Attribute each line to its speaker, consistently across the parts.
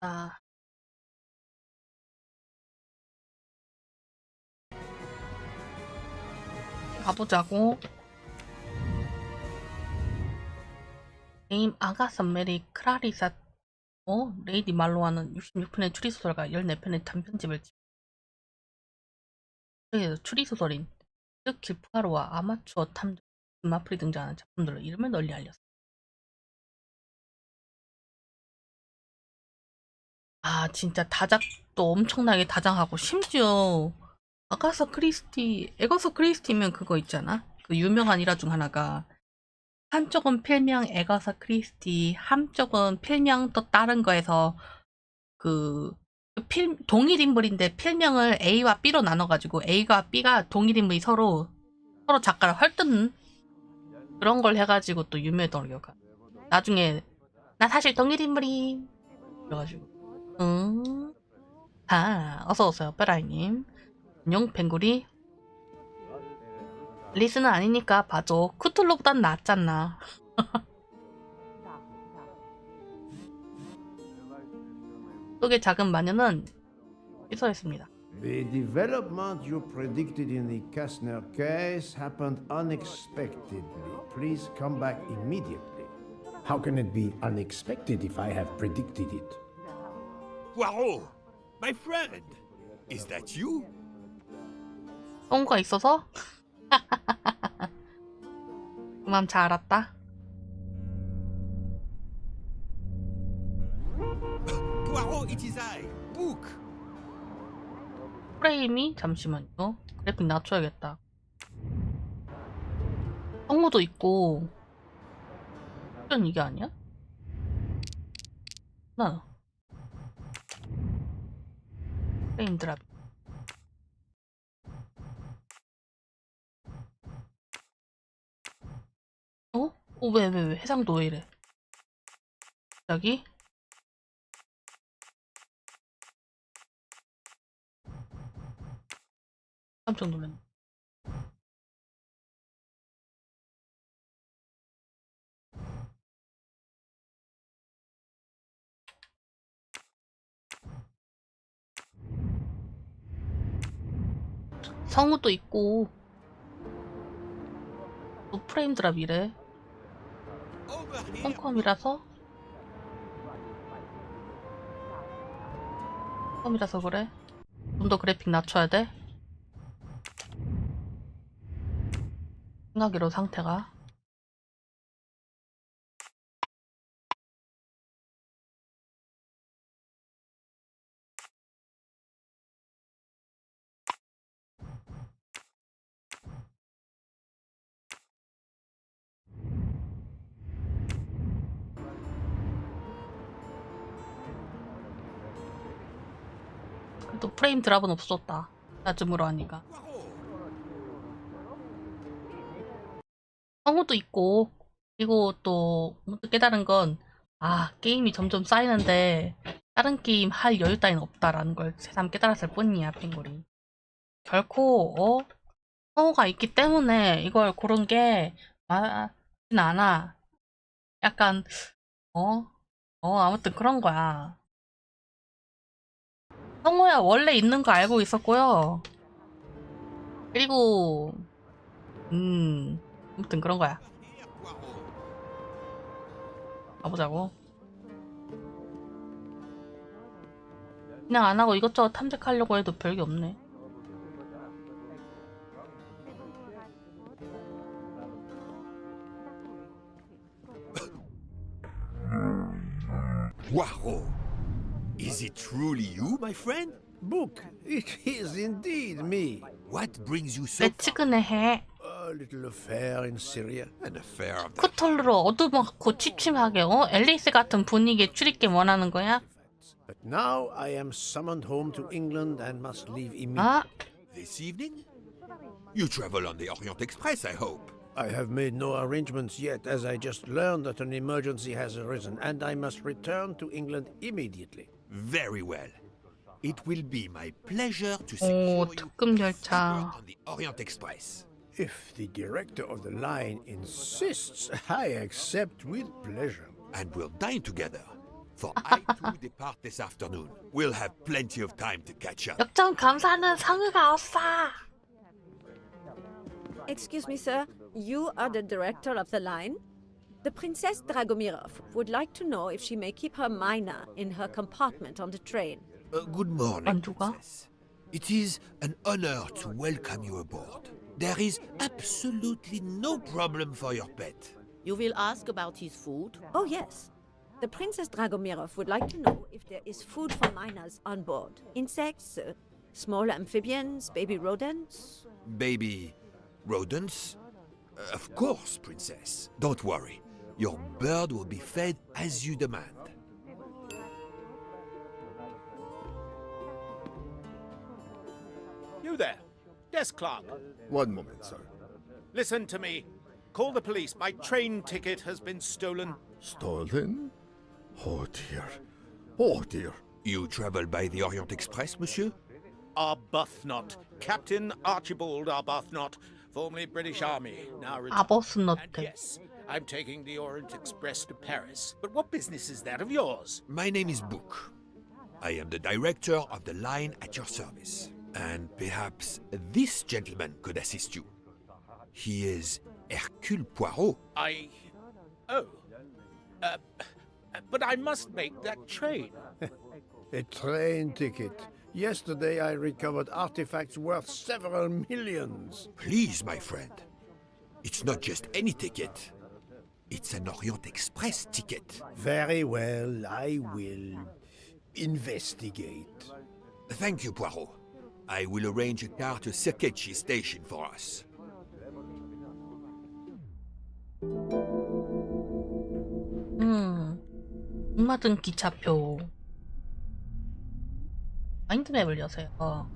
Speaker 1: 아, 가보자고. 게임 아가사 메리 크라리사 레이디 말로와는 66편의 추리소설과 14편의 단편집을 집에서 추리소설인 즉 길프가로와 아마추어 탐정 마플이 등장하는 작품들로 이름을 널리 알렸어. 아, 진짜 다작도 엄청나게 다장하고, 심지어 에거서 크리스티면 그거 있잖아. 그 유명한 일화 중 하나가, 한쪽은 필명 에거서 크리스티, 한쪽은 필명 또 다른 거에서 그 동일 인물인데 필명을 A와 B로 나눠가지고 A가 B가 동일 인물이 서로 작가를 헐뜯는 그런 걸 해가지고 또 유명했던 기억. 나중에 나 사실 동일 인물이 그래가지고 어서 오세요, 빼라이님. 안녕, 뱅구리. 리스는 아니니까 봐줘. 쿠툴로보단 낫잖아. 속의 작은 마녀는 취소했습니다.
Speaker 2: The development you predicted in the Kastner case happened unexpectedly. Please come back immediately.
Speaker 3: How can it be unexpected if I have predicted it?
Speaker 4: Poirot, my friend, is that you?
Speaker 1: 성우가 있어서? 그 맘 잘 알았다.
Speaker 4: Poirot, it is I, Book.
Speaker 1: 프레임이 잠시만요. 그래픽 낮춰야겠다. 성우도 있고. 이건 이게 아니야? 나 프레임 드랍. 왜 해상도 왜 이래? 갑자기? 깜짝 놀랐네. 성우도 있고 또 프레임 드랍이래. 컴컴이라서 그래. 좀 더 그래픽 낮춰야 돼. 생각으로 상태가. 그래도 프레임 드랍은 없었다. 낮음으로 하니까. 성우도 있고, 그리고 또 문득 깨달은 건, 게임이 점점 쌓이는데 다른 게임 할 여유 따윈 없다라는 걸 새삼 깨달았을 뿐이야, 핑골이. 결코 성우가 있기 때문에 이걸 고른 게 맞진 않아. 약간 아무튼 그런 거야. 성우야 원래 있는 거 알고 있었고요. 그리고 아무튼 그런 거야. 가보자고. 그냥 안 하고 이것저것 탐색하려고 해도 별게 없네.
Speaker 4: Poirot, is it truly you, my friend?
Speaker 2: Book, it is indeed me.
Speaker 4: What brings you so
Speaker 1: 왜 치근해?
Speaker 2: A little affair in Syria.
Speaker 4: An affair of the...
Speaker 1: 쿠톨로 어두먹고 취침하게 앨리스 같은 분위기에 출입게 원하는 거야?
Speaker 2: But now I am summoned home to England and must leave immediately.
Speaker 1: 아?
Speaker 4: This evening? You travel on the Orient Express, I hope.
Speaker 2: I have made no arrangements yet, as I just learned that an emergency has arisen, and I must return to England immediately.
Speaker 4: Very well. It will be my pleasure to
Speaker 1: 오,
Speaker 4: secure you
Speaker 1: 특급 열차.
Speaker 4: on the Orient Express.
Speaker 2: If the director of the line insists, I accept with pleasure.
Speaker 4: And we'll dine together. for I too depart this afternoon. We'll have plenty of time to catch up.
Speaker 1: 역전 감사는 성의가 없어.
Speaker 5: Excuse me, sir. You are the director of the line? The Princess Dragomirov would like to know if she may keep her mina in her compartment on the train.
Speaker 4: Good morning,
Speaker 1: 안주가?
Speaker 4: Princess. It is an honor to welcome you aboard. There is absolutely no problem for your pet.
Speaker 6: You will ask about his food?
Speaker 5: Oh, yes. The Princess Dragomirov would like to know if there is food for miners on board. Insects, small amphibians, baby rodents.
Speaker 4: Baby rodents? Of course, Princess. Don't worry. Your bird will be fed as you demand.
Speaker 7: You there, desk clerk.
Speaker 8: One moment, sir.
Speaker 7: Listen to me. Call the police. My train ticket has been stolen.
Speaker 8: Stolen? Oh dear. Oh dear.
Speaker 4: You travel by the Orient Express, monsieur?
Speaker 7: Arbuthnot. Captain Archibald Arbuthnot, formerly British Army, now retired. And
Speaker 1: 아버스너트.
Speaker 7: yes, I'm taking the Orient Express to Paris. But what business is that of yours?
Speaker 4: My name is Book. I am the director of the line at your service. And perhaps this gentleman could assist you. He is Hercule Poirot.
Speaker 7: But I must make that train.
Speaker 2: A train ticket. Yesterday I recovered artifacts worth several millions.
Speaker 4: Please, my friend. It's not just any ticket. It's an Orient Express ticket.
Speaker 2: Very well, I will investigate.
Speaker 4: Thank you, Poirot. I will arrange a car to Circeci station for us.
Speaker 1: 흑마등 기차표. 마인드맵을 여세요.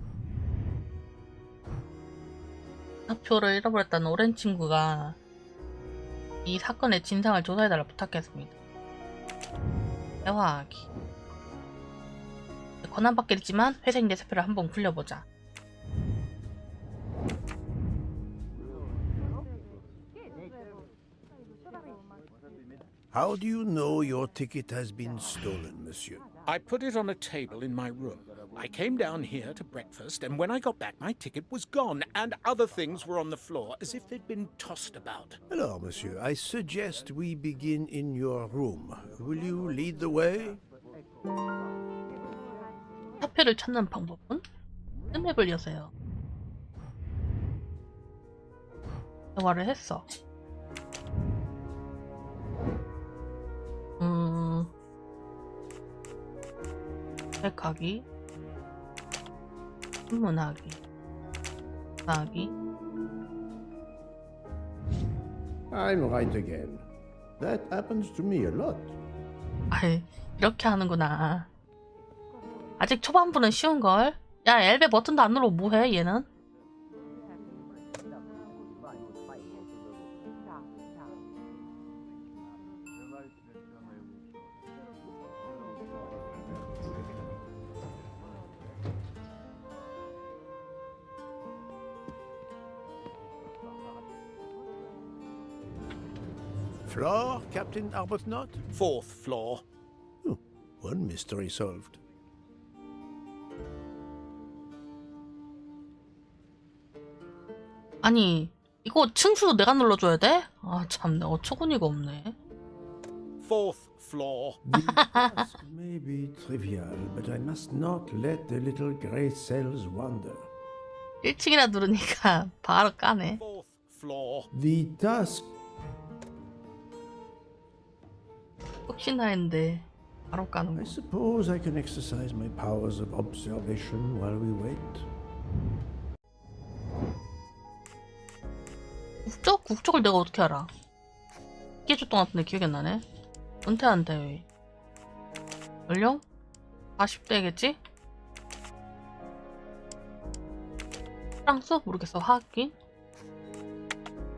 Speaker 1: 기차표를 잃어버렸다는 오랜 친구가 이 사건의 진상을 조사해달라 부탁했습니다. 대화하기. 권한받기겠지만 회색 예세표를 한번 굴려보자.
Speaker 2: How do you know your ticket has been stolen, monsieur?
Speaker 7: I put it on a table in my room. I came down here to breakfast, and when I got back, my ticket was gone, and other things were on the floor as if they'd been tossed about.
Speaker 2: Alors, monsieur, I suggest we begin in your room. Will you lead the way?
Speaker 1: 차표를 찾는 방법은? 맵을 여세요. 대화를 했어. 책하기, 신문하기, 하기.
Speaker 2: I'm right again. That happens to me a lot.
Speaker 1: 아이, 이렇게 하는구나. 아직 초반부는 쉬운걸? 야, 엘베 버튼도 안 누르고 뭐해, 얘는?
Speaker 2: Floor, Captain Arbuthnot?
Speaker 7: 4th floor.
Speaker 2: Oh, one mystery solved.
Speaker 1: 아니, 이거 층수도 내가 눌러줘야 돼? 아, 참내 어처구니가 없네.
Speaker 7: 4th floor.
Speaker 2: The task may be trivial, but I must not let the little grey cells wander.
Speaker 1: 1층이라 누르니까 바로 까네.
Speaker 7: 4th floor.
Speaker 2: The task...
Speaker 1: 혹시나 했는데 바로 까는
Speaker 2: I
Speaker 1: 거.
Speaker 2: suppose I can exercise my powers of observation while we wait.
Speaker 1: 국적? 국적을 내가 어떻게 알아? 깨줬던 것 같은데 기억이 안 나네. 은퇴한 대회. 연령? 40대겠지? 프랑스? 모르겠어. 화학기?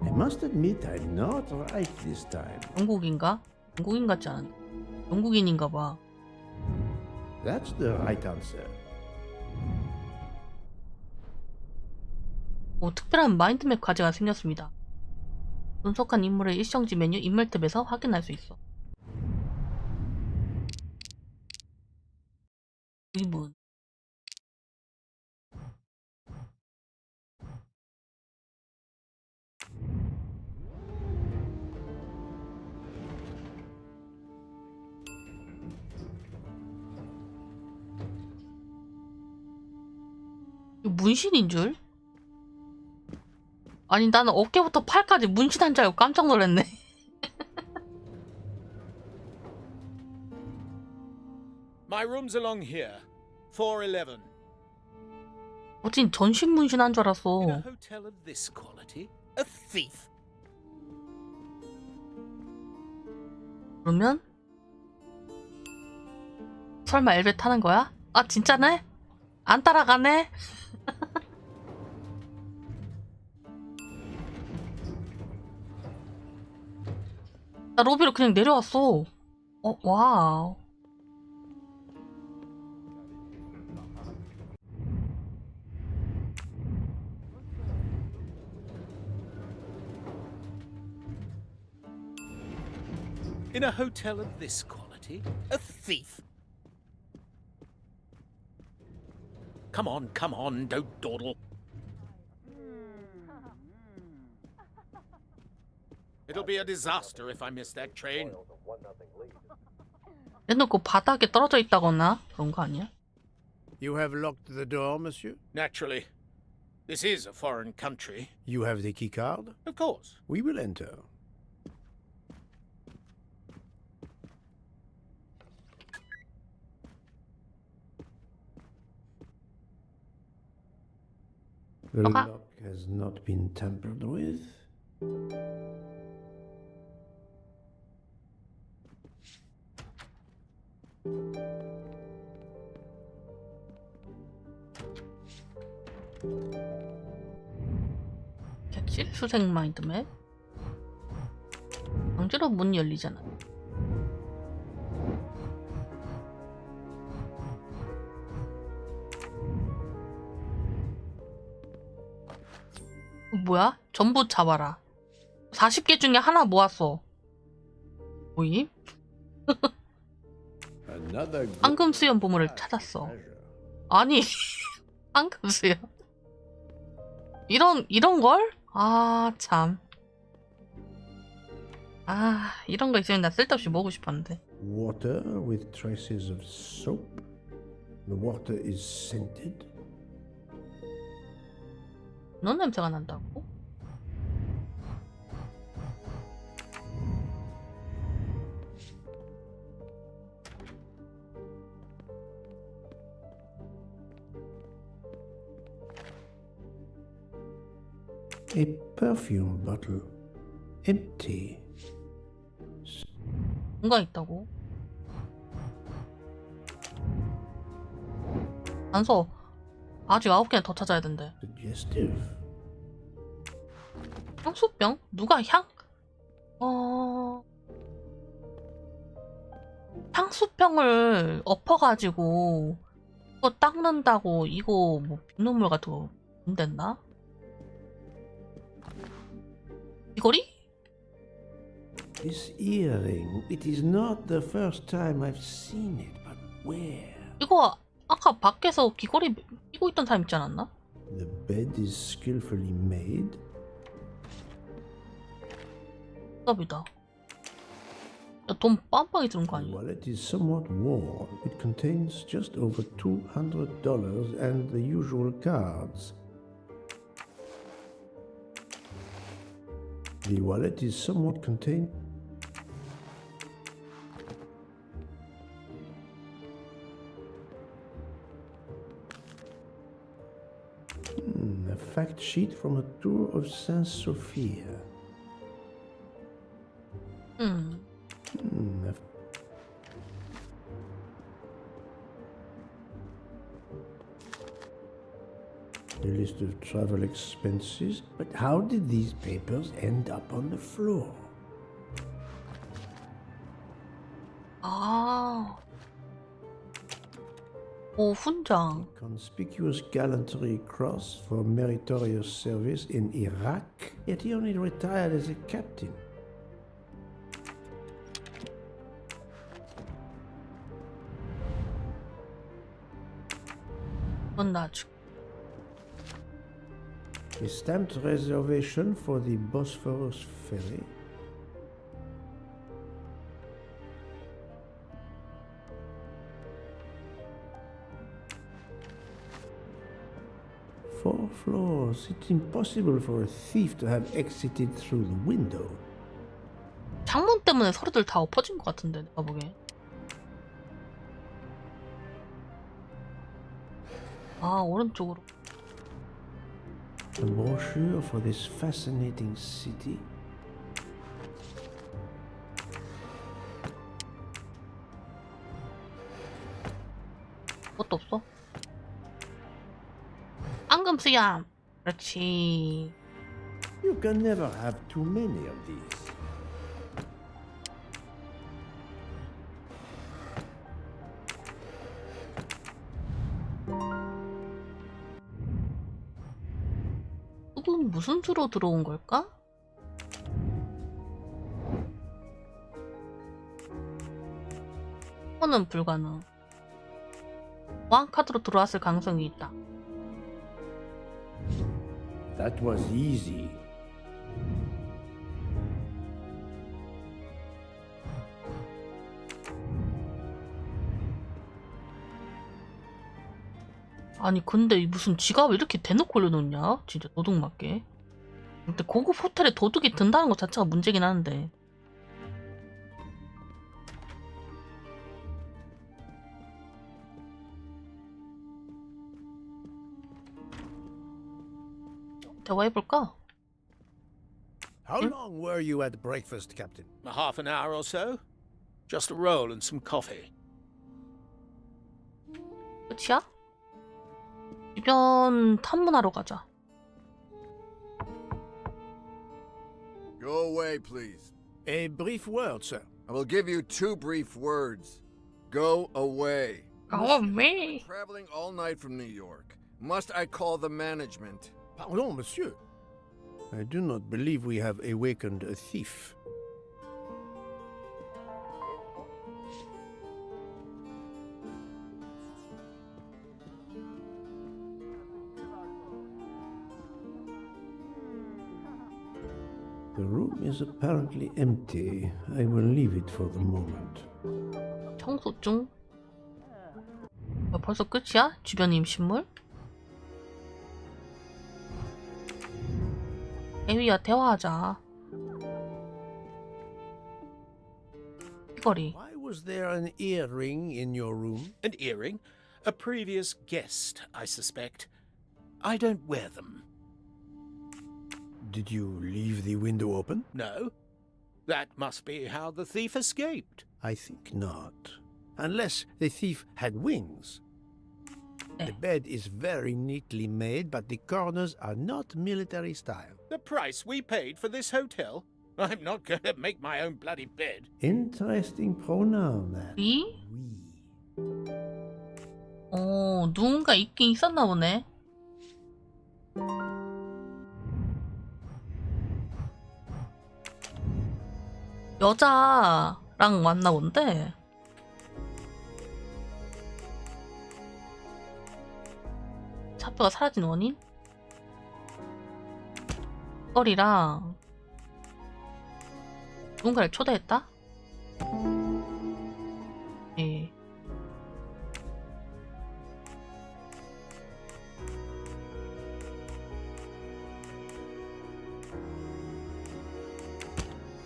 Speaker 2: I must admit I'm not right this time.
Speaker 1: 영국인가? 영국인 같지 않은데. 영국인인가 봐.
Speaker 2: That's the right answer.
Speaker 1: 특별한 마인드맵 과제가 생겼습니다. 분석한 인물의 일정지 메뉴 인물 탭에서 확인할 수 있어. 이문. 이거 문신인 줄? 아니 나는 어깨부터 팔까지 문신한 줄 알고 깜짝 놀랐네.
Speaker 7: My room's along here. 411.
Speaker 1: 어진 전신 문신한 줄
Speaker 7: In a
Speaker 1: 알았어.
Speaker 7: hotel of this quality? A thief?
Speaker 1: 그러면 설마 엘베 타는 거야? 아 진짜네? 안 따라가네? 나 로비로 그냥 내려왔어. 와우.
Speaker 7: In a hotel of this quality? A thief? Come on, don't dawdle. It'll be a disaster if I miss that train.
Speaker 1: 내놓고 바닥에 떨어져 있다거나 그런 거 아니야?
Speaker 2: You have locked the door, monsieur?
Speaker 7: Naturally. This is a foreign country.
Speaker 2: You have the key card?
Speaker 7: Of course.
Speaker 2: We will enter. The
Speaker 1: Okay.
Speaker 2: lock has not been tampered with.
Speaker 1: 객실 수색 마인드맵. 강제로 문이 열리잖아. 뭐야? 전부 잡아라. 40개 중에 하나 모았어. 뭐임?
Speaker 2: Another good
Speaker 1: 황금 수염 보물을 찾았어.
Speaker 2: treasure.
Speaker 1: 아니, 황금 수염. 이런 걸? 아, 참. 아, 이런 거 있으면 나 쓸데없이 먹고 싶었는데.
Speaker 2: Water with traces of soap. The water is scented.
Speaker 1: 그런 냄새가 난다고?
Speaker 2: A perfume bottle. Empty.
Speaker 1: 뭔가 있다고? 단서 아직 9개나 더 찾아야 된대.
Speaker 2: Suggestive.
Speaker 1: 향수병? 누가 향수병을 엎어가지고 이거 닦는다고 이거 뭐 비눗물 같은 거 문댔나? 귀걸이?
Speaker 2: This earring. It is not the first time I've seen it, but where?
Speaker 1: 이거 아까 밖에서 귀걸이 끼고 있던 사람 있지 않았나?
Speaker 2: The bed is skillfully made.
Speaker 1: 답이다. 야, 돈 빵빵히 드는 거
Speaker 2: The
Speaker 1: 아니야?
Speaker 2: wallet is somewhat worn. It contains just over $200 and the usual cards. The wallet is somewhat contained. A fact sheet from a tour of Saint Sophia.
Speaker 1: 음.
Speaker 2: A list of travel expenses. But how did these papers end up on the floor?
Speaker 1: 아. 오, 훈장.
Speaker 2: Conspicuous gallantry cross for meritorious service in Iraq. Yet he only retired as a captain.
Speaker 1: 그건 나중에.
Speaker 2: A stamped reservation for the Bosphorus ferry. Four floors. It's impossible for a thief to have exited through the window.
Speaker 1: 창문 때문에 서로들 다 엎어진 것 같은데 내가 보기엔. 아, 오른쪽으로.
Speaker 2: A brochure for this fascinating city.
Speaker 1: 그것도 없어. 앙금 수염. 그렇지.
Speaker 2: You can never have too many of these.
Speaker 1: 이건 무슨 수로 들어온 걸까? 이거는 불가능. 보안 카드로 들어왔을 가능성이 있다.
Speaker 2: That was easy.
Speaker 1: 아니 근데 무슨 지갑을 이렇게 대놓고 올려놓냐? 진짜 도둑맞게. 근데 고급 호텔에 도둑이 든다는 것 자체가 문제긴 하는데. 대화해볼까?
Speaker 3: How long were you at breakfast, Captain?
Speaker 7: Half an hour or so. Just a roll and some coffee.
Speaker 1: 끝이야? 주변 탐문하러 가자.
Speaker 8: Go away, please.
Speaker 3: A brief word, sir.
Speaker 8: I will give you 2 brief words. Go away.
Speaker 1: 왜?
Speaker 8: Traveling all night from New York. Must I call the management?
Speaker 3: Pardon, monsieur.
Speaker 2: I do not believe we have awakened a thief. The room is apparently empty. I will leave it for the moment.
Speaker 1: 청소 중. 야, 벌써 끝이야? 주변 임신물? 에위야 대화하자. 귀걸이.
Speaker 2: Why was there an earring in your room?
Speaker 7: An earring? A previous guest, I suspect. I don't wear them.
Speaker 2: Did you leave the window open?
Speaker 7: No. That must be how the thief escaped.
Speaker 2: I think not. Unless the thief had wings.
Speaker 1: 네.
Speaker 2: The bed is very neatly made, but the corners are not military style.
Speaker 7: The price we paid for this hotel? I'm not going to make my own bloody bed.
Speaker 2: Interesting pronoun, that.
Speaker 1: 위?
Speaker 2: We.
Speaker 1: 누군가 있긴 있었나 보네. 여자랑 왔나 본데. 차표가 사라진 원인? 거리랑 누군가를 초대했다? 예.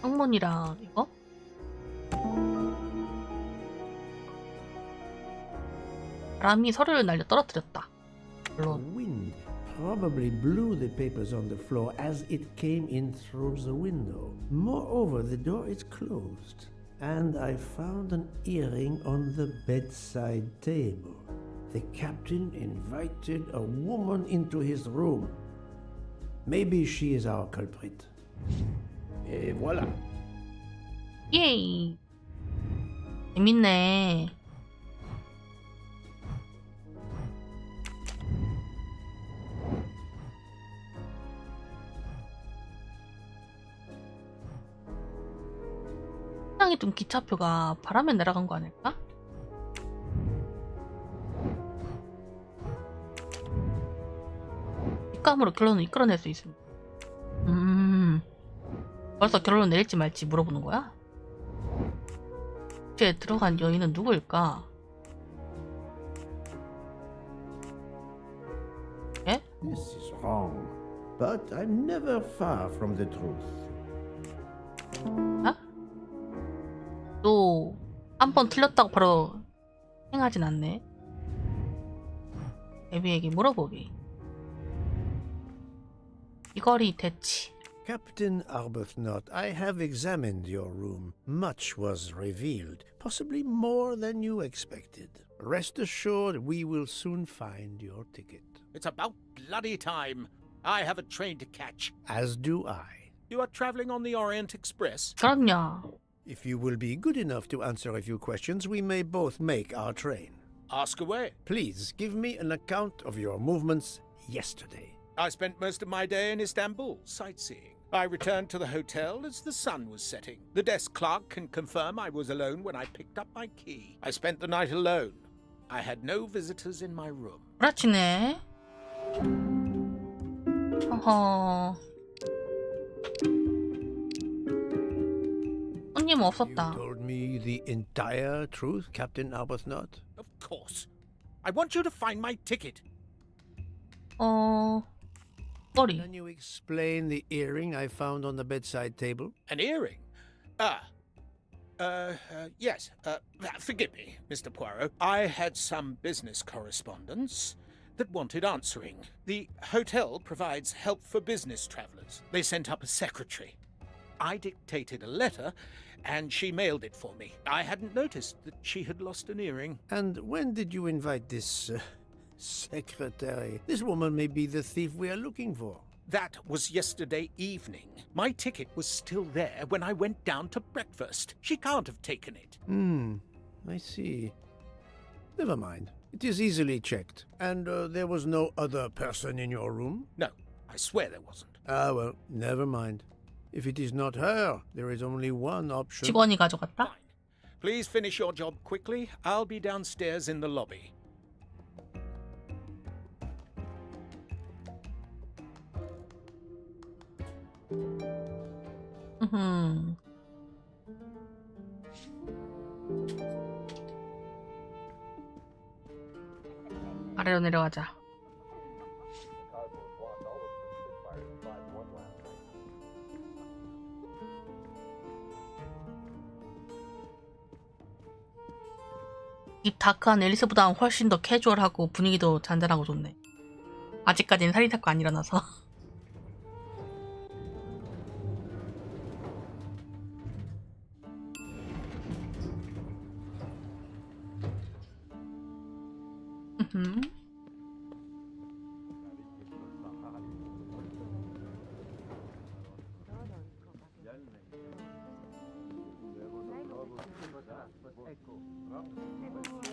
Speaker 1: 학문이랑 이거? 바람이 서류를 날려 떨어뜨렸다.
Speaker 2: The
Speaker 1: 물론
Speaker 2: wind probably blew the papers on the floor as it came in through the window. Moreover, the door is closed. And I found an earring on the bedside table. The captain invited a woman into his room. Maybe she is our culprit.
Speaker 3: Et voilà.
Speaker 1: 예이. 재밌네. 상당히 좀 기차표가 바람에 날아간 거 아닐까? 촉감으로 결론을 이끌어낼 수 있습니다. 벌써 결론을 내릴지 말지 물어보는 거야? 집에 들어간 여인은 누구일까? 예?
Speaker 2: This is wrong, but I'm never far from the truth.
Speaker 1: 아? 또 한 번 틀렸다고 바로 행하진 않네. 에비에게 물어보기. 이거리 대치.
Speaker 2: Captain Arbuthnot, I have examined your room. Much was revealed, possibly more than you expected. Rest assured, we will soon find your ticket.
Speaker 7: It's about bloody time. I have a train to catch.
Speaker 2: As do I.
Speaker 7: You are traveling on the Orient Express?
Speaker 1: 그럼요.
Speaker 2: If you will be good enough to answer a few questions, we may both make our train.
Speaker 7: Ask away.
Speaker 2: Please give me an account of your movements yesterday.
Speaker 7: I spent most of my day in Istanbul, sightseeing. I returned to the hotel as the sun was setting. The desk clerk can confirm I was alone when I picked up my key. I spent the night alone. I had no visitors in my room.
Speaker 1: 브라치네. 어허. 손님
Speaker 2: You
Speaker 1: 없었다.
Speaker 2: told me the entire truth, Captain Arbuthnot?
Speaker 7: Of course. I want you to find my ticket.
Speaker 1: 머리.
Speaker 2: Can you explain the earring I found on the bedside table?
Speaker 7: An earring? Yes. Forgive me, Mr. Poirot. I had some business correspondence that wanted answering. The hotel provides help for business travelers. They sent up a secretary. I dictated a letter, and she mailed it for me. I hadn't noticed that she had lost an earring.
Speaker 2: And when did you invite this secretary? This woman may be the thief we are looking for.
Speaker 7: That was yesterday evening. My ticket was still there when I went down to breakfast. She can't have taken it.
Speaker 2: I see. Never mind. It is easily checked. And there was no other person in your room?
Speaker 7: No, I swear there wasn't.
Speaker 2: Ah, well, never mind. If it is not her, there is only one option.
Speaker 1: 직원이 가져갔다?
Speaker 7: Fine. Please finish your job quickly. I'll be downstairs in the lobby.
Speaker 1: 아래로 내려가자. 이 다크한 앨리스보다는 훨씬 더 캐주얼하고 분위기도 잔잔하고 좋네. 아직까지는 살인사건 안 일어나서.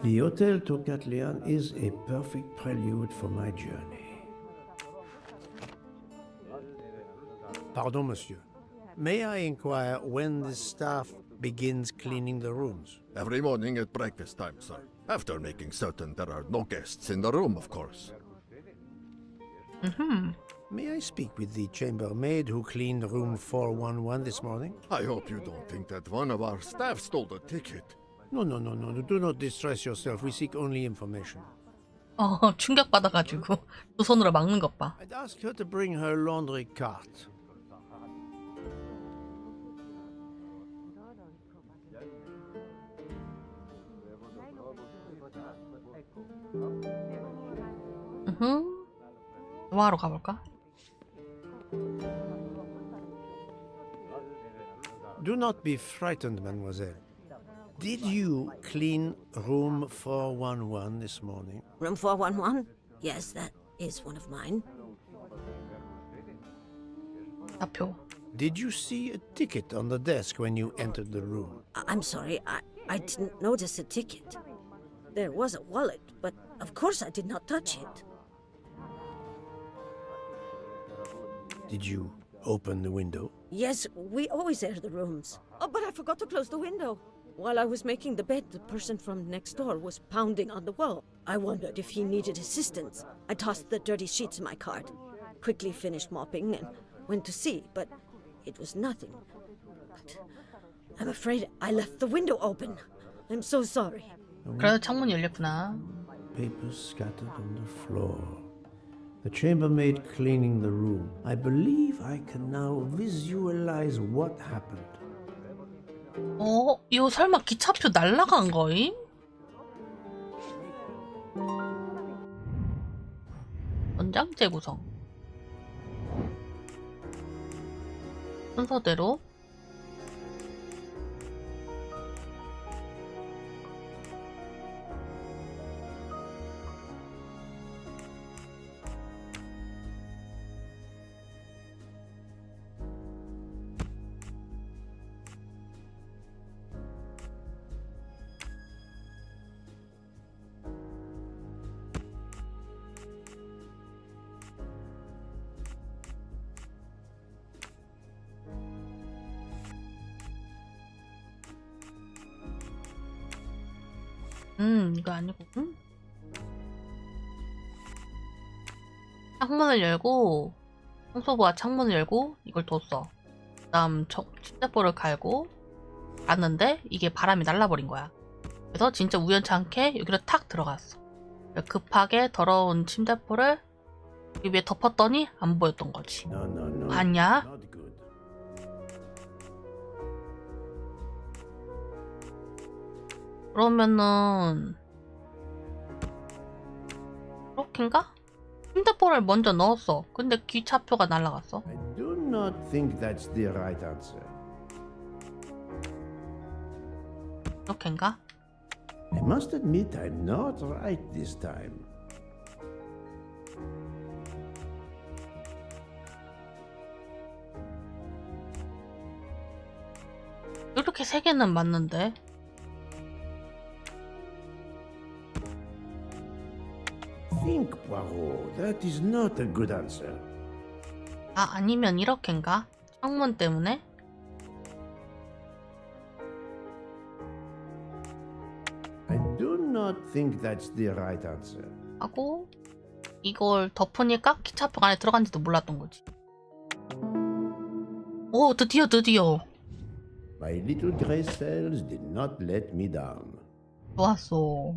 Speaker 2: The Hotel Tocatlian is a perfect prelude for my journey. Pardon, monsieur. May I inquire when the staff begins cleaning the rooms?
Speaker 8: Every morning at breakfast time, sir. After making certain there are no guests in the room, of course.
Speaker 2: May I speak with the chambermaid who cleaned room 411 this morning?
Speaker 8: I hope you don't think that one of our staff stole the ticket.
Speaker 2: No. Do not distress yourself. We seek only information.
Speaker 1: 충격받아가지고 두 손으로 막는 것 봐.
Speaker 2: I'd ask her to bring her laundry cart.
Speaker 1: 뭐하러 가볼까?
Speaker 2: Do not be frightened, mademoiselle. Did you clean room 411 this morning?
Speaker 5: Room 411? Yes, that is one of mine.
Speaker 1: 사표.
Speaker 2: Did you see a ticket on the desk when you entered the room?
Speaker 5: I'm sorry, I didn't notice a ticket. There was a wallet, but of course I did not touch it.
Speaker 2: Did you open the window?
Speaker 5: Yes, we always air the rooms. Oh, but I forgot to close the window. While I was making the bed, the person from next door was pounding on the wall. I wondered if he needed assistance. I tossed the dirty sheets in my cart. quickly finished mopping and went to see, but it was nothing. But I'm afraid I left the window open. I'm so sorry.
Speaker 1: 그래도 창문이 열렸구나.
Speaker 2: Papers scattered on the floor. The chambermaid cleaning the room. I believe I can now visualize what happened.
Speaker 1: 이거 설마 기차표 날라간 거임? 원장 재구성. 순서대로. 이거 아니고. 창문을 열고, 청소부가 창문을 열고, 이걸 뒀어. 그 다음, 침대볼을 갈고, 갔는데, 이게 바람이 날라버린 거야. 그래서 진짜 우연찮게 여기로 탁 들어갔어. 급하게 더러운 침대볼을 여기 위에 덮었더니, 안 보였던 거지.
Speaker 2: No.
Speaker 1: 봤냐?
Speaker 2: Not good.
Speaker 1: 그러면은 그렇게인가? 침대볼을 먼저 넣었어. 근데 기차표가 날아갔어.
Speaker 2: I do not think that's the right answer.
Speaker 1: 그렇게인가?
Speaker 2: I must admit I'm not right this time.
Speaker 1: 이렇게 세 개는 맞는데.
Speaker 2: Think, Poirot. That is not a good answer.
Speaker 1: 아니면 이렇게인가? 창문 때문에?
Speaker 2: I do not think that's the right answer.
Speaker 1: 하고 이걸 덮으니까 기차표 안에 들어간지도 몰랐던 거지. 오, 드디어.
Speaker 2: My little gray cells did not let me down.
Speaker 1: 좋았어.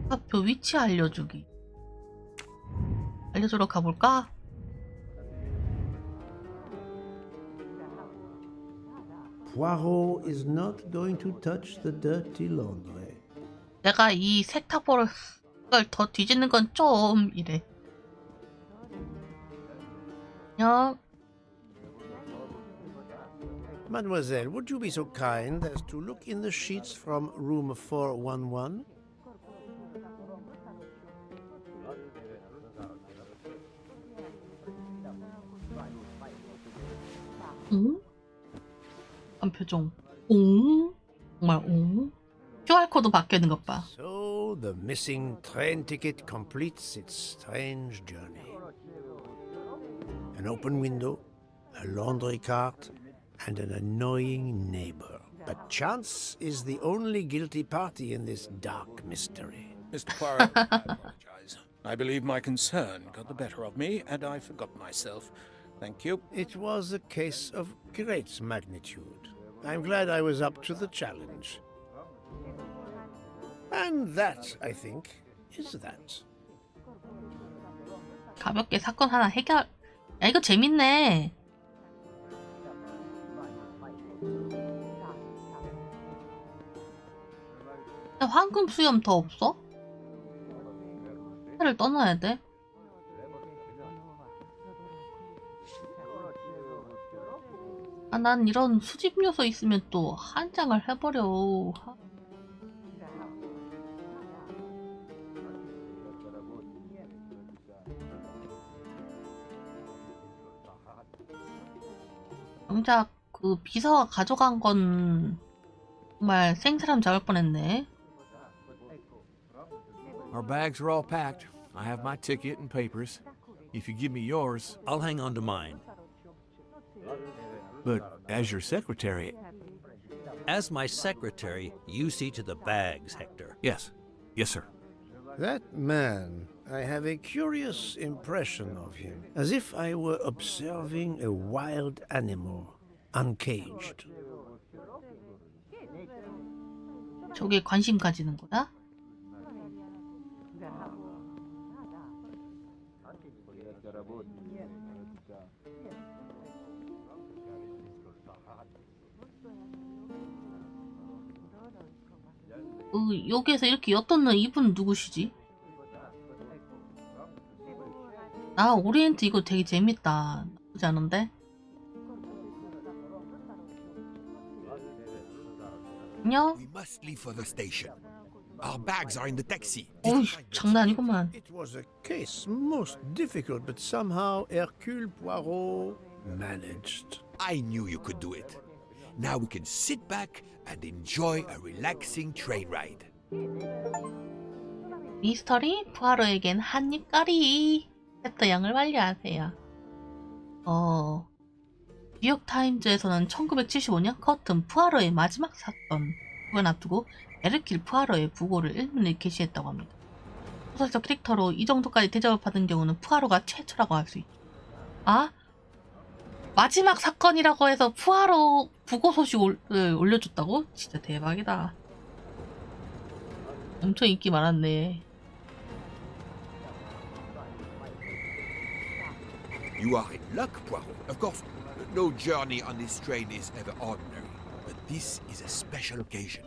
Speaker 1: 기차표 위치 알려주기. 알려주러 가볼까?
Speaker 2: Poirot is not going to touch the dirty laundry.
Speaker 1: 내가 이 세탁볼을 더 뒤지는 건 좀 이래. 안녕.
Speaker 2: Mademoiselle, would you be so kind as to look in the sheets from room 411?
Speaker 1: 응? 한 표정. 옹? 정말 옹? QR코드 바뀌는 것 봐.
Speaker 2: So the missing train ticket completes its strange journey. An open window, a laundry cart, and an annoying neighbor. But chance is the only guilty party in this dark mystery.
Speaker 7: Mr. Poirot, I apologize. I believe my concern got the better of me, and I forgot myself. Thank you.
Speaker 2: It was a case of great magnitude. I'm glad I was up to the challenge. And that, I think, is that.
Speaker 1: 가볍게 사건 하나 해결. 야, 이거 재밌네. 황금 수염 더 없어? 회를 떠나야 돼. 난 이런 수집 요소 있으면 또 한 장을 해버려. 정작 그 비서가 가져간 건 정말 생사람 잡을 뻔했네.
Speaker 9: Our bags are all packed. I have my ticket and papers. If you give me yours, I'll hang on to mine. But as your secretary...
Speaker 10: As my secretary, you see to the bags, Hector.
Speaker 9: Yes. Yes, sir.
Speaker 2: That man, I have a curious impression of him, as if I were observing a wild animal, uncaged.
Speaker 1: 저게 관심 가지는 거야? 여기에서 이렇게 엿듣는 이분 누구시지? 아, 오리엔트 이거 되게 재밌다. 나쁘지 않은데? 안녕?
Speaker 4: We must leave for the station. Our bags are in the taxi.
Speaker 1: 어이, 장난 아니구만.
Speaker 2: It was a case most difficult, but somehow Hercule Poirot managed.
Speaker 4: I knew you could do it. Now we can sit back and enjoy a relaxing train ride.
Speaker 1: 미스터리 푸아로에겐 한입가리. 챕터 양을 완료하세요. 뉴욕타임즈에서는 1975년 커튼 푸아로의 마지막 사건 그걸 앞두고 에르킬 푸아로의 부고를 일면에 게시했다고 합니다. 소설적 캐릭터로 이 정도까지 대접을 받은 경우는 푸아로가 최초라고 할 수 있죠. 아? 마지막 사건이라고 해서 푸아로 부고 소식을 올려줬다고? 진짜 대박이다. 엄청 인기 많았네.
Speaker 4: You are in luck, Poirot. Of course, no journey on this train is ever ordinary, but this is a special occasion.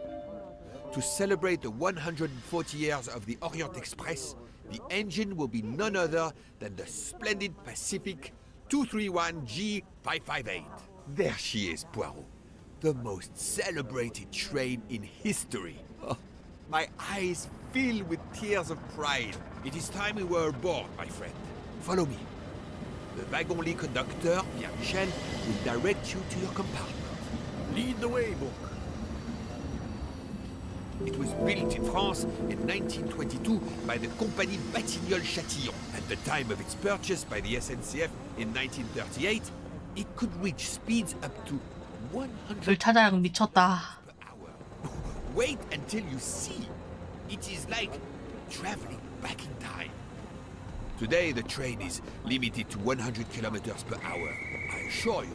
Speaker 4: To celebrate the 140 years of the Orient Express, the engine will be none other than the splendid Pacific 231G558. There she is, Poirot. The most celebrated train in history. Oh, my eyes fill with tears of pride. It is time we were aboard, my friend. Follow me. The wagon-lit conductor, Pierre Michel, will direct you to your compartment.
Speaker 2: Lead the way, Book.
Speaker 4: It was built in France in 1922 by the Compagnie Batignolles-Châtillon. At the time of its purchase by the SNCF in 1938, it could reach speeds up to 100
Speaker 1: 열차장 미쳤다.
Speaker 4: per hour. Wait until you see. It is like traveling back in time. Today, the train is limited to 100 kilometers per hour. I assure you,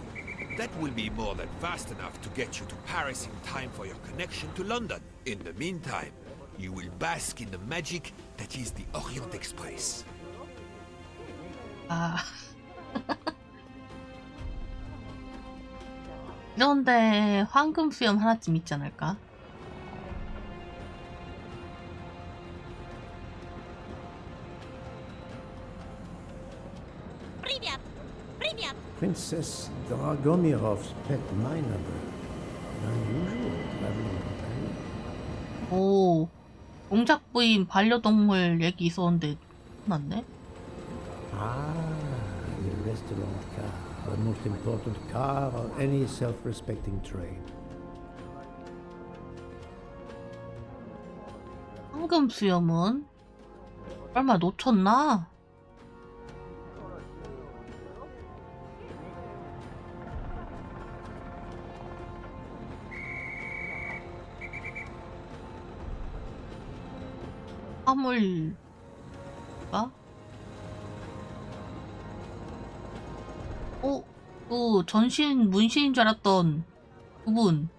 Speaker 4: that will be more than fast enough to get you to Paris in time for your connection to London. In the meantime, you will bask in the magic that is the Orient Express.
Speaker 1: 아. 이런데 황금 수염 하나쯤 있지 않을까?
Speaker 2: Princess Dragomirov's pet minor bird. An unusual traveling companion.
Speaker 1: 오, 동작 부인 반려동물 얘기 있었는데 났네?
Speaker 2: Ah, the restaurant car. The most important car on any self-respecting train.
Speaker 1: 황금 수염은 얼마 놓쳤나? 화물가? 그 전신 문신인 줄 알았던 그분.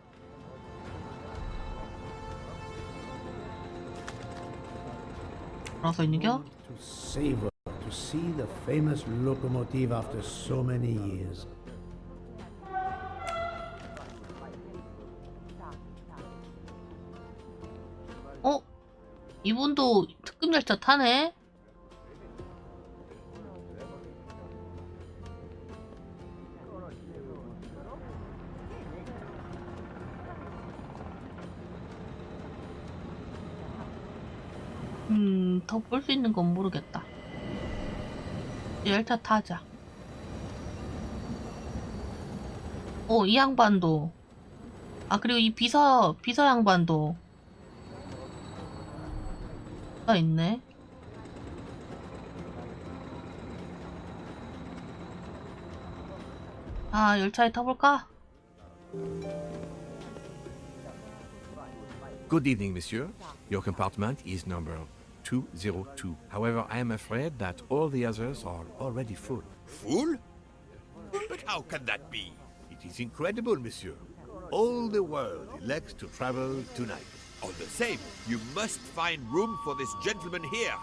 Speaker 1: 알아서 있는겨?
Speaker 2: To savor, to see the famous locomotive after so many years.
Speaker 1: 이분도 특급 열차 타네? 더 볼 수 있는 건 모르겠다. 열차 타자. 이 양반도. 아, 그리고 이 비서 양반도. 가 있네. 아, 열차에 타볼까?
Speaker 9: Good evening, monsieur. Your compartment is number 202. However, I am afraid that all the others are already full.
Speaker 4: Fool? But how can that be?
Speaker 8: It is incredible, monsieur. All the world elects to travel tonight.
Speaker 4: All the same, you must find room for this gentleman here.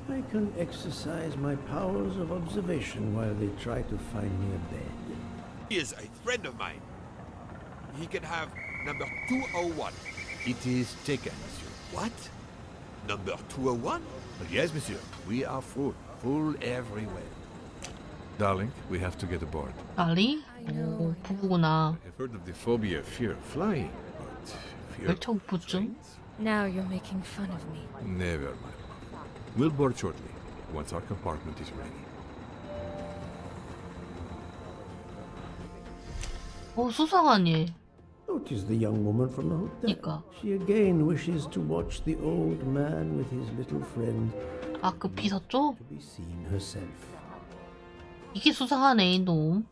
Speaker 2: I can exercise my powers of observation while they try to find me a bed.
Speaker 4: He is a friend of mine. He can have number 201.
Speaker 9: It is taken, monsieur.
Speaker 4: What? Number 201?
Speaker 9: Yes, monsieur. We are full. Full everywhere. Darling, we have to get aboard.
Speaker 1: 달리? 오, 부부구나.
Speaker 9: I've heard of the phobia of fear of flying, but fear of
Speaker 1: 멸치부증?
Speaker 11: Now you're making fun of me.
Speaker 9: never mind. We'll board shortly, once our compartment is ready.
Speaker 1: 오, 수상하니.
Speaker 2: Notice the young woman from the hotel.
Speaker 1: 그니까.
Speaker 2: She again wishes to watch the old man with his little friend
Speaker 1: 아, 그 비서 쪽?
Speaker 2: to be seen herself.
Speaker 1: 이게 수상하네, 이놈.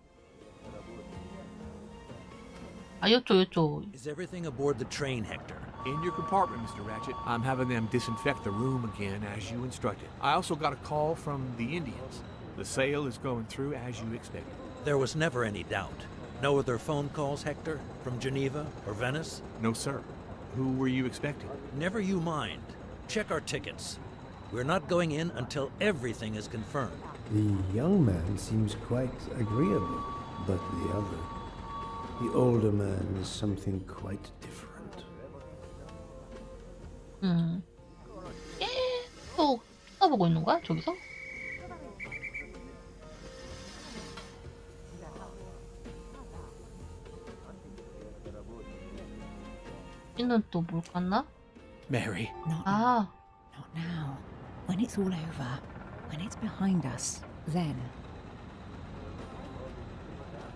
Speaker 1: 아, 요쪽.
Speaker 10: Is everything aboard the train, Hector?
Speaker 9: In your compartment, Mr. Ratchet. I'm having them disinfect the room again as you instructed. I also got a call from the Indians. The sale is going through as you expected.
Speaker 10: There was never any doubt. No other phone calls, Hector? From Geneva or Venice?
Speaker 9: No, sir. Who were you expecting?
Speaker 10: Never you mind. Check our tickets. We're not going in until everything is confirmed.
Speaker 2: The young man seems quite agreeable, but the older man is something quite different.
Speaker 1: 또 쳐다보고 있는 거야, 저기서? 얘는 또 뭘 깠나?
Speaker 9: Mary.
Speaker 1: 아,
Speaker 11: Not now. When it's all over, when it's behind us, then.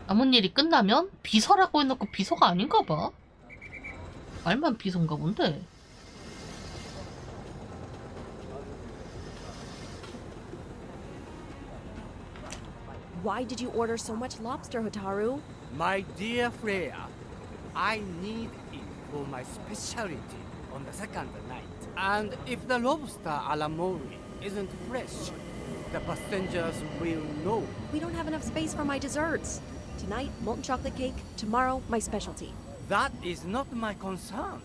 Speaker 1: 남은 일이 끝나면 비서라고 해놓고 비서가 아닌가 봐. 말만 비서인가 본데.
Speaker 12: Why did you order so much lobster, Hotaru?
Speaker 13: My dear Freya, I need it for my specialty on the second night. And if the lobster a la mori isn't fresh, the passengers will know.
Speaker 12: We don't have enough space for my desserts. Tonight, molten chocolate cake. Tomorrow, my specialty.
Speaker 13: That is not my concern.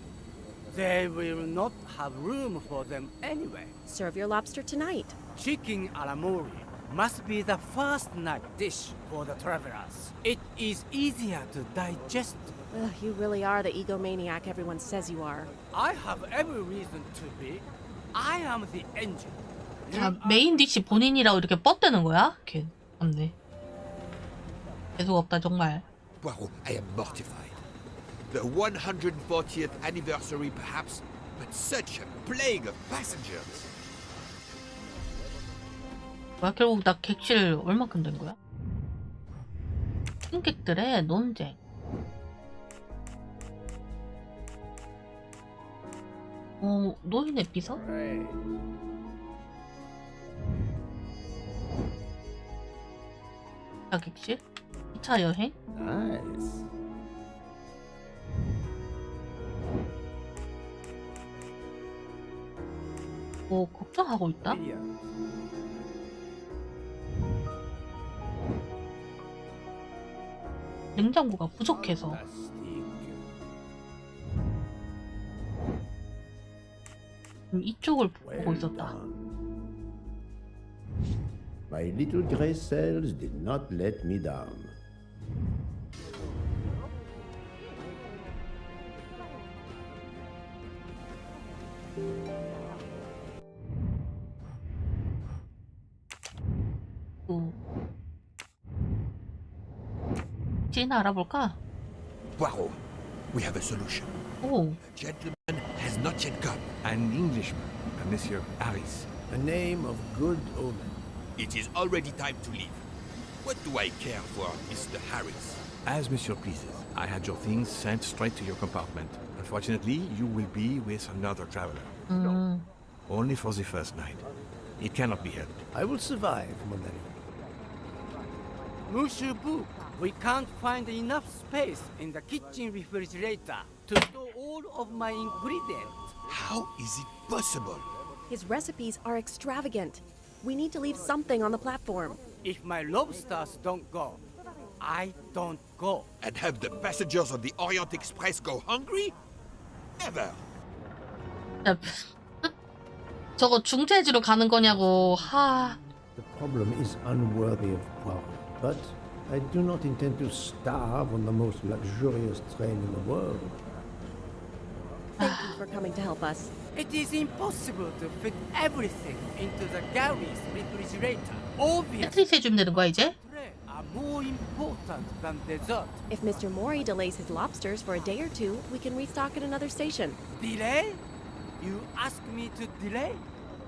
Speaker 13: They will not have room for them anyway.
Speaker 12: Serve your lobster tonight.
Speaker 13: Chicken a la mori must be the first night dish for the travelers. It is easier to digest.
Speaker 12: Ugh, you really are the egomaniac everyone says you are.
Speaker 13: I have every reason to be. I am the engine.
Speaker 1: 자, 메인 디시 본인이라고 이렇게 뻗대는 거야? 걔 맞네. 계속 없다 정말.
Speaker 4: Poirot, I am mortified. The 140th anniversary perhaps, but such a plague of passengers.
Speaker 1: 뭐야, 결국 나 객실 얼마큼 된 거야? 승객들의 논쟁. 노인의 비서? 객실? 2차 여행?
Speaker 2: Nice.
Speaker 1: 걱정하고 있다? 냉장고가 부족해서. 이쪽을 보고 있었다.
Speaker 3: My little gray cells did not let me down.
Speaker 1: 찐 알아볼까?
Speaker 4: Poirot, we have a solution.
Speaker 1: 오,
Speaker 4: The gentleman has not yet come.
Speaker 9: An Englishman, a Monsieur Harris.
Speaker 2: A name of good omen.
Speaker 4: It is already time to leave. What do I care for Mr. Harris?
Speaker 9: As Monsieur pleases, I had your things sent straight to your compartment. Unfortunately, you will be with another traveler. Only for the first night. It cannot be helped.
Speaker 2: I will survive, mon ami.
Speaker 13: Monsieur Boo, we can't find enough space in the kitchen refrigerator to store all of my ingredients.
Speaker 4: How is it possible?
Speaker 12: His recipes are extravagant. We need to leave something on the platform.
Speaker 13: If my lobsters don't go, I don't go.
Speaker 4: And have the passengers on the Orient Express go hungry? Never.
Speaker 1: 저거 중재지로 가는 거냐고. 하.
Speaker 2: The problem is unworthy of Poirot, but I do not intend to starve on the most luxurious train in the world.
Speaker 12: Thank you for coming to help us.
Speaker 13: It is impossible to fit everything into the gallery's refrigerator. Obviously,
Speaker 1: 테트리스 해주면 되는 거야 이제?
Speaker 13: are more important than dessert.
Speaker 12: If Mr. Mori delays his lobsters for a day or two, we can restock at another station.
Speaker 13: Delay? You ask me to delay?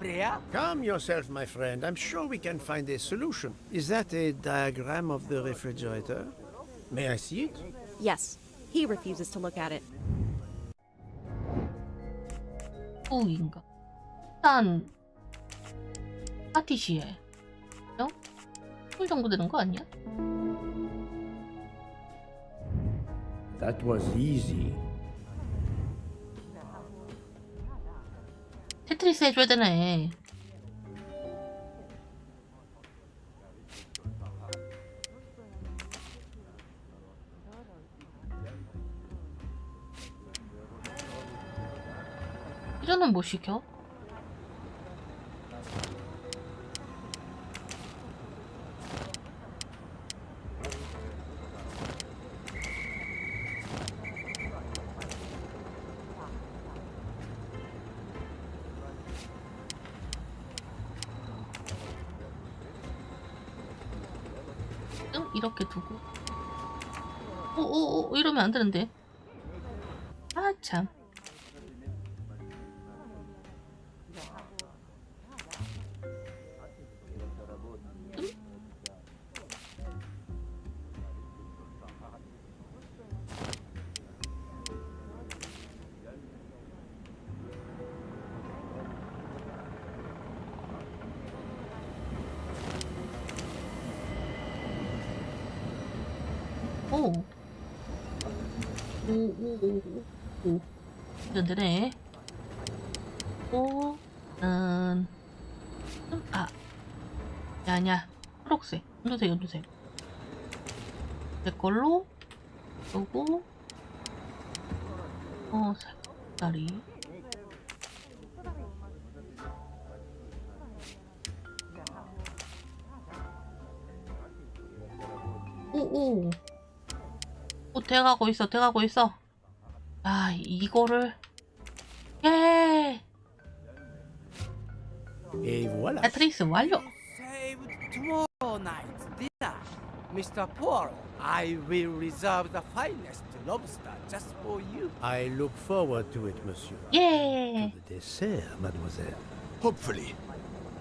Speaker 13: Brea?
Speaker 2: Calm yourself, my friend. I'm sure we can find a solution. Is that a diagram of the refrigerator? May I see it?
Speaker 12: Yes, he refuses to look at it.
Speaker 1: 인가. 일단 파티시에. 어? 술 정도 되는 거 아니야?
Speaker 2: That was easy.
Speaker 1: 테트리스 해줘야 되네. 이전은 뭐 시켜? 이렇게 두고 이러면 안 되는데. 아 참. 오. 이런 데네. 아니야. 초록색. 연두색. 내 걸로, 요거, 색깔이. 돼가고 있어. 아, 이거를. 예!
Speaker 2: Et voilà.
Speaker 1: 테트리스 완료!
Speaker 13: Saved tomorrow night's dinner. Mr. Poirot, I will reserve the finest lobster just for you.
Speaker 2: I look forward to it, monsieur.
Speaker 1: 예!
Speaker 2: The dessert, mademoiselle.
Speaker 4: Hopefully,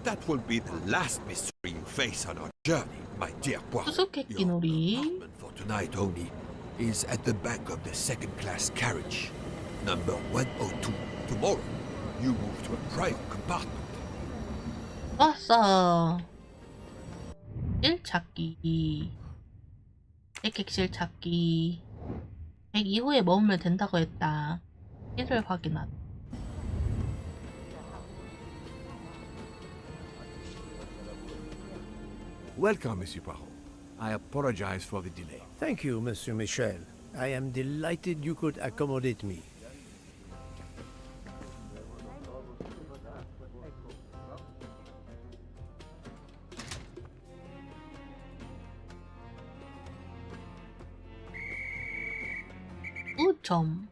Speaker 4: that will be the last mystery you face on our journey, my dear Poirot.
Speaker 1: 수수께끼
Speaker 4: Your
Speaker 1: 놀이.
Speaker 4: apartment for tonight only is at the back of the second-class carriage, number 102. Tomorrow, you move to a private compartment.
Speaker 1: 왔어. 실 찾기. 객실 찾기. 102호에 머물면 된다고 했다. 실을 확인하다.
Speaker 9: Welcome, Monsieur Poirot. I apologize for the delay.
Speaker 2: Thank you, Monsieur Michel. I am delighted you could accommodate me.
Speaker 1: 점.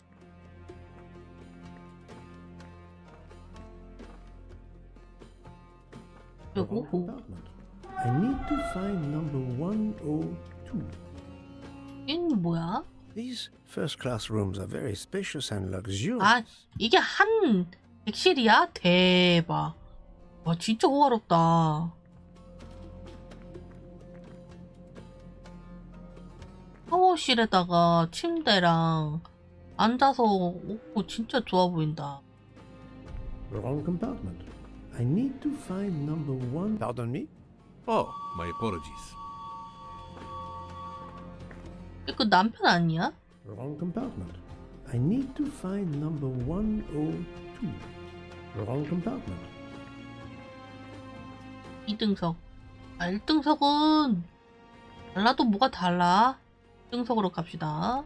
Speaker 2: I need to find number 102.
Speaker 1: 얘는 뭐야?
Speaker 2: These first-class rooms are very spacious and luxurious.
Speaker 1: 아, 이게 한 객실이야? 대박. 와, 진짜 호화롭다. 샤워실에다가 침대랑 앉아서 진짜 좋아 보인다.
Speaker 2: Wrong compartment. I need to find number 1. Pardon me?
Speaker 9: Oh, my apologies.
Speaker 1: 그 남편 아니야?
Speaker 2: Wrong compartment. I need to find number 102. Wrong compartment.
Speaker 1: 2등석. 아, 1등석은 달라도 뭐가 달라? 1등석으로 갑시다.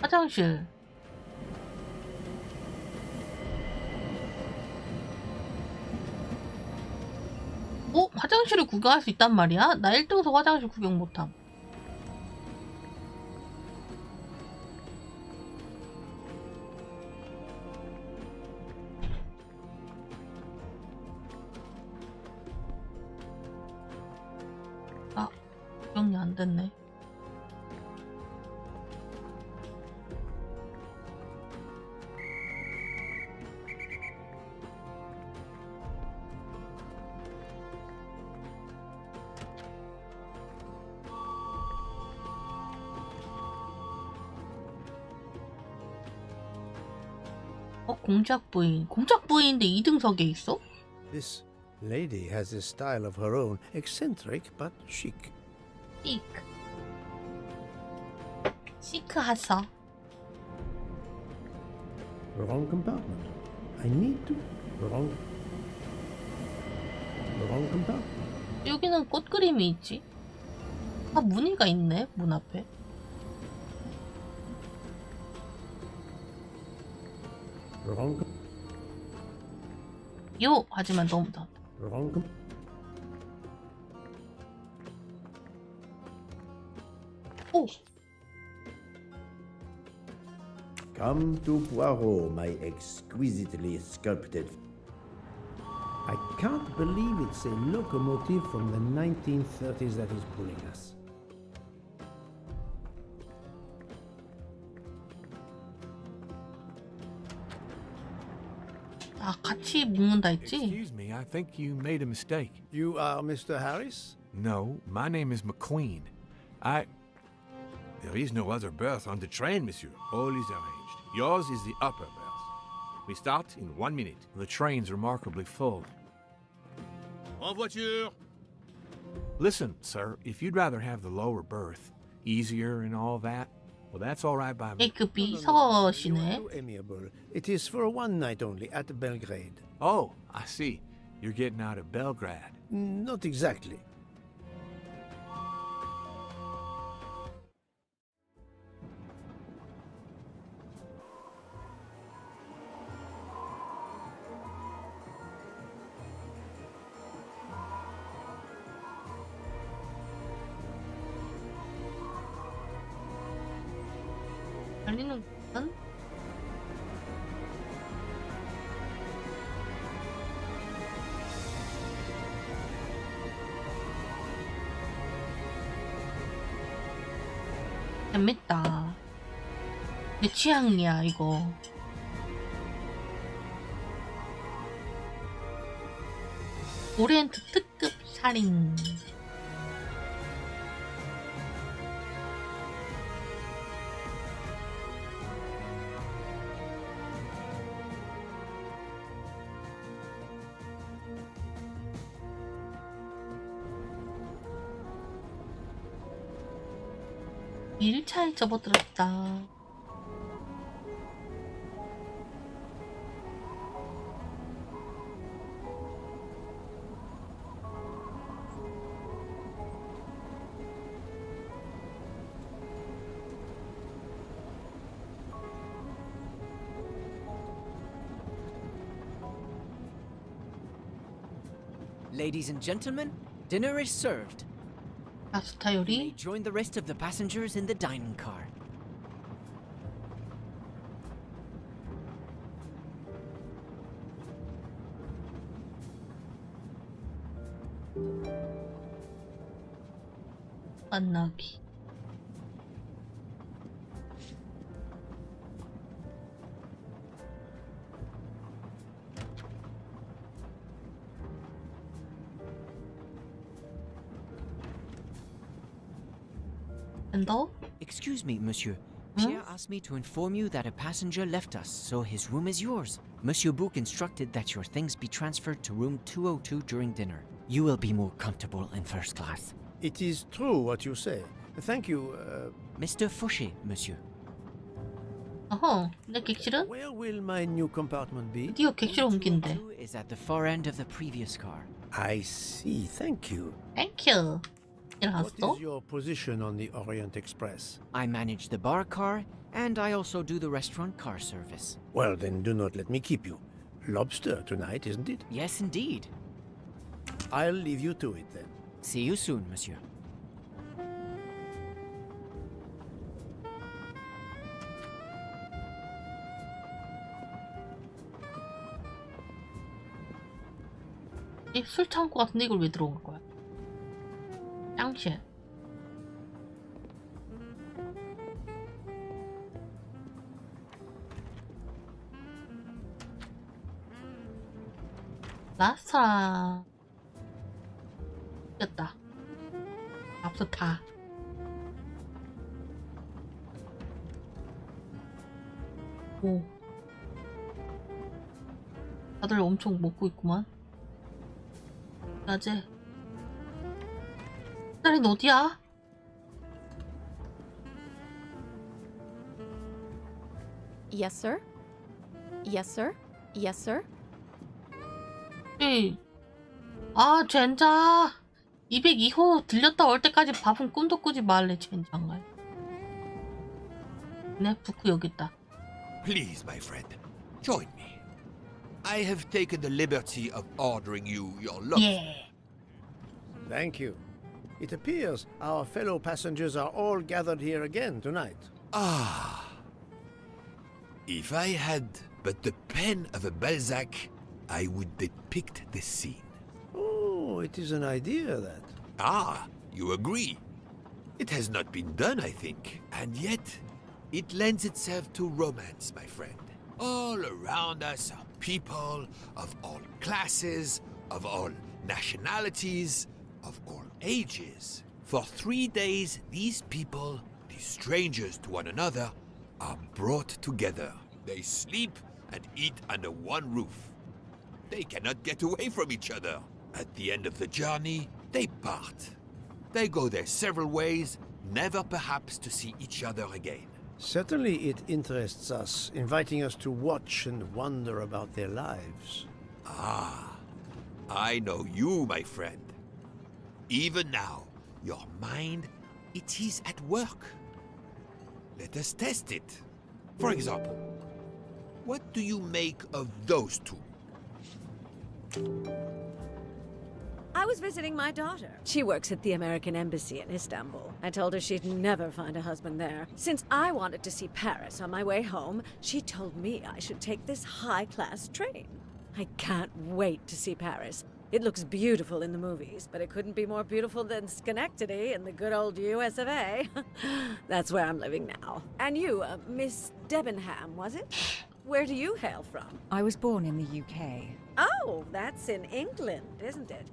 Speaker 1: 화장실. 화장실을 구경할 수 있단 말이야? 나 1등석 화장실 구경 못함. 아, 구경이 안 됐네. 공작 부인. 공작 부인인데 2등석에 있어?
Speaker 2: This lady has a style of her own, eccentric but chic.
Speaker 1: 시크. 시크하서.
Speaker 2: Wrong compartment. I need to. Wrong compartment.
Speaker 1: 여기는 꽃 그림이 있지. 아, 무늬가 있네. 문 앞에.
Speaker 2: Wrong.
Speaker 1: 요! 하지만 너무 더.
Speaker 2: Wrong.
Speaker 1: 오!
Speaker 3: Come to Poirot, my exquisitely sculpted.
Speaker 2: I can't believe it's a locomotive from the 1930s that is pulling us.
Speaker 1: 아, 같이 묶는다 했지?
Speaker 9: Excuse me, I think you made a mistake.
Speaker 2: You are Mr. Harris?
Speaker 9: No, my name is McQueen. There is no other berth on the train, monsieur. All is arranged. Yours is the upper berth. We start in 1 minute. The train's remarkably full.
Speaker 4: En voiture!
Speaker 9: Listen, sir, if you'd rather have the lower berth, easier and all that, well, that's all right by me.
Speaker 1: 그 비서시네.
Speaker 2: Too amiable. It is for one night only at Belgrade.
Speaker 9: Oh, I see. You're getting out of Belgrade.
Speaker 2: Not exactly.
Speaker 1: 달리는 건? 재밌다. 내 취향이야, 이거. 오리엔트 특급 살인. 일차에 접어들었다.
Speaker 14: Ladies and gentlemen, dinner is served.
Speaker 1: 파스타
Speaker 14: You
Speaker 1: 요리.
Speaker 14: may join the rest of the passengers in the dining car.
Speaker 1: 만나기. 너?
Speaker 14: Excuse me, monsieur. Pierre asked me to inform you that a passenger left us, so his room is yours. Monsieur Bouc instructed that your things be transferred to room 202 during dinner. You will be more comfortable in first class.
Speaker 2: It is true what you say. Thank you.
Speaker 14: Mr. Fauché, monsieur.
Speaker 1: 어허, 내 객실은?
Speaker 2: Where will my new compartment be?
Speaker 1: 드디어 객실 옮긴대.
Speaker 14: Is at the far end of the previous car.
Speaker 2: I see. Thank you.
Speaker 1: Thank you.
Speaker 2: What
Speaker 1: 일어났어?
Speaker 2: is your position on the Orient Express?
Speaker 14: I manage the bar car, and I also do the restaurant car service.
Speaker 2: Well, then do not let me keep you. Lobster tonight, isn't it?
Speaker 14: Yes, indeed.
Speaker 2: I'll leave you to it then.
Speaker 14: See you soon, monsieur.
Speaker 1: 이 술 창고 같은데 이걸 왜 들어온 거야? 짱실. 라스트라. 이겼다. 앞서다. 오. 다들 엄청 먹고 있구만. 낮에. 딸은 어디야?
Speaker 12: Yes, sir? Yes, sir? Yes, sir?
Speaker 1: 에이. 아, 젠장. 202호 들렸다 올 때까지 밥은 꿈도 꾸지 말래, 젠장을. 네, 부크 여기 있다.
Speaker 4: Please, my friend, join me. I have taken the liberty of ordering you your lunch.
Speaker 1: 예.
Speaker 2: Thank you. It appears our fellow passengers are all gathered here again tonight.
Speaker 4: Ah. If I had but the pen of a Balzac, I would depict the scene.
Speaker 2: Oh, it is an idea, that.
Speaker 4: Ah, you agree. It has not been done, I think. And yet, it lends itself to romance, my friend. All around us are people of all classes, of all nationalities, of all ages. For 3 days, these people, these strangers to one another, are brought together. They sleep and eat under one roof. They cannot get away from each other. At the end of the journey, they part. They go their several ways, never perhaps to see each other again.
Speaker 2: Certainly it interests us, inviting us to watch and wonder about their lives.
Speaker 4: Ah, I know you, my friend. Even now, your mind, it is at work. Let us test it. For example, what do you make of those two?
Speaker 5: I was visiting my daughter. She works at the American Embassy in Istanbul. I told her she'd never find a husband there. Since I wanted to see Paris on my way home, she told me I should take this high-class train. I can't wait to see Paris. It looks beautiful in the movies, but it couldn't be more beautiful than Schenectady in the good old US of A. That's where I'm living now. And you, Miss Debenham, was it? Where do you hail from?
Speaker 11: I was born in the UK.
Speaker 5: Oh, that's in England, isn't it?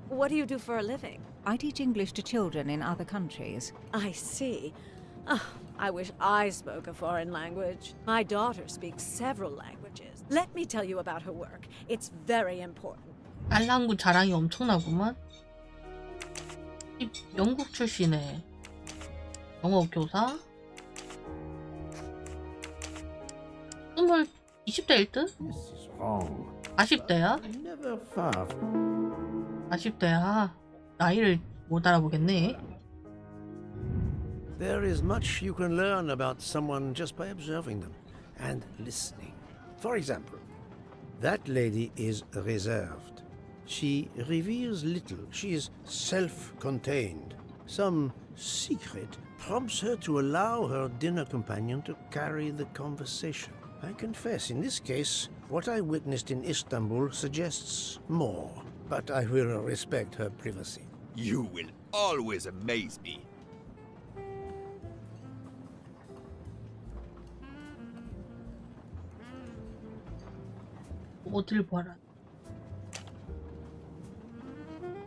Speaker 5: What do you do for a living?
Speaker 11: I teach English to children in other countries.
Speaker 5: I see. Oh, I wish I spoke a foreign language. My daughter speaks several languages. Let me tell you about her work. It's very important.
Speaker 1: 알랑구 자랑이 엄청나구만. 이 영국 출신의 영어 교사. 20대 1등? 40대야? 40대야. 나이를 못 알아보겠네.
Speaker 2: There is much you can learn about someone just by observing them and listening. For example, that lady is reserved. She reveals little. She is self-contained. Some secret prompts her to allow her dinner companion to carry the conversation. I confess, in this case, what I witnessed in Istanbul suggests more, but I will respect her privacy.
Speaker 4: You will always amaze me.
Speaker 1: 어딜 봐라.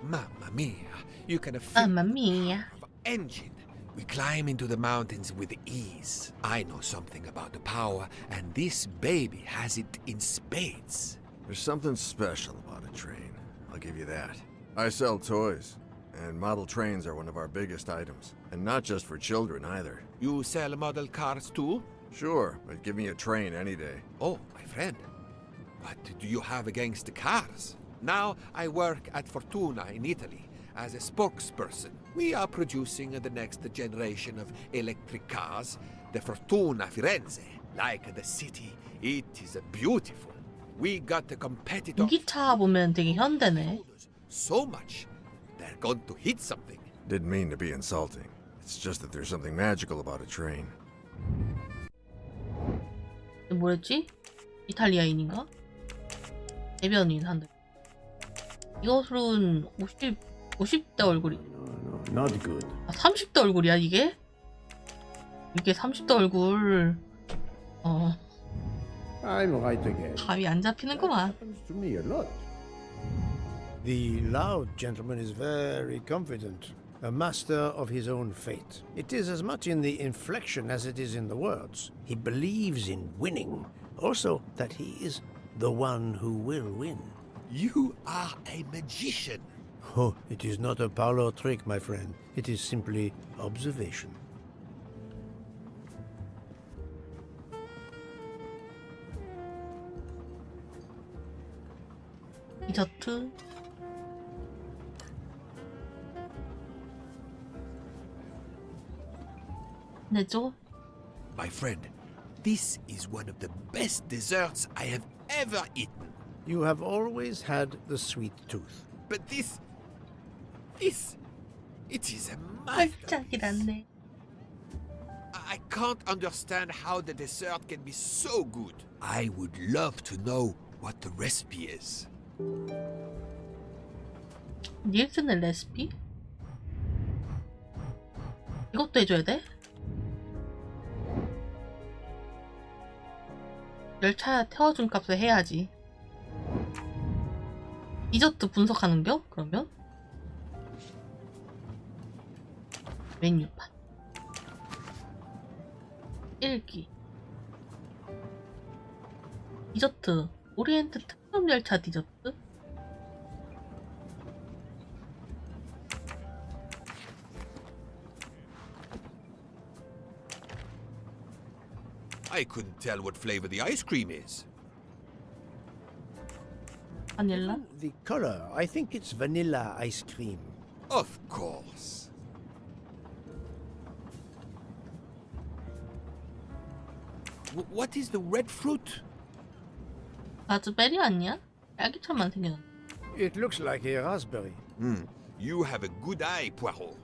Speaker 4: Mamma mia, you can
Speaker 1: Mamma mia.
Speaker 4: engine. We climb into the mountains with ease. I know something about the power, and this baby has it in spades.
Speaker 8: There's something special about a train. I'll give you that. I sell toys. And model trains are one of our biggest items. And not just for children either.
Speaker 4: You sell model cars too?
Speaker 8: Sure, but give me a train any day.
Speaker 4: Oh, my friend. What do you have against the cars? Now I work at Fortuna in Italy as a spokesperson. We are producing the next generation of electric cars, the Fortuna Firenze. Like the city, it is beautiful. We got a competitor.
Speaker 1: 전기차 보면 되게 현대네.
Speaker 4: So much. They're going to hit something.
Speaker 8: Didn't mean to be insulting. It's just that there's something magical about a train.
Speaker 1: 뭐였지? 이탈리아인인가? 대변인 한대. 이것은 50대 얼굴이.
Speaker 2: Not good.
Speaker 1: 아, 30대 얼굴이야 이게? 이게 30대 얼굴.
Speaker 2: I'm right again.
Speaker 1: 감이 안 잡히는구만.
Speaker 2: Happens to me a lot. The loud gentleman is very confident, a master of his own fate. It is as much in the inflection as it is in the words. He believes in winning, also that he is the one who will win.
Speaker 4: You are a magician.
Speaker 2: Oh, it is not a parlor trick, my friend. It is simply observation.
Speaker 1: 디저트. 내줘.
Speaker 4: My friend, this is one of the best desserts I have ever eaten.
Speaker 2: You have always had the sweet tooth.
Speaker 4: But this, it is a masterpiece. I can't understand how the dessert can be so good. I would love to know what the recipe is.
Speaker 1: 닐슨의 레시피? 이것도 해줘야 돼? 열차 태워준 값을 해야지. 디저트 분석하는겨? 그러면? 메뉴판 1기 디저트 오리엔트 특급 열차 디저트?
Speaker 4: I couldn't tell what flavor the ice cream is.
Speaker 1: 바닐라?
Speaker 2: The color, I think it's vanilla ice cream.
Speaker 4: Of course. What is the red fruit?
Speaker 1: 라즈베리 아니야? 딸기처럼만 생겼는데.
Speaker 2: It looks like a raspberry.
Speaker 4: You have a good eye, Poirot.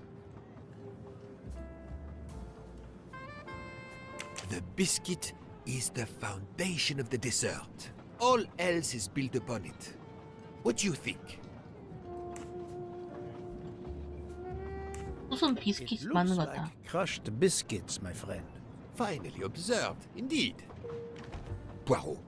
Speaker 4: The biscuit is the foundation of the dessert. All else is built upon it. What do you think?
Speaker 1: 무슨
Speaker 2: It
Speaker 1: 비스킷이
Speaker 2: looks
Speaker 1: 많은 것 같아.
Speaker 2: like crushed biscuits, my friend.
Speaker 4: Finally observed, indeed. Poirot,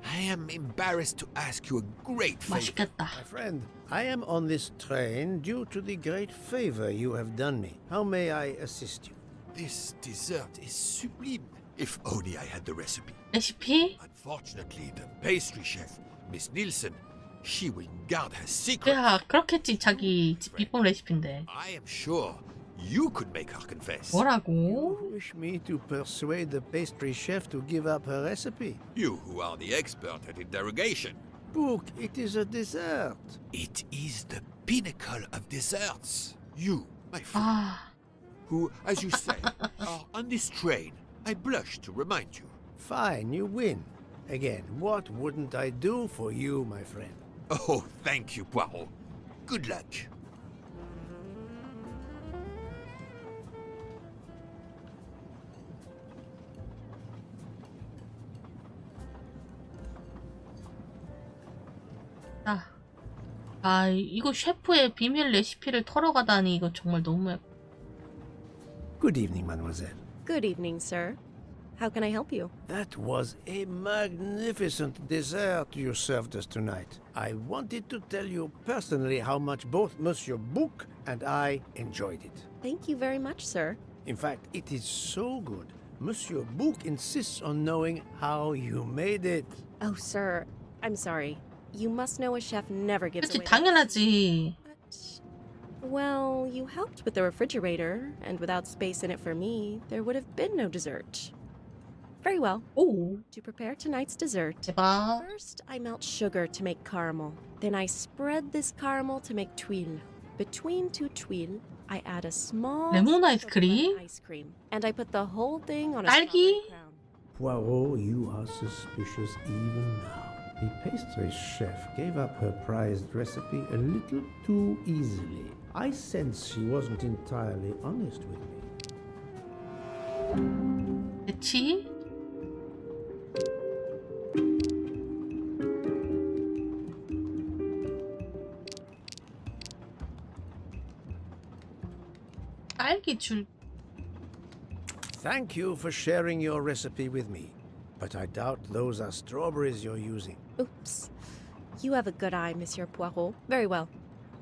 Speaker 4: I am embarrassed to ask you a great favor.
Speaker 1: 맛있겠다.
Speaker 2: My friend, I am on this train due to the great favor you have done me. How may I assist you?
Speaker 4: This dessert is sublime. If only I had the recipe.
Speaker 1: 레시피?
Speaker 4: Unfortunately, the pastry chef, Miss Nielsen, she will guard her secret.
Speaker 1: 야, 그렇겠지. 자기 비법 레시피인데.
Speaker 4: I am sure you could make her confess.
Speaker 1: 뭐라고?
Speaker 2: Wish me to persuade the pastry chef to give up her recipe?
Speaker 4: You who are the expert at interrogation.
Speaker 2: Book, it is a dessert.
Speaker 4: It is the pinnacle of desserts. You, my friend,
Speaker 1: 아,
Speaker 4: who, as you say, are on this train, I blush to remind you.
Speaker 2: Fine, you win. Again, what wouldn't I do for you, my friend?
Speaker 4: Oh, thank you, Poirot. Good luck.
Speaker 1: 아, 이거 셰프의 비밀 레시피를 털어가다니 이거 정말 너무.
Speaker 2: Good evening, mademoiselle.
Speaker 12: Good evening, sir. How can I help you?
Speaker 2: That was a magnificent dessert you served us tonight. I wanted to tell you personally how much both Monsieur Bouc and I enjoyed it.
Speaker 12: Thank you very much, sir.
Speaker 2: In fact, it is so good. Monsieur Bouc insists on knowing how you made it.
Speaker 12: Oh, sir, I'm sorry. You must know a chef never gives
Speaker 1: 그렇지,
Speaker 12: away.
Speaker 1: 당연하지.
Speaker 12: Well, you helped with the refrigerator, and without space in it for me, there would have been no dessert. Very well.
Speaker 1: 오,
Speaker 12: To prepare tonight's dessert,
Speaker 1: 대박.
Speaker 12: first I melt sugar to make caramel. Then I spread this caramel to make tuiles. Between two tuiles, I add a small
Speaker 1: 레몬
Speaker 12: scoop of
Speaker 1: 아이스크림?
Speaker 12: lemon ice cream, and I put the whole thing on a
Speaker 1: 딸기?
Speaker 12: strawberry crown.
Speaker 2: Poirot, you are suspicious even now. The pastry chef gave up her prized recipe a little too easily. I sense she wasn't entirely honest with me.
Speaker 1: 대치? 딸기 줄.
Speaker 2: Thank you for sharing your recipe with me, but I doubt those are strawberries you're using.
Speaker 12: Oops. You have a good eye, Monsieur Poirot. Very well.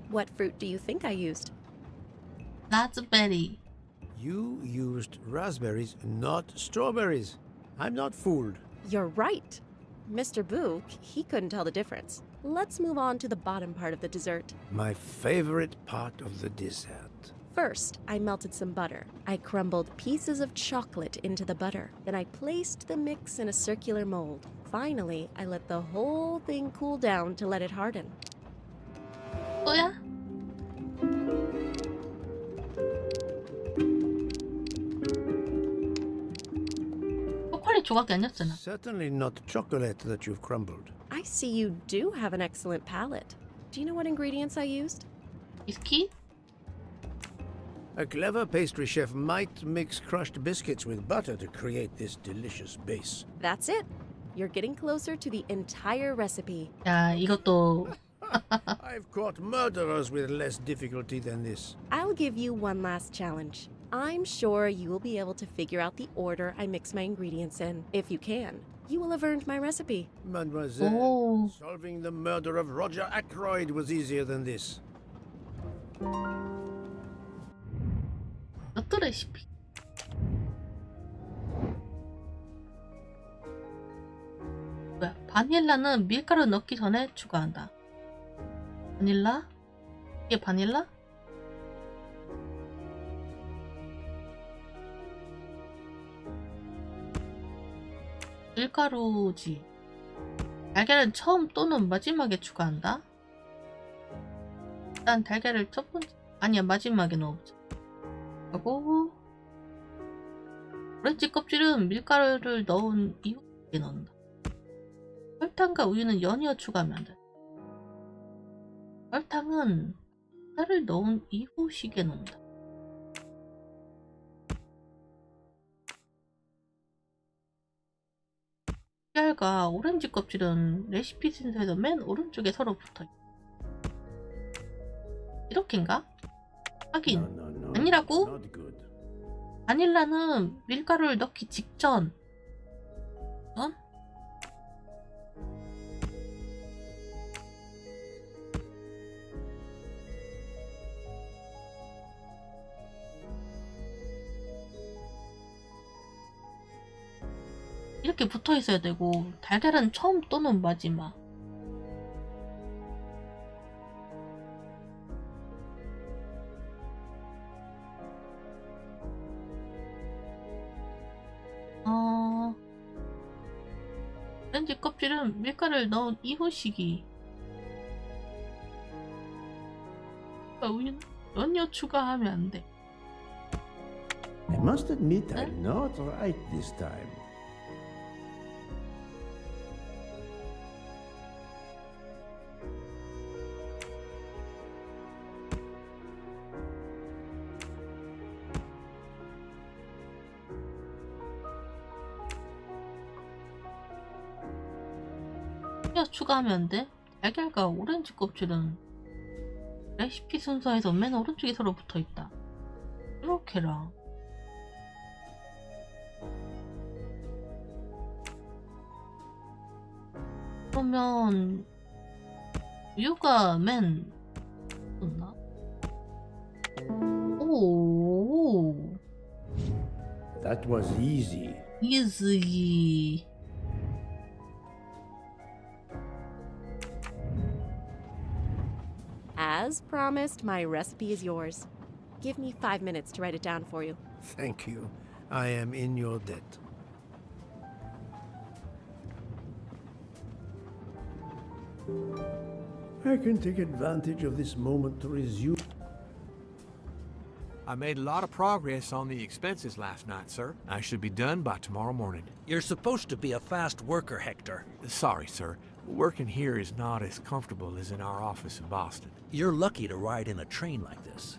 Speaker 12: What fruit do you think I used?
Speaker 1: 라즈베리.
Speaker 2: You used raspberries, not strawberries. I'm not fooled.
Speaker 12: You're right. Mr. Book, he couldn't tell the difference. Let's move on to the bottom part of the dessert.
Speaker 2: My favorite part of the dessert.
Speaker 12: First, I melted some butter. I crumbled pieces of chocolate into the butter. Then I placed the mix in a circular mold. Finally, I let the whole thing cool down to let it harden.
Speaker 1: 또야? 초콜릿 조각이 아니었잖아.
Speaker 2: Certainly not chocolate that you've crumbled.
Speaker 12: I see you do have an excellent palate. Do you know what ingredients I used?
Speaker 1: 비스킷?
Speaker 2: A clever pastry chef might mix crushed biscuits with butter to create this delicious base.
Speaker 12: That's it. You're getting closer to the entire recipe.
Speaker 1: 야, 이것도
Speaker 2: I've caught murderers with less difficulty than this.
Speaker 12: I'll give you one last challenge. I'm sure you will be able to figure out the order I mix my ingredients in. If you can, you will have earned my recipe.
Speaker 2: Mademoiselle,
Speaker 1: 오.
Speaker 2: solving the murder of Roger Ackroyd was easier than this.
Speaker 1: 어떤 레시피? 뭐야? 바닐라는 밀가루 넣기 전에 추가한다. 바닐라? 이게 바닐라? 밀가루지. 달걀은 처음 또는 마지막에 추가한다. 일단 달걀을 첫 번째, 아니야, 마지막에 넣어보자. 하고 오렌지 껍질은 밀가루를 넣은 이후에 넣는다. 설탕과 우유는 연이어 추가하면 돼. 설탕은 쌀을 넣은 이후 시기에 넣는다. 달걀과 오렌지 껍질은 레시피 순서에서 맨 오른쪽에 서로 붙어있다. 이렇게인가? 하긴 아니라고?
Speaker 2: Not good.
Speaker 1: 바닐라는 밀가루를 넣기 직전. 어? 이렇게 붙어 있어야 되고 달걀은 처음 또는 마지막. 오렌지 껍질은 밀가루를 넣은 이후 시기. 우유는 연유 추가하면 안 돼.
Speaker 2: I must admit I'm not right this time.
Speaker 1: 추가하면 안 돼? 달걀과 오렌지 껍질은 레시피 순서에서 맨 오른쪽에 서로 붙어있다. 이렇게라. 그러면 우유가 맨 없나? 오.
Speaker 2: That was easy.
Speaker 1: easy.
Speaker 12: As As promised, my recipe is yours. Give me 5 minutes to write it down for you.
Speaker 2: Thank you. I am in your debt. I can take advantage of this moment to resume.
Speaker 9: I made a lot of progress on the expenses last night, sir. I should be done by tomorrow morning.
Speaker 10: You're supposed to be a fast worker, Hector.
Speaker 9: Sorry, sir. Working here is not as comfortable as in our office in Boston.
Speaker 10: You're lucky to ride in a train like this.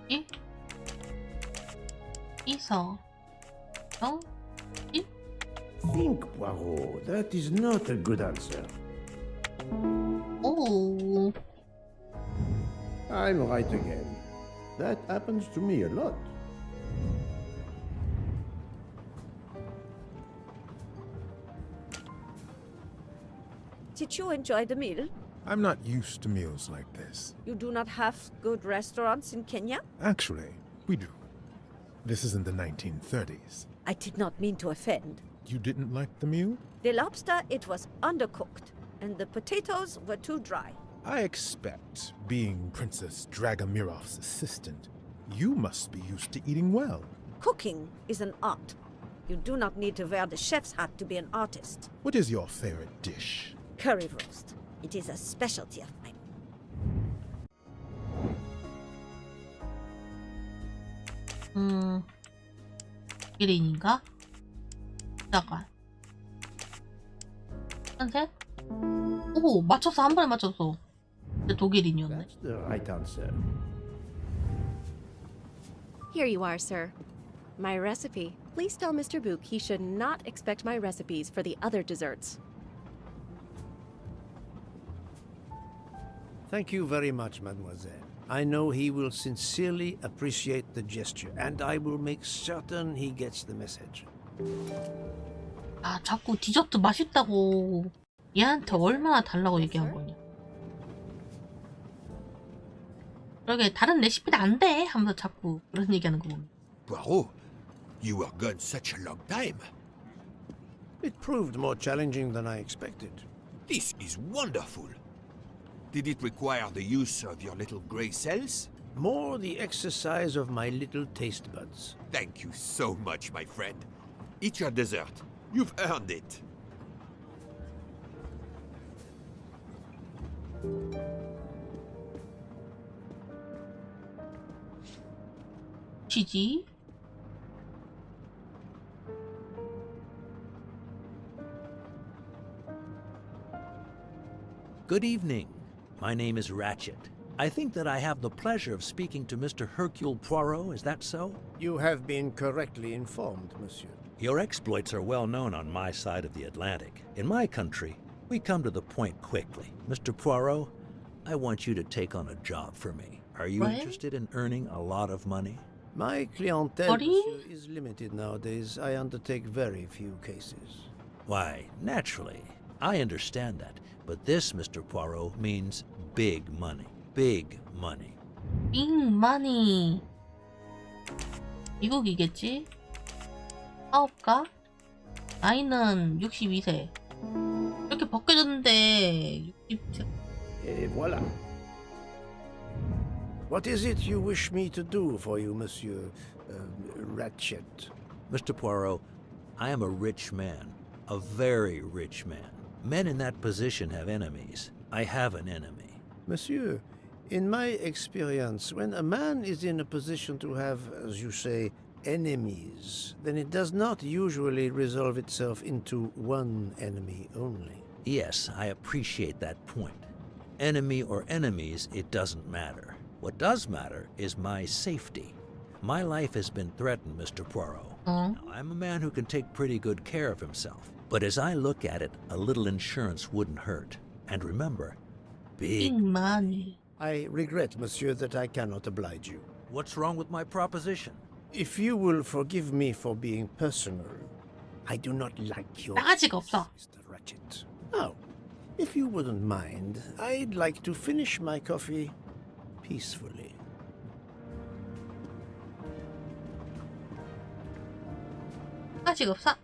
Speaker 1: 일, 이서, 영, 일.
Speaker 2: Think, Poirot. That is not a good answer.
Speaker 1: 오,
Speaker 2: I'm right again. That happens to me a lot.
Speaker 5: Did you enjoy the meal?
Speaker 15: I'm not used to meals like this.
Speaker 5: You do not have good restaurants in Kenya?
Speaker 15: Actually, we do. This is in the 1930s.
Speaker 5: I did not mean to offend.
Speaker 15: You didn't like the meal?
Speaker 5: The lobster, it was undercooked, and the potatoes were too dry.
Speaker 15: I expect, being Princess Dragomirov's assistant, you must be used to eating well.
Speaker 5: Cooking is an art. You do not need to wear the chef's hat to be an artist.
Speaker 15: What is your favorite dish?
Speaker 5: Curry roast. It is a specialty of mine.
Speaker 1: 독일인인가? 잠깐. 한색? 오, 맞췄어. 한 번에 맞췄어. 근데 독일인이었네.
Speaker 2: That's the right answer.
Speaker 12: Here you are, sir. My recipe. Please tell Mr. Book he should not expect my recipes for the other desserts.
Speaker 2: Thank you very much, mademoiselle. I know he will sincerely appreciate the gesture, and I will make certain he gets the message.
Speaker 1: 아, 자꾸 디저트 맛있다고 얘한테 얼마나 달라고 얘기한 거냐. 그러게 다른 레시피도 안 돼 하면서 자꾸 그런 얘기하는 거 보면.
Speaker 4: Poirot, you were gone such a long time.
Speaker 2: It proved more challenging than I expected.
Speaker 4: This is wonderful. Did it require the use of your little grey cells?
Speaker 2: More the exercise of my little taste buds.
Speaker 4: Thank you so much, my friend. Eat your dessert. You've earned it.
Speaker 1: 치지?
Speaker 10: Good evening. My name is Ratchet. I think that I have the pleasure of speaking to Mr. Hercule Poirot, is that so?
Speaker 2: You have been correctly informed, monsieur.
Speaker 10: Your exploits are well known on my side of the Atlantic. In my country, we come to the point quickly. Mr. Poirot, I want you to take on a job for me. Are you interested in earning a lot of money?
Speaker 2: My clientele, monsieur, is limited nowadays. I undertake very few cases.
Speaker 10: Why, naturally. I understand that. But this, Mr. Poirot, means big money. Big money.
Speaker 1: Big money. 미국이겠지? 사업가? 나이는 62세. 이렇게 벗겨졌는데 60세.
Speaker 2: Et voilà. What is it you wish me to do for you, Monsieur Ratchet?
Speaker 10: Mr. Poirot, I am a rich man. A very rich man. Men in that position have enemies. I have an enemy.
Speaker 2: Monsieur, in my experience, when a man is in a position to have, as you say, enemies, then it does not usually resolve itself into one enemy only.
Speaker 10: Yes, I appreciate that point. Enemy or enemies, it doesn't matter. What does matter is my safety. My life has been threatened, Mr. Poirot. Now, I'm a man who can take pretty good care of himself. But as I look at it, a little insurance wouldn't hurt. And remember, big
Speaker 1: money.
Speaker 2: I regret, monsieur, that I cannot oblige you.
Speaker 10: What's wrong with my proposition?
Speaker 2: If you will forgive me for being personal, I do not like your
Speaker 1: 나가지가 없어.
Speaker 2: Mr. Ratchet. Now, if you wouldn't mind, I'd like to finish my coffee peacefully.
Speaker 1: 나가지가 없어.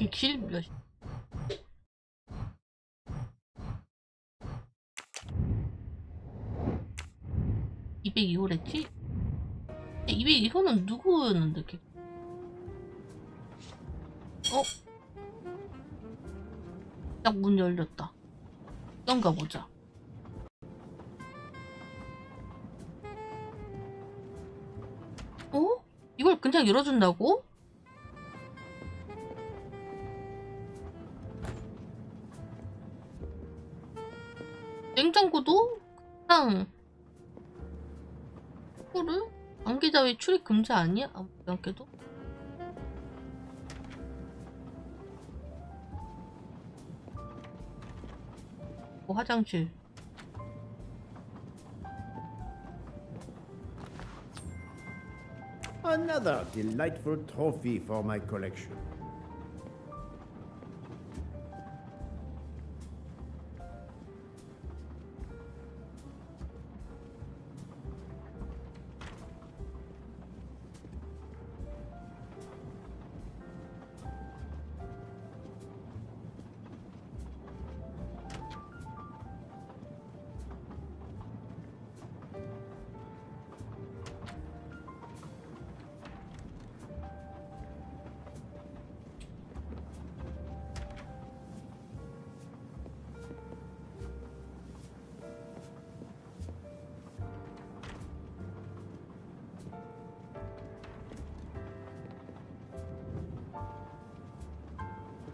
Speaker 1: 객실 몇 202호랬지? 202호는 누구였는데? 딱 문 열렸다. 떤가 보자. 이걸 그냥 열어준다고? 냉장고도 그냥 이거를 관계자 외 출입 금지 아니야? 아무튼 않게도 화장실
Speaker 2: Another delightful trophy for my collection.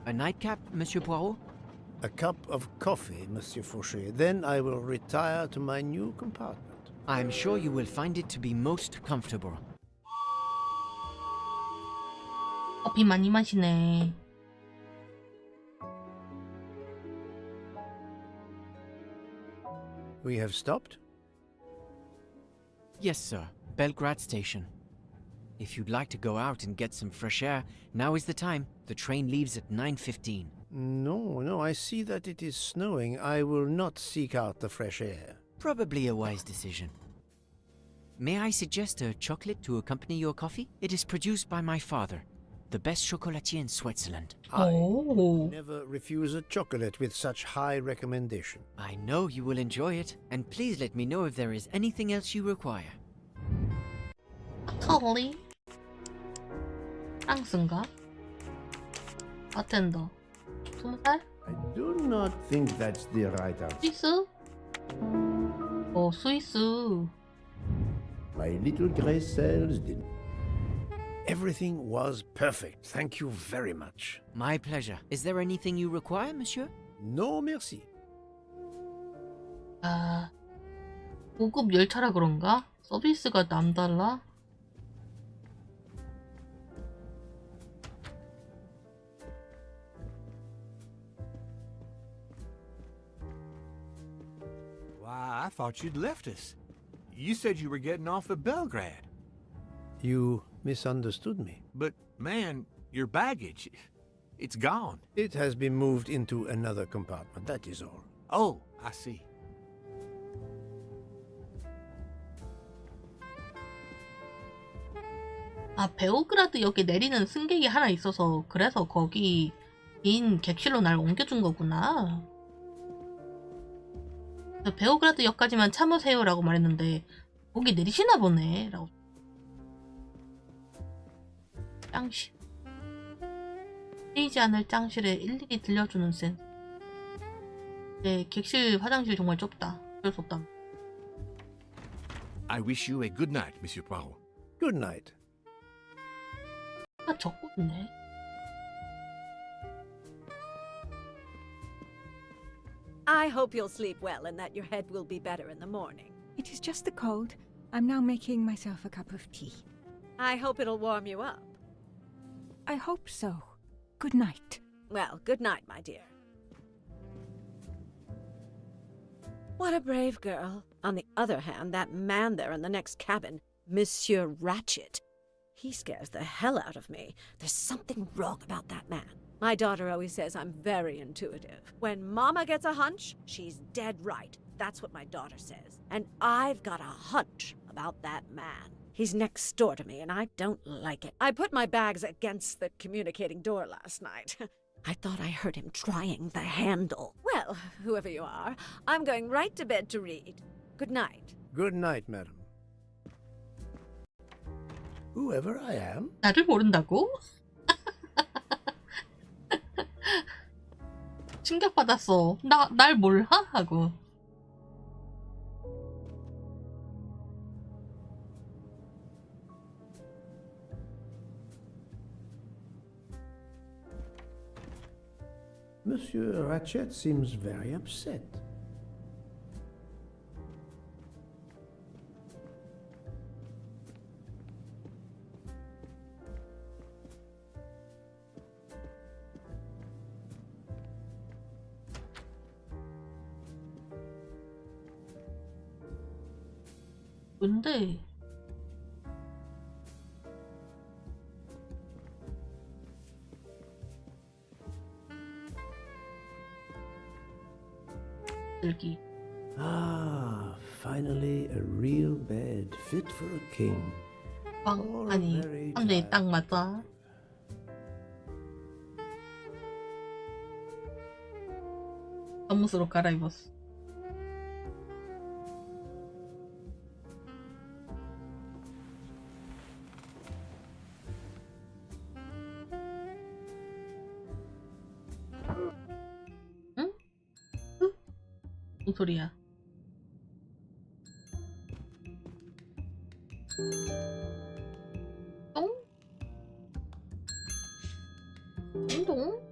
Speaker 14: A nightcap, Monsieur Poirot?
Speaker 2: A cup of coffee, Monsieur Fauché. Then I will retire to my new compartment.
Speaker 14: I'm sure you will find it to be most comfortable.
Speaker 1: 커피 많이 마시네.
Speaker 2: We have stopped?
Speaker 14: Yes, sir. Belgrade Station. If you'd like to go out and get some fresh air, now is the time. The train leaves at 9:15.
Speaker 2: No, I see that it is snowing. I will not seek out the fresh air.
Speaker 14: Probably a wise decision. May I suggest a chocolate to accompany your coffee? It is produced by my father, the best chocolatier in Switzerland.
Speaker 2: I would never refuse a chocolate with such high recommendation.
Speaker 14: I know you will enjoy it, and please let me know if there is anything else you require.
Speaker 1: 털리? 프랑스인가? 바텐더 20살?
Speaker 2: I do not think that's the right answer.
Speaker 1: 스위스? 스위스.
Speaker 2: My little gray cells did. Everything was perfect. Thank you very much.
Speaker 14: My pleasure. Is there anything you require, monsieur?
Speaker 2: No, merci.
Speaker 1: 고급 열차라 그런가? 서비스가 남달라?
Speaker 9: Why, I thought you'd left us. You said you were getting off at Belgrade.
Speaker 2: You misunderstood me.
Speaker 9: But, man, your baggage, it's gone.
Speaker 2: It has been moved into another compartment, that is all.
Speaker 9: Oh, I see.
Speaker 1: 베오그라드역에 내리는 승객이 하나 있어서 그래서 거기 빈 객실로 날 옮겨준 거구나. 베오그라드역까지만 참으세요 라고 말했는데 거기 내리시나 보네 라고. 짱실 쓰이지 않을 짱실에 일일이 들려주는 센스. 네, 객실 화장실 정말 좁다. 어쩔 수 없다.
Speaker 8: I wish you a good night, Monsieur Poirot.
Speaker 2: Good night.
Speaker 1: 적고 있네.
Speaker 5: I hope you'll sleep well and that your head will be better in the morning.
Speaker 11: It is just the cold. I'm now making myself a cup of tea.
Speaker 5: I hope it'll warm you up.
Speaker 11: I hope so. Good night.
Speaker 5: Well, good night, my dear. What a brave girl. On the other hand, that man there in the next cabin, Monsieur Ratchet, he scares the hell out of me. There's something wrong about that man. My daughter always says I'm very intuitive. When Mama gets a hunch, she's dead right. That's what my daughter says. And I've got a hunch about that man. He's next door to me, and I don't like it. I put my bags against the communicating door last night. I thought I heard him trying the handle. Well, whoever you are, I'm going right to bed to read. Good night.
Speaker 2: Good night, madam. Whoever I am?
Speaker 1: 나를 모른다고? 충격받았어. 날 몰라? 하고.
Speaker 2: Monsieur Ratchet seems very upset.
Speaker 1: 근데 여기
Speaker 2: Ah, finally a real bed fit for a king.
Speaker 1: 아니 함정이 딱 맞아. 잠옷으로 갈아입었어. 응? 응? 무슨 소리야? 똥? 똥?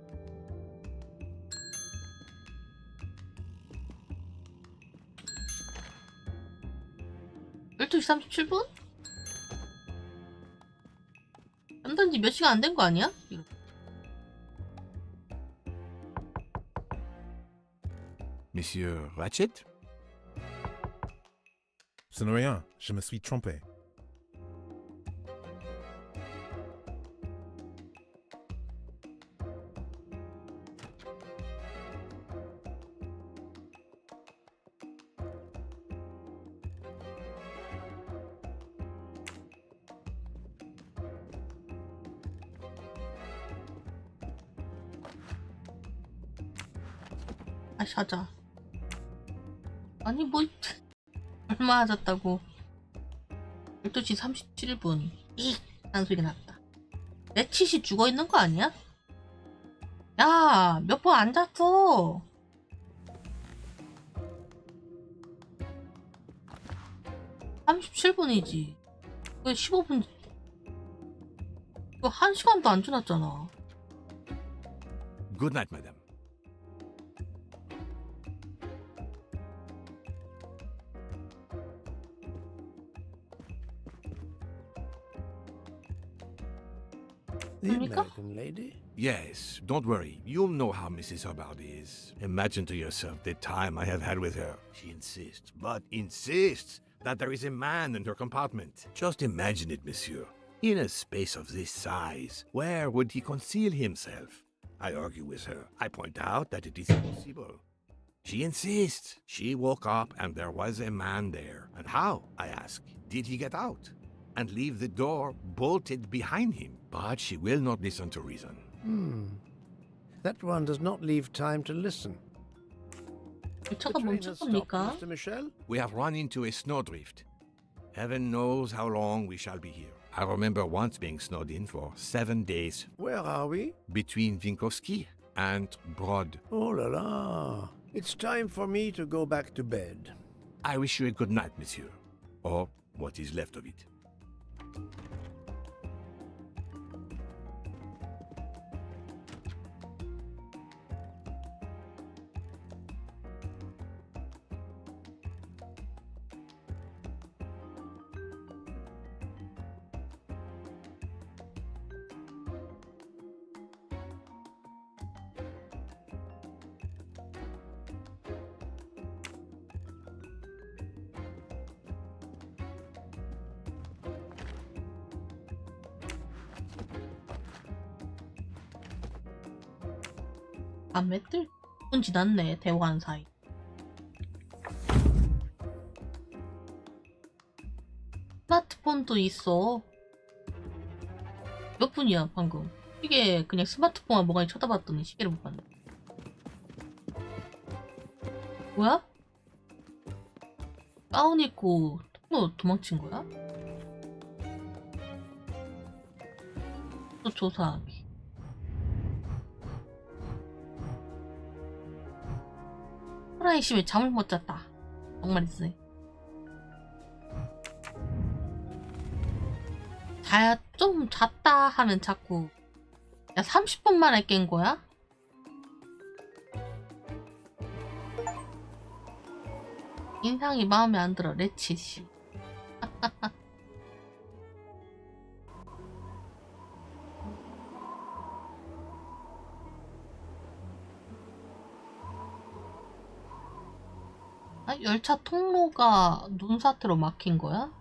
Speaker 1: 12시 37분? 만든 지 몇 시간 안 된 거 아니야?
Speaker 9: Monsieur Ratchet?
Speaker 15: Ce n'est rien, je me suis trompé.
Speaker 1: 다시 하자. 아니 뭐 얼마 하셨다고. 12시 37분 익! 하는 소리가 났다. 내 칫이 죽어있는 거 아니야? 야, 몇 번 안 잤어. (37분이지) 왜 15분 이거 1시간도 안 지났잖아.
Speaker 9: Good night, madame.
Speaker 2: The American lady?
Speaker 9: Yes, don't worry. You'll know how Mrs. Hubbard is. Imagine to yourself the time I have had with her. She insists, but insists, that there is a man in her compartment. Just imagine it, monsieur. In a space of this size, where would he conceal himself? I argue with her. I point out that it is impossible. She insists. She woke up and there was a man there. And how, I ask, did he get out? And leave the door bolted behind him? But she will not listen to reason.
Speaker 2: That one does not leave time to listen.
Speaker 1: 차가 멈췄습니까?
Speaker 2: Mr. Michel?
Speaker 9: We have run into a snowdrift. Heaven knows how long we shall be here. I remember once being snowed in for 7 days.
Speaker 2: Where are we?
Speaker 9: Between Winkowski and Brod.
Speaker 2: Oh la la. It's time for me to go back to bed.
Speaker 9: I wish you a good night, monsieur. Or what is left of it.
Speaker 1: 밤에 뜰 10분 지났네. 대화하는 사이. 스마트폰 분도 있어. 몇 분이야 방금? 시계 그냥 스마트폰만 멍하니 쳐다봤더니 시계를 못 봤네. 뭐야? 가운 입고 통로 도망친 거야? 또 조사하기. 호랑이 심해 잠을 못 잤다. 정말 있어. 자야 좀 잤다 하면 자꾸 야 30분 만에 깬 거야? 인상이 마음에 안 들어. 레치씨. 아, 열차 통로가 눈사태로 막힌 거야?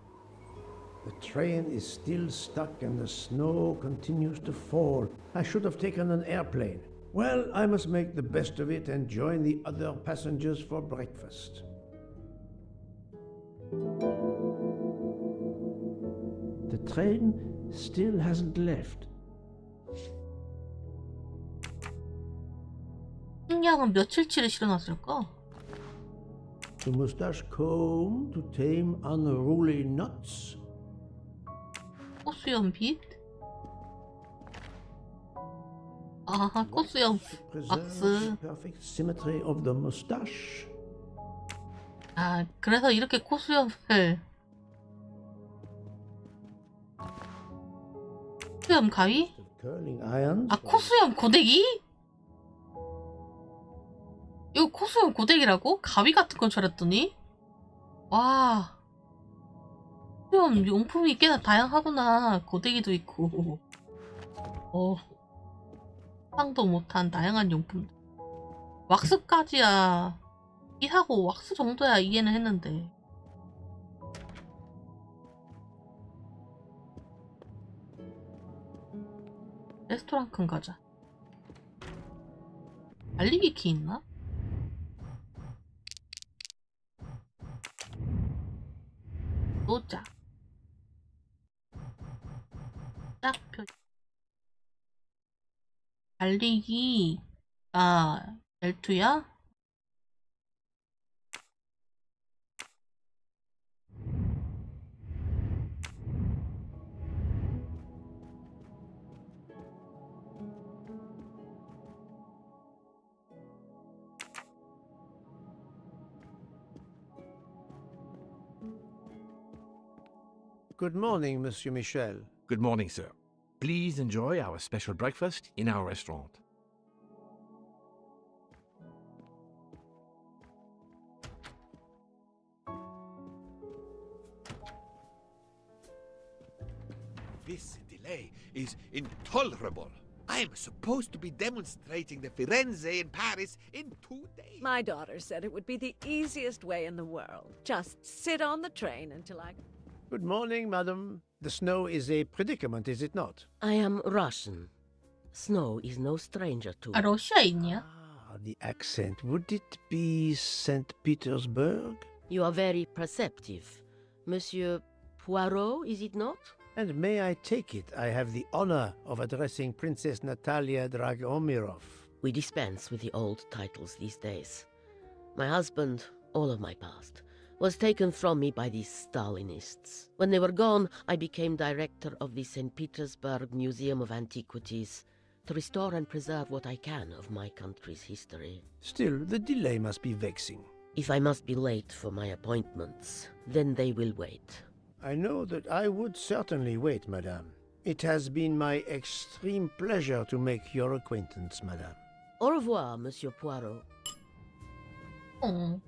Speaker 2: The train is still stuck and the snow continues to fall. I should have taken an airplane. Well, I must make the best of it and join the other passengers for breakfast. The train still hasn't left.
Speaker 1: 식량은 며칠치를 실어놨을까?
Speaker 2: The mustache comb to tame unruly nuts.
Speaker 1: 꽃수염 빛? 아, 꽃수염
Speaker 2: Preserves
Speaker 1: 박스.
Speaker 2: perfect symmetry of the mustache.
Speaker 1: 아, 그래서 이렇게 꽃수염을 수염 가위?
Speaker 2: Curling irons.
Speaker 1: 아, 코수염 고데기? 이거 코수염 고데기라고? 가위 같은 건 줄 알았더니? 와, 수염 용품이 꽤나 다양하구나. 고데기도 있고 상도 못한 다양한 용품. 왁스까지야. 이하고 왁스 정도야 이해는 했는데. 레스토랑 큰 가자. 달리기 키 있나? 노자. 짝표. 달리기. 아, L2야?
Speaker 2: Good morning, Monsieur Michel.
Speaker 9: Good morning, sir. Please enjoy our special breakfast in our restaurant.
Speaker 4: This delay is intolerable. I am supposed to be demonstrating the Firenze in Paris in 2 days.
Speaker 5: My daughter said it would be the easiest way in the world. Just sit on the train until I...
Speaker 2: Good morning, madam. The snow is a predicament, is it not?
Speaker 16: I am Russian. Snow is no stranger to
Speaker 1: 아, 러시아인이야?
Speaker 2: Ah, the accent. Would it be St. Petersburg?
Speaker 16: You are very perceptive. Monsieur Poirot, is it not?
Speaker 2: And may I take it I have the honor of addressing Princess Natalia Dragomirov?
Speaker 16: We dispense with the old titles these days. My husband, all of my past, was taken from me by these Stalinists. When they were gone, I became director of the St. Petersburg Museum of Antiquities to restore and preserve what I can of my country's history.
Speaker 2: Still, the delay must be vexing.
Speaker 16: If I must be late for my appointments, then they will wait.
Speaker 2: I know that I would certainly wait, madame. It has been my extreme pleasure to make your acquaintance, madame.
Speaker 16: Au revoir, Monsieur Poirot.
Speaker 1: 어.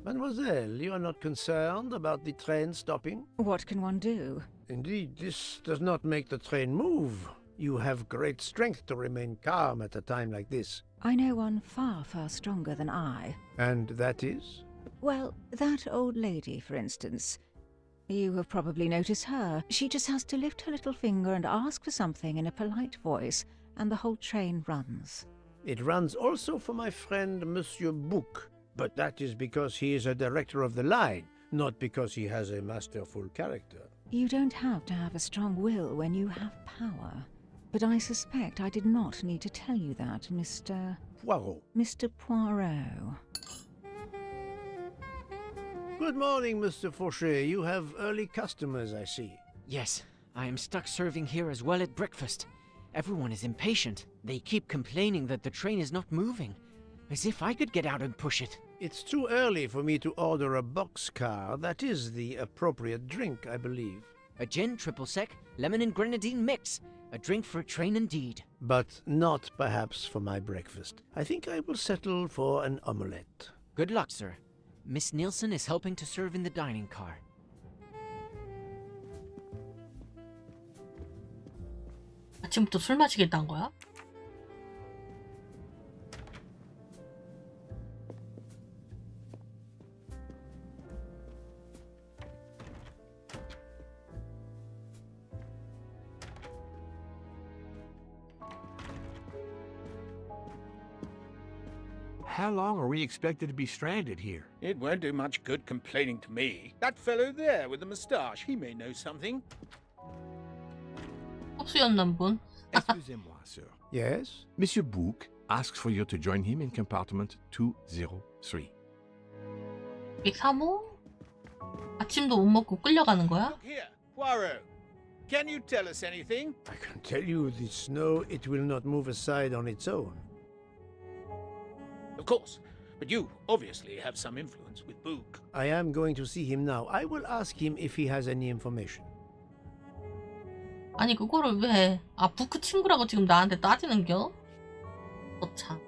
Speaker 2: Mademoiselle, you are not concerned about the train stopping?
Speaker 11: What can one do?
Speaker 2: Indeed, this does not make the train move. You have great strength to remain calm at a time like this.
Speaker 11: I know one far, far stronger than I.
Speaker 2: And that is?
Speaker 11: Well, that old lady, for instance. You have probably noticed her. She just has to lift her little finger and ask for something in a polite voice, and the whole train runs.
Speaker 2: It runs also for my friend Monsieur Bouc, But that is because he is a director of the line, not because he has a masterful character.
Speaker 11: You don't have to have a strong will when you have power. But I suspect I did not need to tell you that, Mr.
Speaker 2: Poirot.
Speaker 11: Mr. Poirot.
Speaker 2: Good morning, Mr. Fauchet. You have early customers, I see.
Speaker 14: Yes, I am stuck serving here as well at breakfast. Everyone is impatient. They keep complaining that the train is not moving. As if I could get out and push it.
Speaker 2: It's too early for me to order a boxcar. That is the appropriate drink, I believe.
Speaker 14: A gin, triple sec, lemon and grenadine mix. A drink for a train indeed.
Speaker 2: But not perhaps for my breakfast. I think I will settle for an omelette.
Speaker 14: Good luck, sir. Miss Nielsen is helping to serve in the dining car.
Speaker 1: 아침부터 술 마시겠다는 거야?
Speaker 9: How long are we expected to be stranded here?
Speaker 7: It won't do much good complaining to me. That fellow there with the moustache, he may know something.
Speaker 1: 흡수였는 분.
Speaker 9: Excusez-moi, sir.
Speaker 2: Yes?
Speaker 9: Monsieur Bouc asks for you to join him in compartment 203.
Speaker 1: 103호? 아침도 못 먹고 끌려가는 거야?
Speaker 7: Look here, Poirot. Can you tell us anything?
Speaker 2: I can tell you the snow, it will not move aside on its own.
Speaker 7: Of course, but you obviously have some influence with Book.
Speaker 2: I am going to see him now. I will ask him if he has any information.
Speaker 1: 아니 그거를 왜? 아 부크 친구라고 지금 나한테 따지는겨? 참.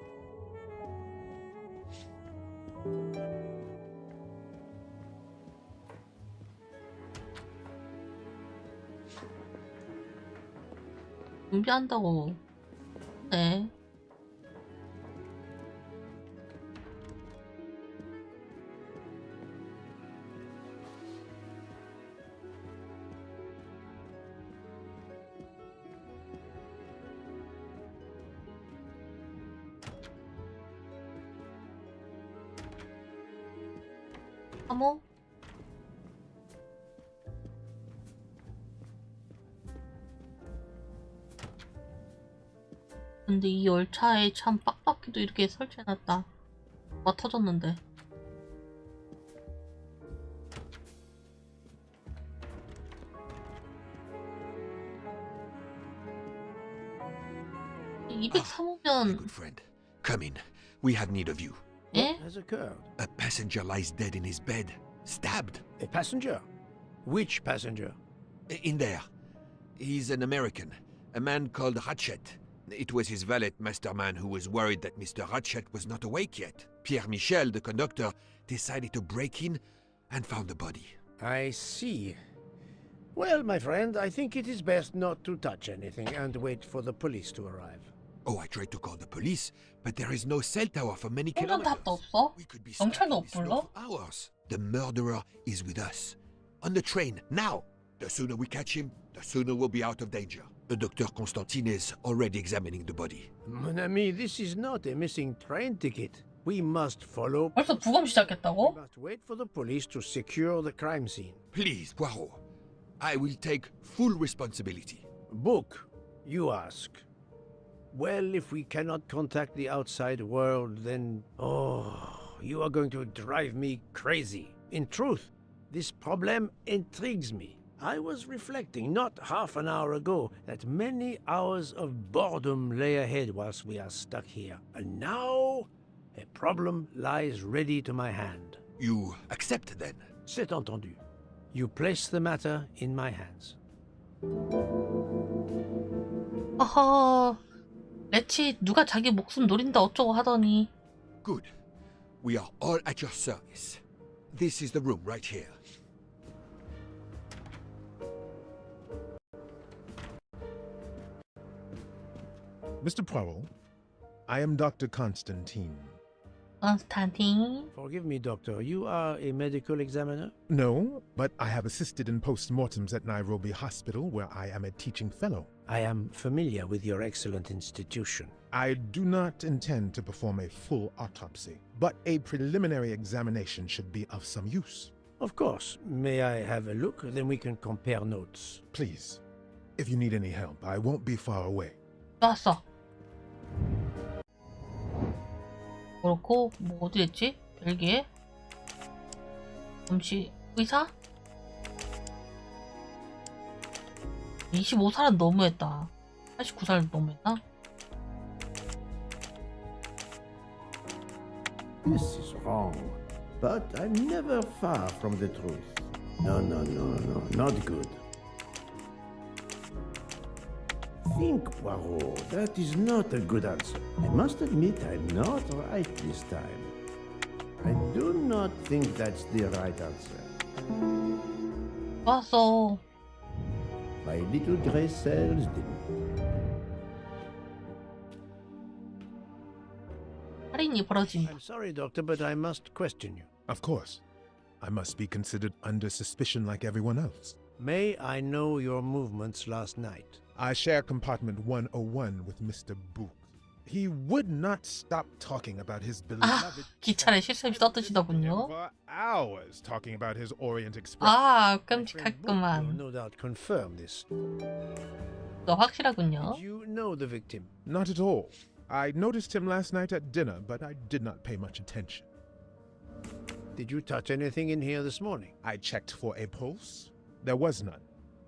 Speaker 1: 준비한다고. 네. 어머? 근데 이 열차에 참 빡빡이도 이렇게 설치해놨다. 와 터졌는데.
Speaker 4: My good friend, come in. We have need of you.
Speaker 1: Eh?
Speaker 2: What has occurred?
Speaker 4: A passenger lies dead in his bed, stabbed.
Speaker 2: A passenger? Which passenger?
Speaker 4: In there. He's an American, a man called Ratchet. It was his valet masterman who was worried that Mr. Ratchet was not awake yet. Pierre Michel, the conductor, decided to break in and found the body.
Speaker 2: I see. Well, my friend, I think it is best not to touch anything and wait for the police to arrive.
Speaker 4: Oh, I tried to call the police, but there is no cell tower for many
Speaker 1: 운전
Speaker 4: kilometers.
Speaker 1: 탑도 없어?
Speaker 4: We could be
Speaker 1: 경찰도 못
Speaker 4: stuck in this
Speaker 1: 불러?
Speaker 4: snow for hours. The murderer is with us. On the train, now! The sooner we catch him, the sooner we'll be out of danger. Dr. Constantine is already examining the body.
Speaker 2: Mon ami, this is not a missing train ticket. We must follow.
Speaker 1: 벌써 부검 시작했다고?
Speaker 2: We must wait for the police to secure the crime scene.
Speaker 4: Please, Poirot. I will take full responsibility.
Speaker 2: Book, you ask. Well, if we cannot contact the outside world, then... Oh, you are going to drive me crazy. In truth, this problem intrigues me. I was reflecting not half an hour ago that many hours of boredom lay ahead whilst we are stuck here. And now, a problem lies ready to my hand.
Speaker 4: You accept then?
Speaker 2: C'est entendu. You place the matter in my hands.
Speaker 1: 어허, 레치 누가 자기 목숨 노린다 어쩌고 하더니.
Speaker 4: Good. We are all at your service. This is the room right here.
Speaker 15: Mr. Poirot, I am Dr. Constantine.
Speaker 1: Constantine.
Speaker 2: Forgive me, Doctor. You are a medical examiner?
Speaker 15: No, but I have assisted in postmortems at Nairobi Hospital, where I am a teaching fellow.
Speaker 2: I am familiar with your excellent institution.
Speaker 15: I do not intend to perform a full autopsy, but a preliminary examination should be of some use.
Speaker 2: Of course. May I have a look? Then we can compare notes.
Speaker 15: Please. If you need any help, I won't be far away.
Speaker 1: 좋았어. 그렇고 뭐 어디 했지? 벨기에? 잠시 의사? 25살은 너무했다. 89살 너무했나?
Speaker 2: This is wrong. But I'm never far from the truth. No, not good. Think, Poirot. That is not a good answer. I must admit I'm not right this time. I do not think that's the right answer.
Speaker 1: 좋았어.
Speaker 2: My little gray cells didn't.
Speaker 1: 살인이 벌어진다.
Speaker 2: I'm sorry, Doctor, but I must question you.
Speaker 15: Of course. I must be considered under suspicion like everyone else.
Speaker 2: May I know your movements last night?
Speaker 15: I share compartment 101 with Mr. Booth. He would not stop talking about his beloved...
Speaker 1: 기차를 실수없이 떠드시더군요.
Speaker 15: For hours talking about his Orient Express.
Speaker 1: 끔찍했구만.
Speaker 2: No doubt confirm this.
Speaker 1: 너 확실하군요.
Speaker 2: Did you know the victim?
Speaker 15: Not at all. I noticed him last night at dinner, but I did not pay much attention.
Speaker 2: Did you touch anything in here this morning?
Speaker 15: I checked for a pulse. There was none.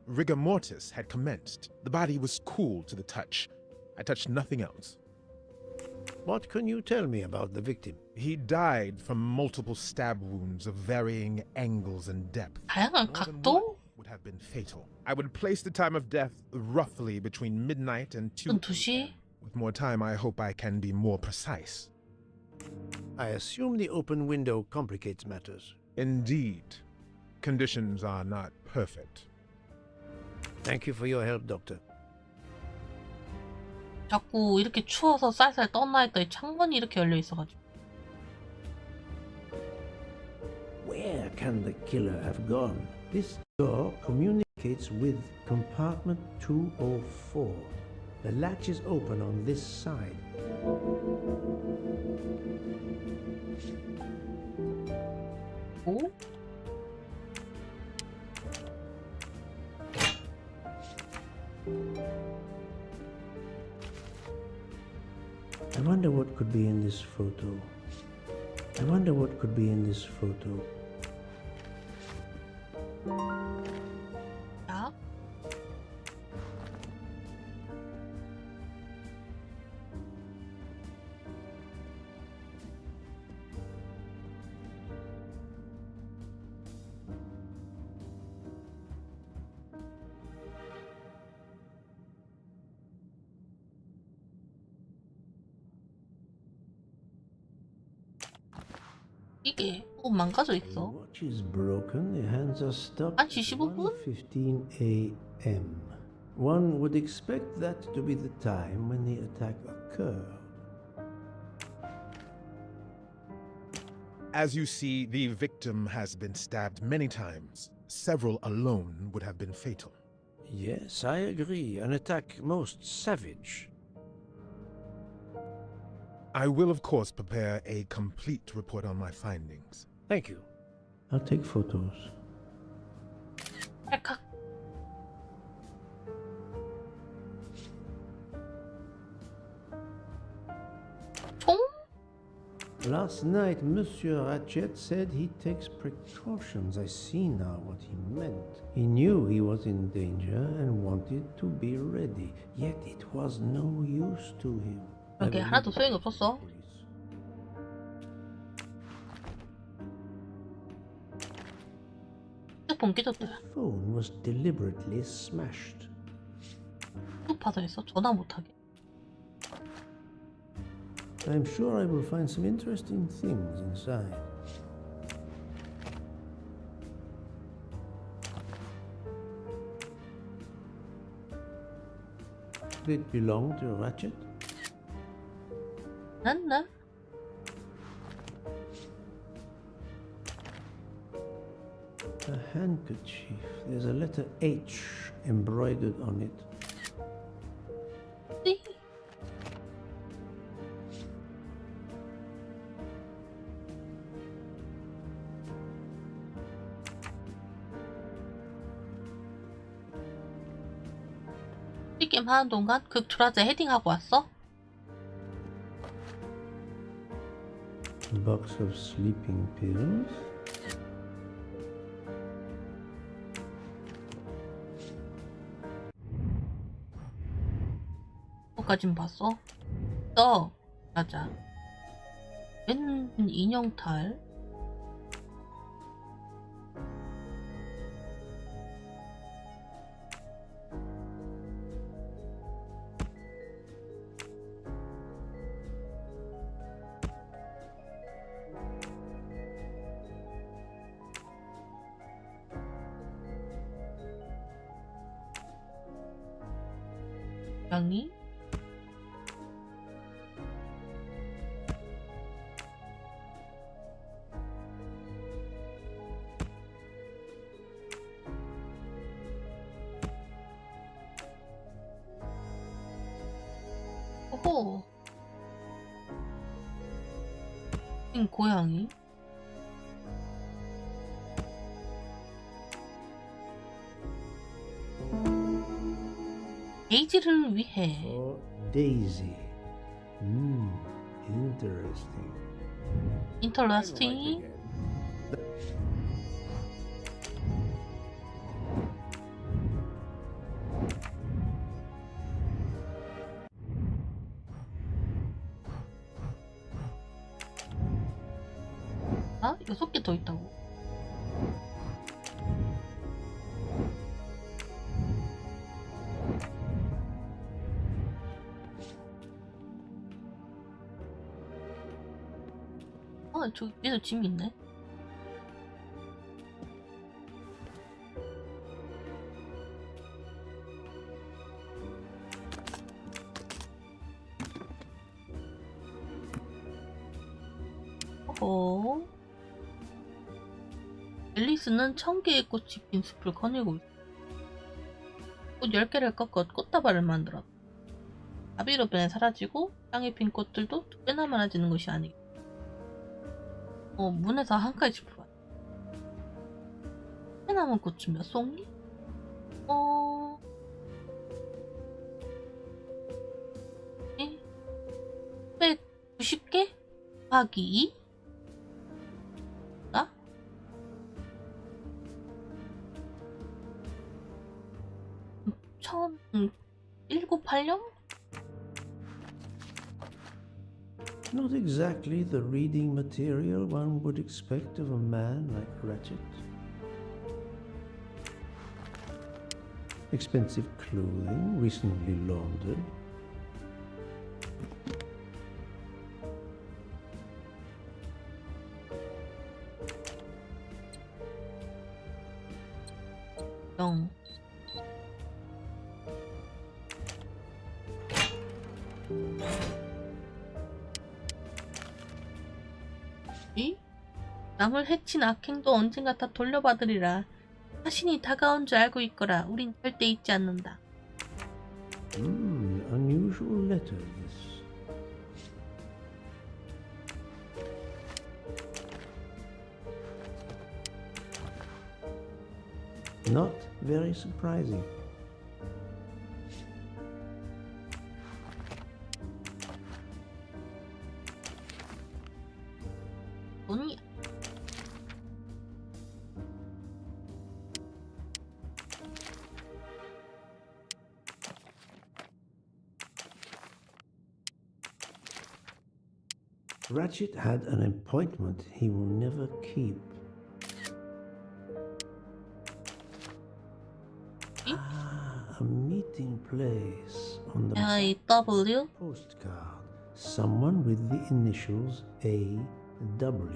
Speaker 15: Rigor mortis had commenced. The body was cool to the touch. I touched nothing else.
Speaker 2: What can you tell me about the victim?
Speaker 15: He died from multiple stab wounds of varying angles and depth.
Speaker 1: 다양한 각도?
Speaker 15: Would have been fatal. I would place the time of death roughly between midnight and 2
Speaker 1: 2시?
Speaker 15: With more time, I hope I can be more precise.
Speaker 2: I assume the open window complicates matters.
Speaker 15: Indeed. Conditions are not perfect.
Speaker 2: Thank you for your help, Doctor.
Speaker 1: 자꾸 이렇게 추워서 쌀쌀 떴나 했더니 창문이 이렇게 열려 있어가지고.
Speaker 2: Where can the killer have gone? This door communicates with compartment 204. The latch is open on this side.
Speaker 1: 오?
Speaker 2: I wonder what could be in this photo. I wonder what could be in this photo.
Speaker 1: 야? 이게 망가져
Speaker 2: The
Speaker 1: 있어.
Speaker 2: watch is broken. The hands are stuck.
Speaker 1: 1시 15분?
Speaker 2: 1:15 a.m. One would expect that to be the time when the attack occurred.
Speaker 15: As you see, the victim has been stabbed many times. Several alone would have been fatal.
Speaker 2: Yes, I agree. An attack most savage.
Speaker 15: I will, of course, prepare a complete report on my findings.
Speaker 2: Thank you. I'll take photos.
Speaker 1: 찰칵. 총?
Speaker 2: Last night, Monsieur Ratchet said he takes precautions. I see now what he meant. He knew he was in danger and wanted to be ready. Yet it was no use to him.
Speaker 1: 그러게 하나도 소용이 없었어. 핸드폰 깨졌다.
Speaker 2: The phone was deliberately smashed.
Speaker 1: 또 파손했어? 전화 못하게.
Speaker 2: I'm sure I will find some interesting things inside. Did it belong to Ratchet?
Speaker 1: 났나?
Speaker 2: handkerchief. There's a letter H embroidered on it.
Speaker 1: 네? 이 게임 하는 동안 극출하자 헤딩하고 왔어?
Speaker 2: A box of sleeping pills.
Speaker 1: 거까진 봤어? 맞아. 웬 인형탈? 고양이? 오호. 고양이? 데이지를 위해.
Speaker 2: For Daisy. Interesting.
Speaker 1: 인터레스팅. 아? 6개 더 있다고. 저기 위에도 짐이 있네. 어허. 앨리스는 1000개의 꽃이 핀 숲을 거닐고 있어. 꽃 10개를 꺾어 꽃다발을 만들었다. 아비로 변해 사라지고 땅에 핀 꽃들도 2배나 많아지는 것이 아니겠다. 문에서 한 가지 풀어. 남은 꽃은 몇 송이? 190개? 곱하기 2? 나? 1,078령?
Speaker 2: Not exactly the reading material one would expect of a man like Ratchet. Expensive clothing, recently laundered.
Speaker 1: 영. 이? 남을 해친 악행도 언젠가 다 돌려받으리라. 자신이 다가온 줄 알고 있거라. 우린 절대 잊지 않는다.
Speaker 2: Unusual letter, this. Not very surprising.
Speaker 1: 돈이
Speaker 2: Ratchet had an appointment he will never keep. A meeting place on the
Speaker 1: IW
Speaker 2: postcard. Someone with the initials AW.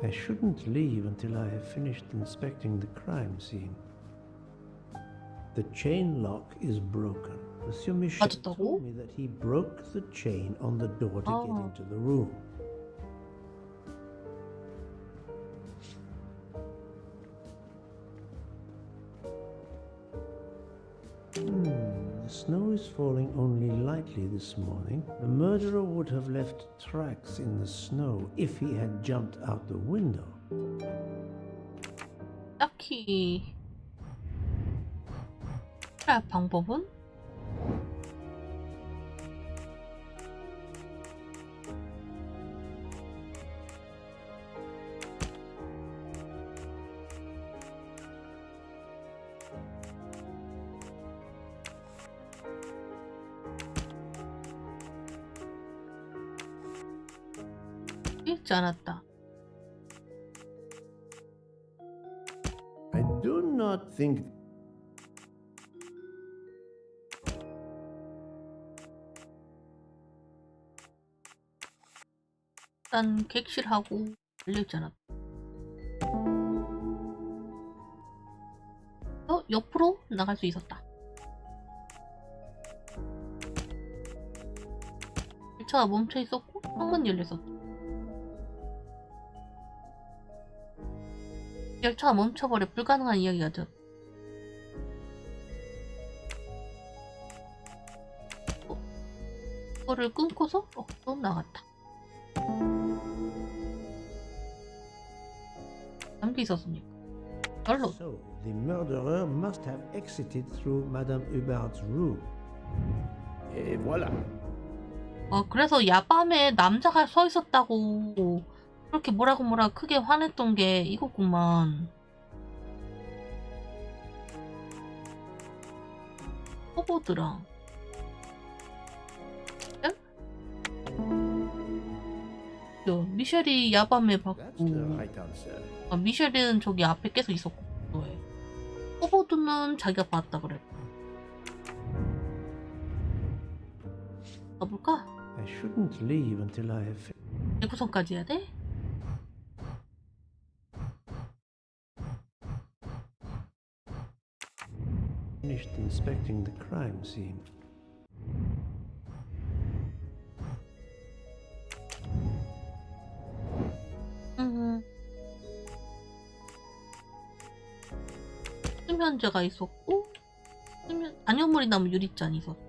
Speaker 2: I shouldn't leave until I have finished inspecting the crime scene. The chain lock is broken. Monsieur Michel told me that he broke the chain on the door to get into the room. The snow is falling only lightly this morning. The murderer would have left tracks in the snow if he had jumped out the window.
Speaker 1: 딱히 할 방법은? 읽지 않았다.
Speaker 2: I do not think.
Speaker 1: 일단 객실하고 읽지 않았다. 옆으로 나갈 수 있었다. 1차가 멈춰 있었고 창문이 열렸었다. 열차가 멈춰버려 불가능한 이야기가 돼. 그거를 끊고서 또 나갔다. 잠겨 있었습니까? 별로.
Speaker 2: So the murderer must have exited through Madame Hubert's room. Et voilà.
Speaker 1: 그래서 야밤에 남자가 서 있었다고 그렇게 뭐라 크게 화냈던 게 이거구만. 커보드랑 미셸이 야밤에 봤고 미셸은 저기 앞에 계속 있었고 커보드는 자기가 봤다 그랬고. 가볼까?
Speaker 2: I shouldn't leave until I have
Speaker 1: 구성까지 해야 돼?
Speaker 2: finished inspecting the crime scene.
Speaker 1: 수면제가 있었고 단연물이 남은 유리잔이 있었고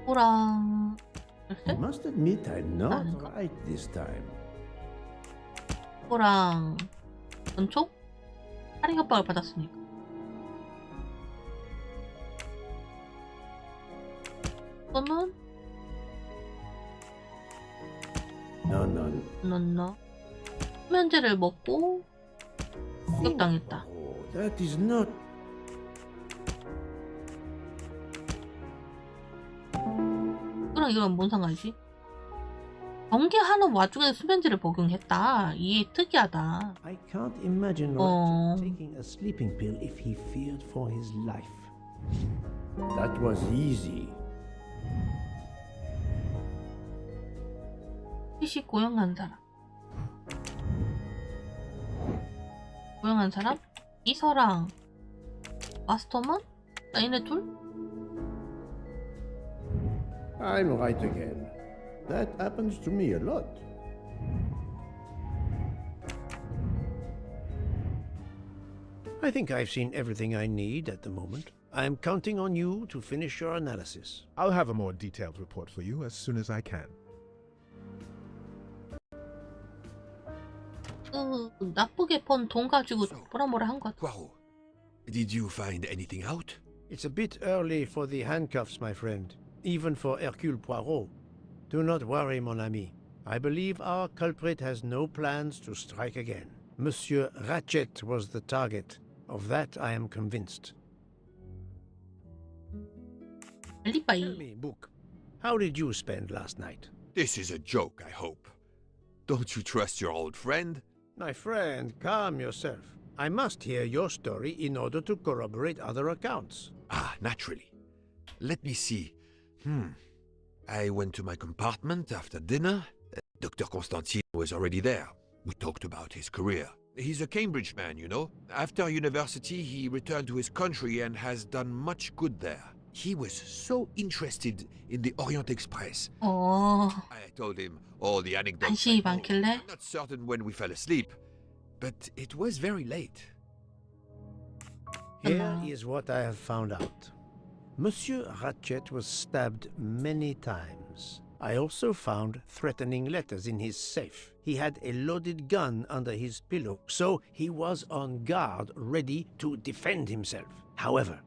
Speaker 1: 호랑
Speaker 2: I must admit I'm not right this time.
Speaker 1: 호랑 전초 할인 협박을 받았으니까 또는 넌 수면제를 먹고 공격당했다.
Speaker 2: That is not.
Speaker 1: 이거랑 이거랑 뭔 상관이지? 경계하는 와중에 수면제를 복용했다. 이게 특이하다.
Speaker 2: I can't imagine Ratchet taking a sleeping pill if he feared for his life.
Speaker 3: That was easy.
Speaker 1: 피시 고용한 사람. 고용한 사람? 이서랑 마스터만? 얘네 둘?
Speaker 3: I'm right again. That happens to me a lot.
Speaker 2: I think I've seen everything I need at the moment. I'm counting on you to finish your analysis.
Speaker 15: I'll have a more detailed report for you as soon as I can.
Speaker 1: 나쁘게 번 돈 가지고 뭐라 한 것 같아.
Speaker 4: Poirot, did you find anything out?
Speaker 2: It's a bit early for the handcuffs, my friend. Even for Hercule Poirot. Do not worry, mon ami. I believe our culprit has no plans to strike again. Monsieur Ratchet was the target. Of that I am convinced. Tell me, Book, how did you spend last night?
Speaker 4: This is a joke, I hope. Don't you trust your old friend?
Speaker 2: My friend, calm yourself. I must hear your story in order to corroborate other accounts.
Speaker 4: Ah, naturally. Let me see. I went to my compartment after dinner. Dr. Constantine was already there. We talked about his career. He's a Cambridge man, you know. After university, he returned to his country and has done much good there. He was so interested in the Orient Express. I told him all the anecdotes.
Speaker 1: 관심이 많길래?
Speaker 4: I'm not certain when we fell asleep, but it was very late.
Speaker 2: Here is what I have found out. Monsieur Ratchet was stabbed many times. I also found threatening letters in his safe. He had a loaded gun under his pillow, so he was on guard, ready to defend himself. However,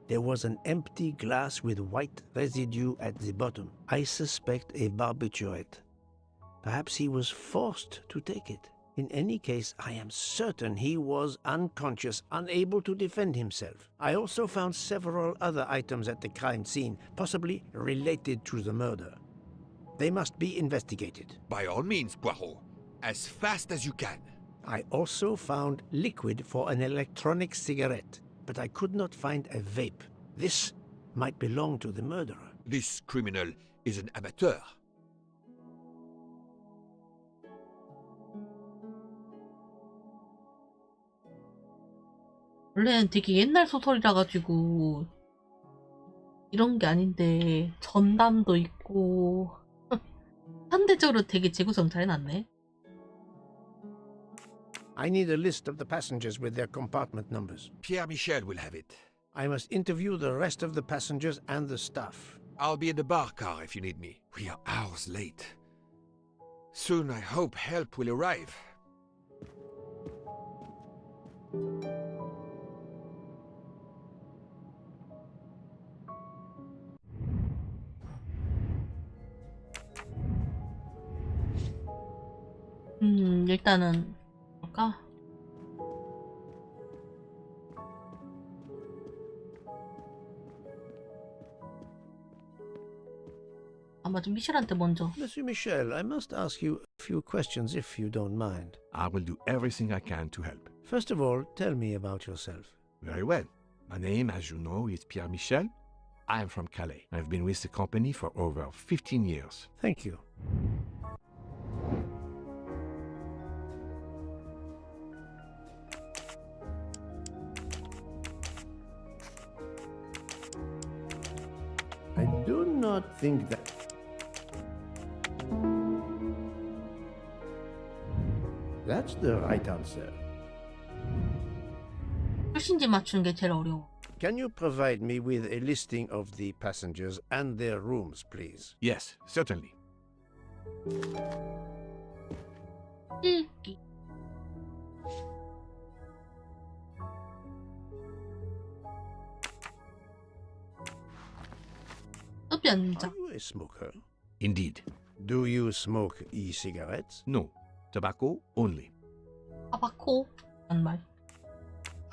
Speaker 2: there was an empty glass with white residue at the bottom. I suspect a barbiturate. Perhaps he was forced to take it. In any case, I am certain he was unconscious, unable to defend himself. I also found several other items at the crime scene, possibly related to the murder. They must be investigated.
Speaker 4: By all means, Poirot. As fast as you can.
Speaker 2: I also found liquid for an electronic cigarette, but I could not find a vape. This might belong to the murderer.
Speaker 4: This criminal is an amateur.
Speaker 1: 원래는 되게 옛날 소설이라 가지고 이런 게 아닌데 전담도 있고 현대적으로 되게 재구성 잘 해놨네.
Speaker 2: I need a list of the passengers with their compartment numbers.
Speaker 4: Pierre Michel will have it.
Speaker 2: I must interview the rest of the passengers and the staff.
Speaker 4: I'll be in the bar car if you need me. We are hours late. Soon I hope help will arrive.
Speaker 1: 일단은 볼까? 아마 좀 미셸한테 먼저.
Speaker 2: Monsieur Michel, I must ask you a few questions if you don't mind.
Speaker 9: I will do everything I can to help.
Speaker 2: First of all, tell me about yourself.
Speaker 9: Very well. My name, as you know, is Pierre Michel. I am from Calais. I've been with the company for over 15 years.
Speaker 2: Thank you.
Speaker 3: I do not think that... That's the right answer.
Speaker 1: 출신지 맞추는 게 제일 어려워.
Speaker 2: Can you provide me with a listing of the passengers and their rooms, please?
Speaker 9: Yes, certainly.
Speaker 1: 읽기. 흡연자.
Speaker 2: Are you a smoker?
Speaker 9: Indeed.
Speaker 2: Do you smoke e-cigarettes?
Speaker 9: No. Tobacco only.
Speaker 1: 타바코. 한 말.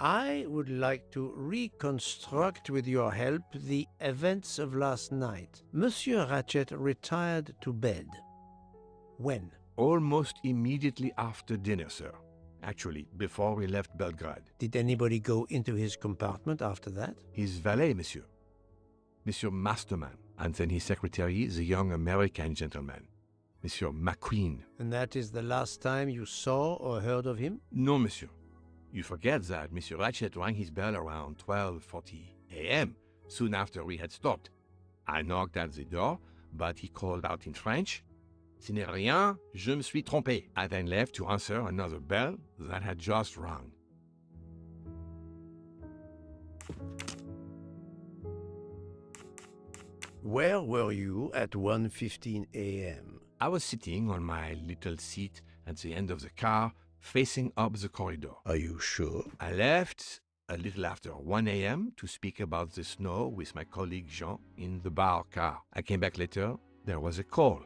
Speaker 2: I would like to reconstruct with your help the events of last night. Monsieur Ratchet retired to bed. When?
Speaker 9: Almost immediately after dinner, sir. Actually, before we left Belgrade.
Speaker 2: Did anybody go into his compartment after that?
Speaker 9: His valet, monsieur. Monsieur Masterman. And then his secretary, the young American gentleman. Monsieur McQueen.
Speaker 2: And that is the last time you saw or heard of him?
Speaker 9: No, monsieur. You forget that Monsieur Ratchet rang his bell around 12:40 a.m., soon after we had stopped. I knocked at the door, but he called out in French, "Ce n'est rien, je me suis trompé." I then left to answer another bell that had just rung.
Speaker 2: Where were you at 1:15 a.m.?
Speaker 9: I was sitting on my little seat at the end of the car, facing up the corridor.
Speaker 2: Are you sure?
Speaker 9: I left a little after 1 a.m. to speak about the snow with my colleague Jean in the bar car. I came back later. There was a call.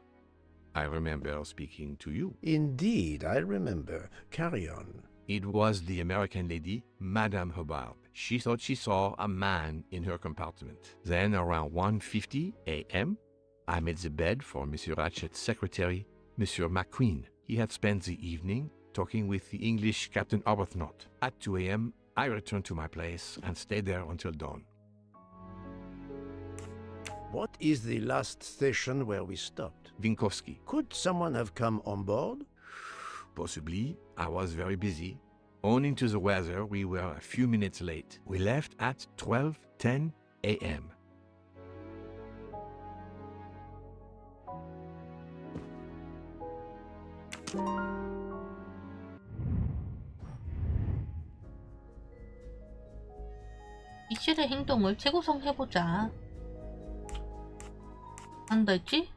Speaker 9: I remember speaking to you.
Speaker 2: Indeed, I remember. Carry on.
Speaker 9: It was the American lady, Madame Hubbard. She thought she saw a man in her compartment. Then, around 1:50 a.m., I made the bed for Monsieur Ratchet's secretary, Monsieur McQueen. He had spent the evening talking with the English Captain Arbuthnot. At 2 a.m., I returned to my place and stayed there until dawn.
Speaker 2: What is the last station where we stopped?
Speaker 9: Winkowski.
Speaker 2: Could someone have come on board?
Speaker 9: Possibly. I was very busy. Owing to the weather, we were a few minutes late. We left at 12:10 a.m.
Speaker 1: 미셸의 행동을 재구성해보자. 한다 했지?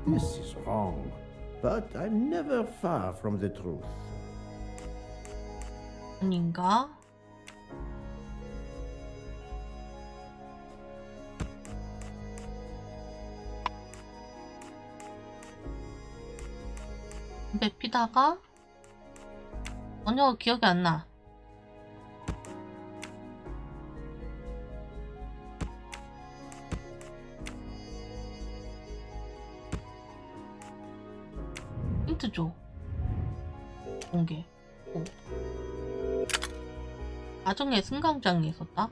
Speaker 2: This is wrong, but I'm never far from the truth.
Speaker 1: 아닌가? 담배 피다가 전혀 기억이 안 나. 힌트 줘. 공개. 가정의 승강장에 있었다.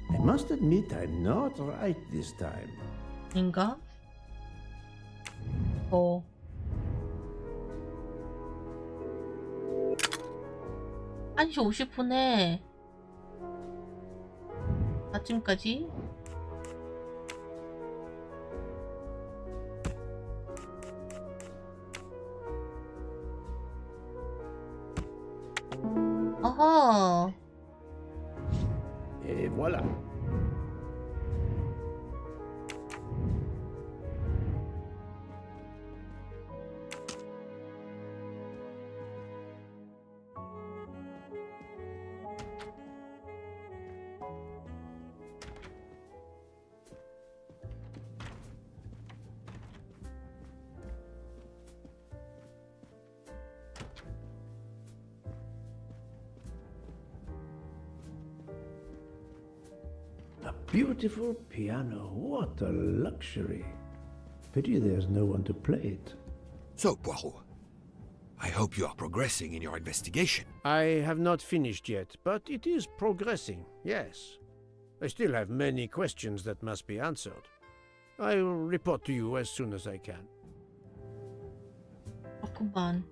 Speaker 2: I must admit I'm not right this time.
Speaker 1: 인가? 1시 50분에 아침까지. 아하.
Speaker 2: Et voilà. A beautiful piano, what a luxury. Pity there's no one to play it.
Speaker 4: So, Poirot, I hope you are progressing in your investigation.
Speaker 2: I have not finished yet, but it is progressing, yes. I still have many questions that must be answered. I will report to you as soon as I can.
Speaker 1: 그렇구만.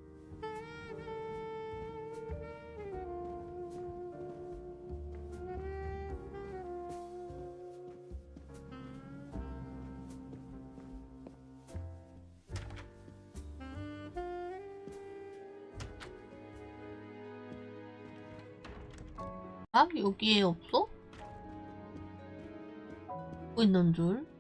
Speaker 1: 아, 여기에 없어? 보고 있는 줄.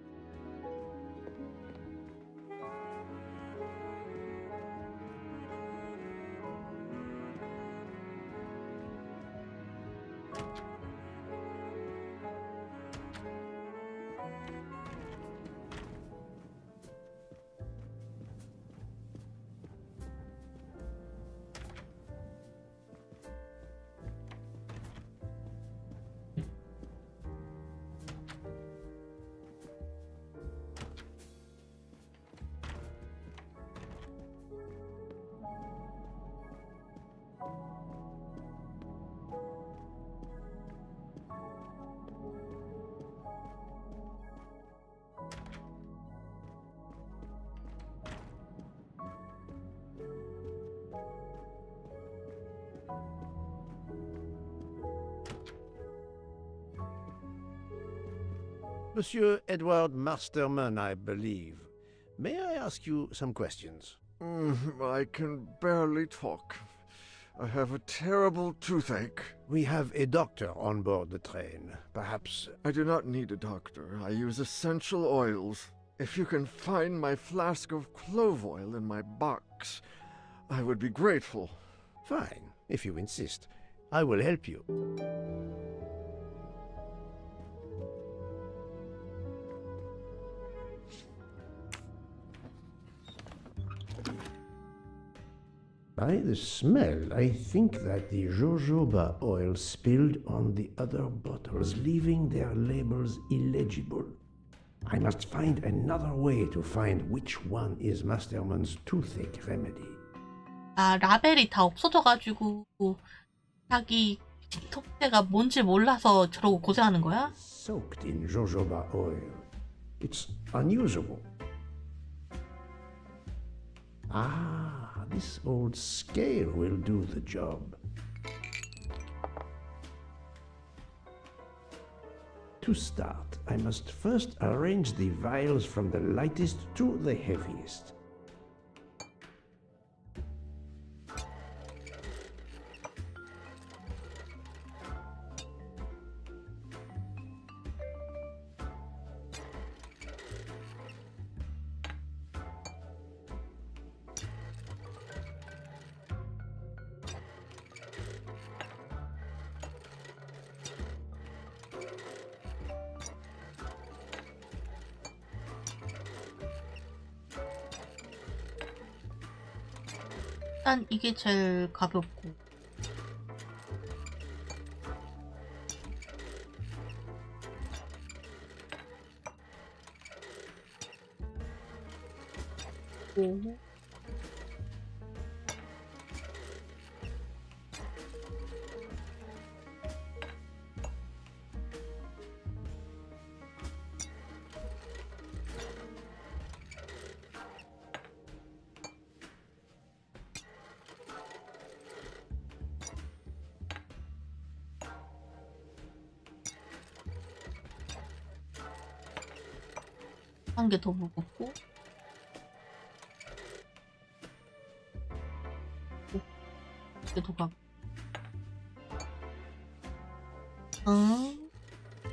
Speaker 2: Monsieur Edward Masterman, I believe. May I ask you some questions?
Speaker 8: I can barely talk. I have a terrible toothache.
Speaker 2: We have a doctor on board the train. Perhaps...
Speaker 8: I do not need a doctor. I use essential oils. If you can find my flask of clove oil in my box, I would be grateful.
Speaker 2: Fine, if you insist. I will help you. By the smell, I think that the jojoba oil spilled on the other bottles, leaving their labels illegible. I must find another way to find which one is Masterman's toothache remedy.
Speaker 1: 아, 라벨이 다 없어져가지고 자기 틱톡대가 뭔지 몰라서 저러고 고생하는 거야?
Speaker 2: Soaked in jojoba oil. It's unusable. Ah, this old scale will do the job. To start, I must first arrange the vials from the lightest to the heaviest.
Speaker 1: 일단 이게 제일 가볍고 한 개 더 무겁고 한 개 더 가볍고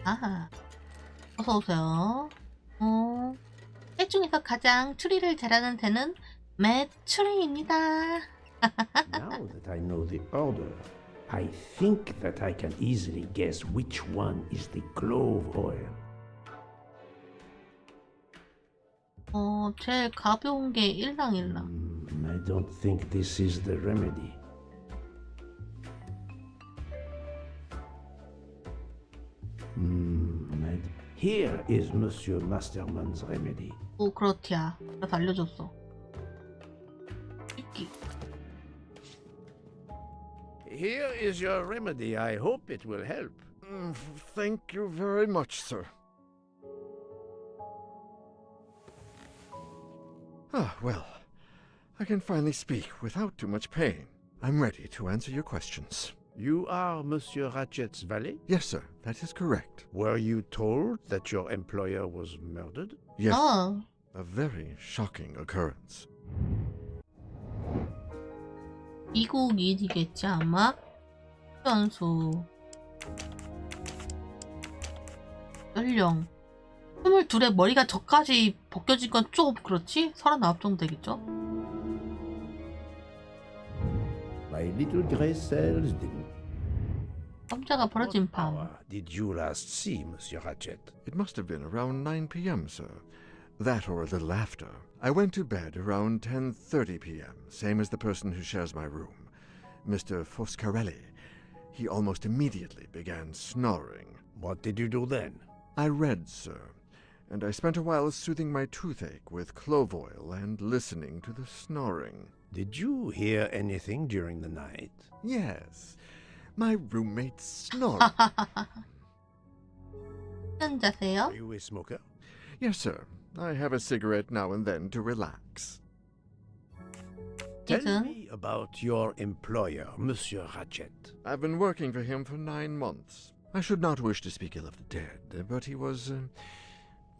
Speaker 1: 아하 어서오세요. 셋 중에서 가장 추리를 잘하는 새는 맷 추리입니다.
Speaker 2: Now that I know the order, I think that I can easily guess which one is the clove oil.
Speaker 1: 제일 가벼운 게 일랑일랑.
Speaker 2: I don't think this is the remedy. Here is Monsieur Masterman's remedy.
Speaker 1: 오, 그렇티야. 그래서 알려줬어. 찍기.
Speaker 2: Here is your remedy. I hope it will help.
Speaker 8: Thank you very much, sir. Ah, well, I can finally speak without too much pain. I'm ready to answer your questions.
Speaker 2: You are Monsieur Ratchet's valet?
Speaker 8: Yes, sir, that is correct.
Speaker 2: Were you told that your employer was murdered?
Speaker 8: Yes, a very shocking occurrence.
Speaker 1: 미국 일이겠지 아마? 연수 연령 22에 머리가 저까지 벗겨진 건 좀 그렇지? 39 정도 되겠죠?
Speaker 2: My little gray cells didn't.
Speaker 1: 남자가 버려진 밤.
Speaker 2: Did you last see Monsieur Ratchet?
Speaker 8: It must have been around 9 p.m., sir. That or a little after. I went to bed around 10:30 p.m., same as the person who shares my room, Mr. Foscarelli. He almost immediately began snoring.
Speaker 2: What did you do then?
Speaker 8: I read, sir, and I spent a while soothing my toothache with clove oil and listening to the snoring.
Speaker 2: Did you hear anything during the night?
Speaker 8: Yes, my roommate snored.
Speaker 1: 혼자세요?
Speaker 2: Are you a smoker?
Speaker 8: Yes, sir. I have a cigarette now and then to relax.
Speaker 2: Tell me about your employer, Monsieur Ratchet.
Speaker 8: I've been working for him for 9 months. I should not wish to speak ill of the dead, but he was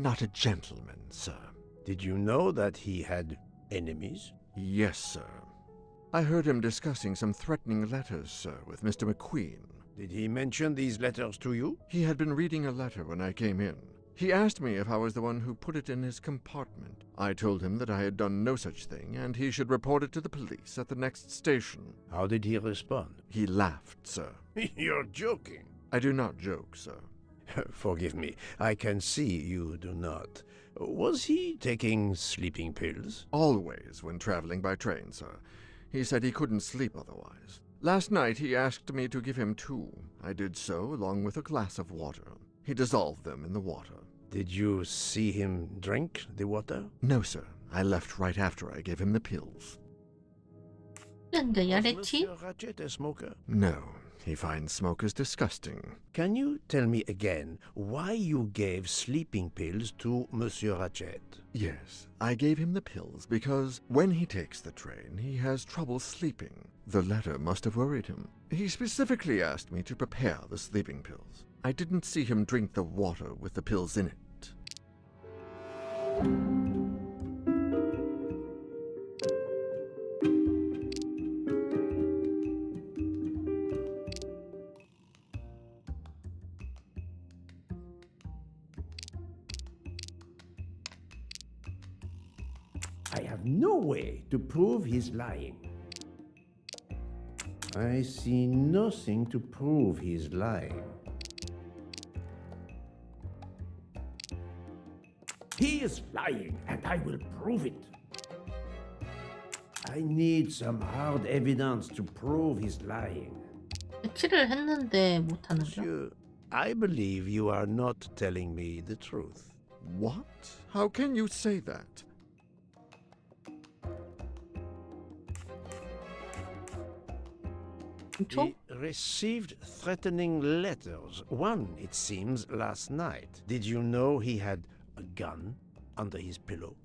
Speaker 8: Not a gentleman, sir.
Speaker 3: Did you know that he had enemies?
Speaker 8: Yes, sir. I heard him discussing some threatening letters, sir, with Mr. McQueen.
Speaker 3: Did he mention these letters to you?
Speaker 8: He had been reading a letter when I came in. He asked me if I was the one who put it in his compartment. I told him that I had done no such thing, and he should report it to the police at the next station.
Speaker 3: How did he respond?
Speaker 8: He laughed, sir.
Speaker 3: You're joking.
Speaker 8: I do not joke, sir.
Speaker 3: Forgive me, I can see you do not. Was he taking sleeping pills?
Speaker 8: Always when traveling by train, sir. He said he couldn't sleep otherwise. Last night he asked me to give him 2. I did so, along with a glass of water. He dissolved them in the water.
Speaker 3: Did you see him drink the water?
Speaker 8: No, sir. I left right after I gave him the pills.
Speaker 3: Was Monsieur Ratchet a smoker?
Speaker 8: No. He finds smokers disgusting.
Speaker 3: Can you tell me again why you gave sleeping pills to Monsieur Ratchet?
Speaker 8: Yes, I gave him the pills because when he takes the train, he has trouble sleeping. The letter must have worried him. He specifically asked me to prepare the sleeping pills. I didn't see him drink the water with the pills in it.
Speaker 2: I have no way to prove he's lying.
Speaker 3: I see nothing to prove he's lying.
Speaker 2: He is lying, and I will prove it. I need some hard evidence to prove he's lying.
Speaker 1: 배치를 했는데 못 하는데.
Speaker 3: Monsieur, I believe you are not telling me the truth.
Speaker 8: What? How can you say that?
Speaker 3: He received threatening letters. One, it seems, last night. Did you know he had a gun under his pillow?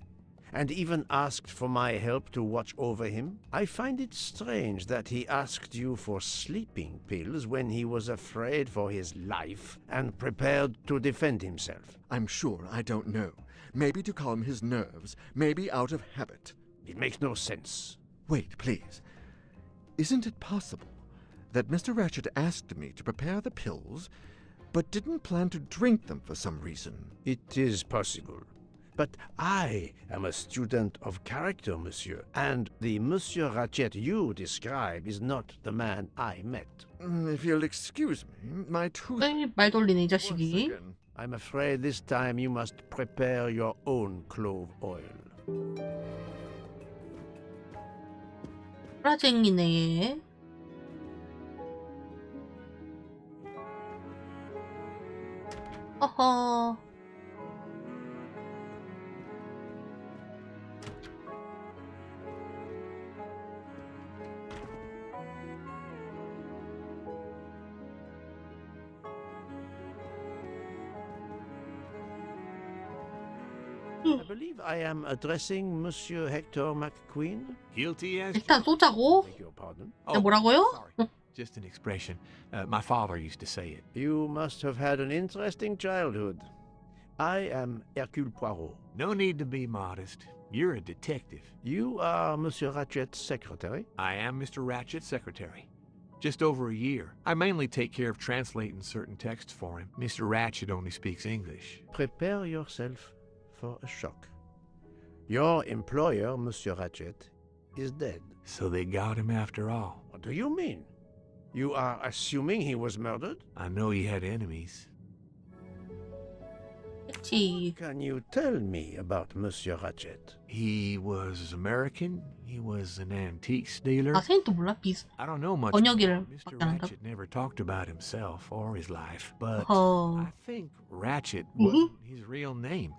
Speaker 3: And even asked for my help to watch over him? I find it strange that he asked you for sleeping pills when he was afraid for his life and prepared to defend himself.
Speaker 8: I'm sure I don't know. Maybe to calm his nerves, maybe out of habit.
Speaker 3: It makes no sense.
Speaker 8: Wait, please. Isn't it possible that Mr. Ratchet asked me to prepare the pills, but didn't plan to drink them for some reason?
Speaker 3: It is possible. But I am a student of character, monsieur, and the Monsieur Ratchet you describe is not the man I met.
Speaker 8: If you'll excuse me, my tooth...
Speaker 1: 말 돌리네 이 자식이.
Speaker 3: I'm afraid this time you must prepare your own clove oil.
Speaker 1: 브라쟁이네 얘. 어허.
Speaker 3: I believe I am addressing Monsieur Hector McQueen.
Speaker 9: Guilty as
Speaker 1: 일단 쏘자고.
Speaker 3: Beg your pardon.
Speaker 1: 야, 뭐라고요?
Speaker 9: Sorry. Just an expression. My father used to say it.
Speaker 3: You must have had an interesting childhood. I am Hercule Poirot.
Speaker 9: No need to be modest. You're a detective.
Speaker 3: You are Monsieur Ratchet's secretary?
Speaker 9: I am Mr. Ratchet's secretary. Just over a year. I mainly take care of translating certain texts for him. Mr. Ratchet only speaks English.
Speaker 3: Prepare yourself for a shock. Your employer, Monsieur Ratchet, is dead.
Speaker 9: So they got him after all.
Speaker 3: What do you mean? You are assuming he was murdered?
Speaker 9: I know he had enemies.
Speaker 1: 그치.
Speaker 3: Can you tell me about Monsieur Ratchet?
Speaker 9: He was American. He was an antiques dealer.
Speaker 1: 아, 쟤는 또 몰라?
Speaker 9: I don't know much.
Speaker 1: 번역기를
Speaker 9: Mr.
Speaker 1: 밖에 안 한다고?
Speaker 9: Ratchet never talked about himself or his life, but
Speaker 1: 어허.
Speaker 9: I think Ratchet wasn't his real name.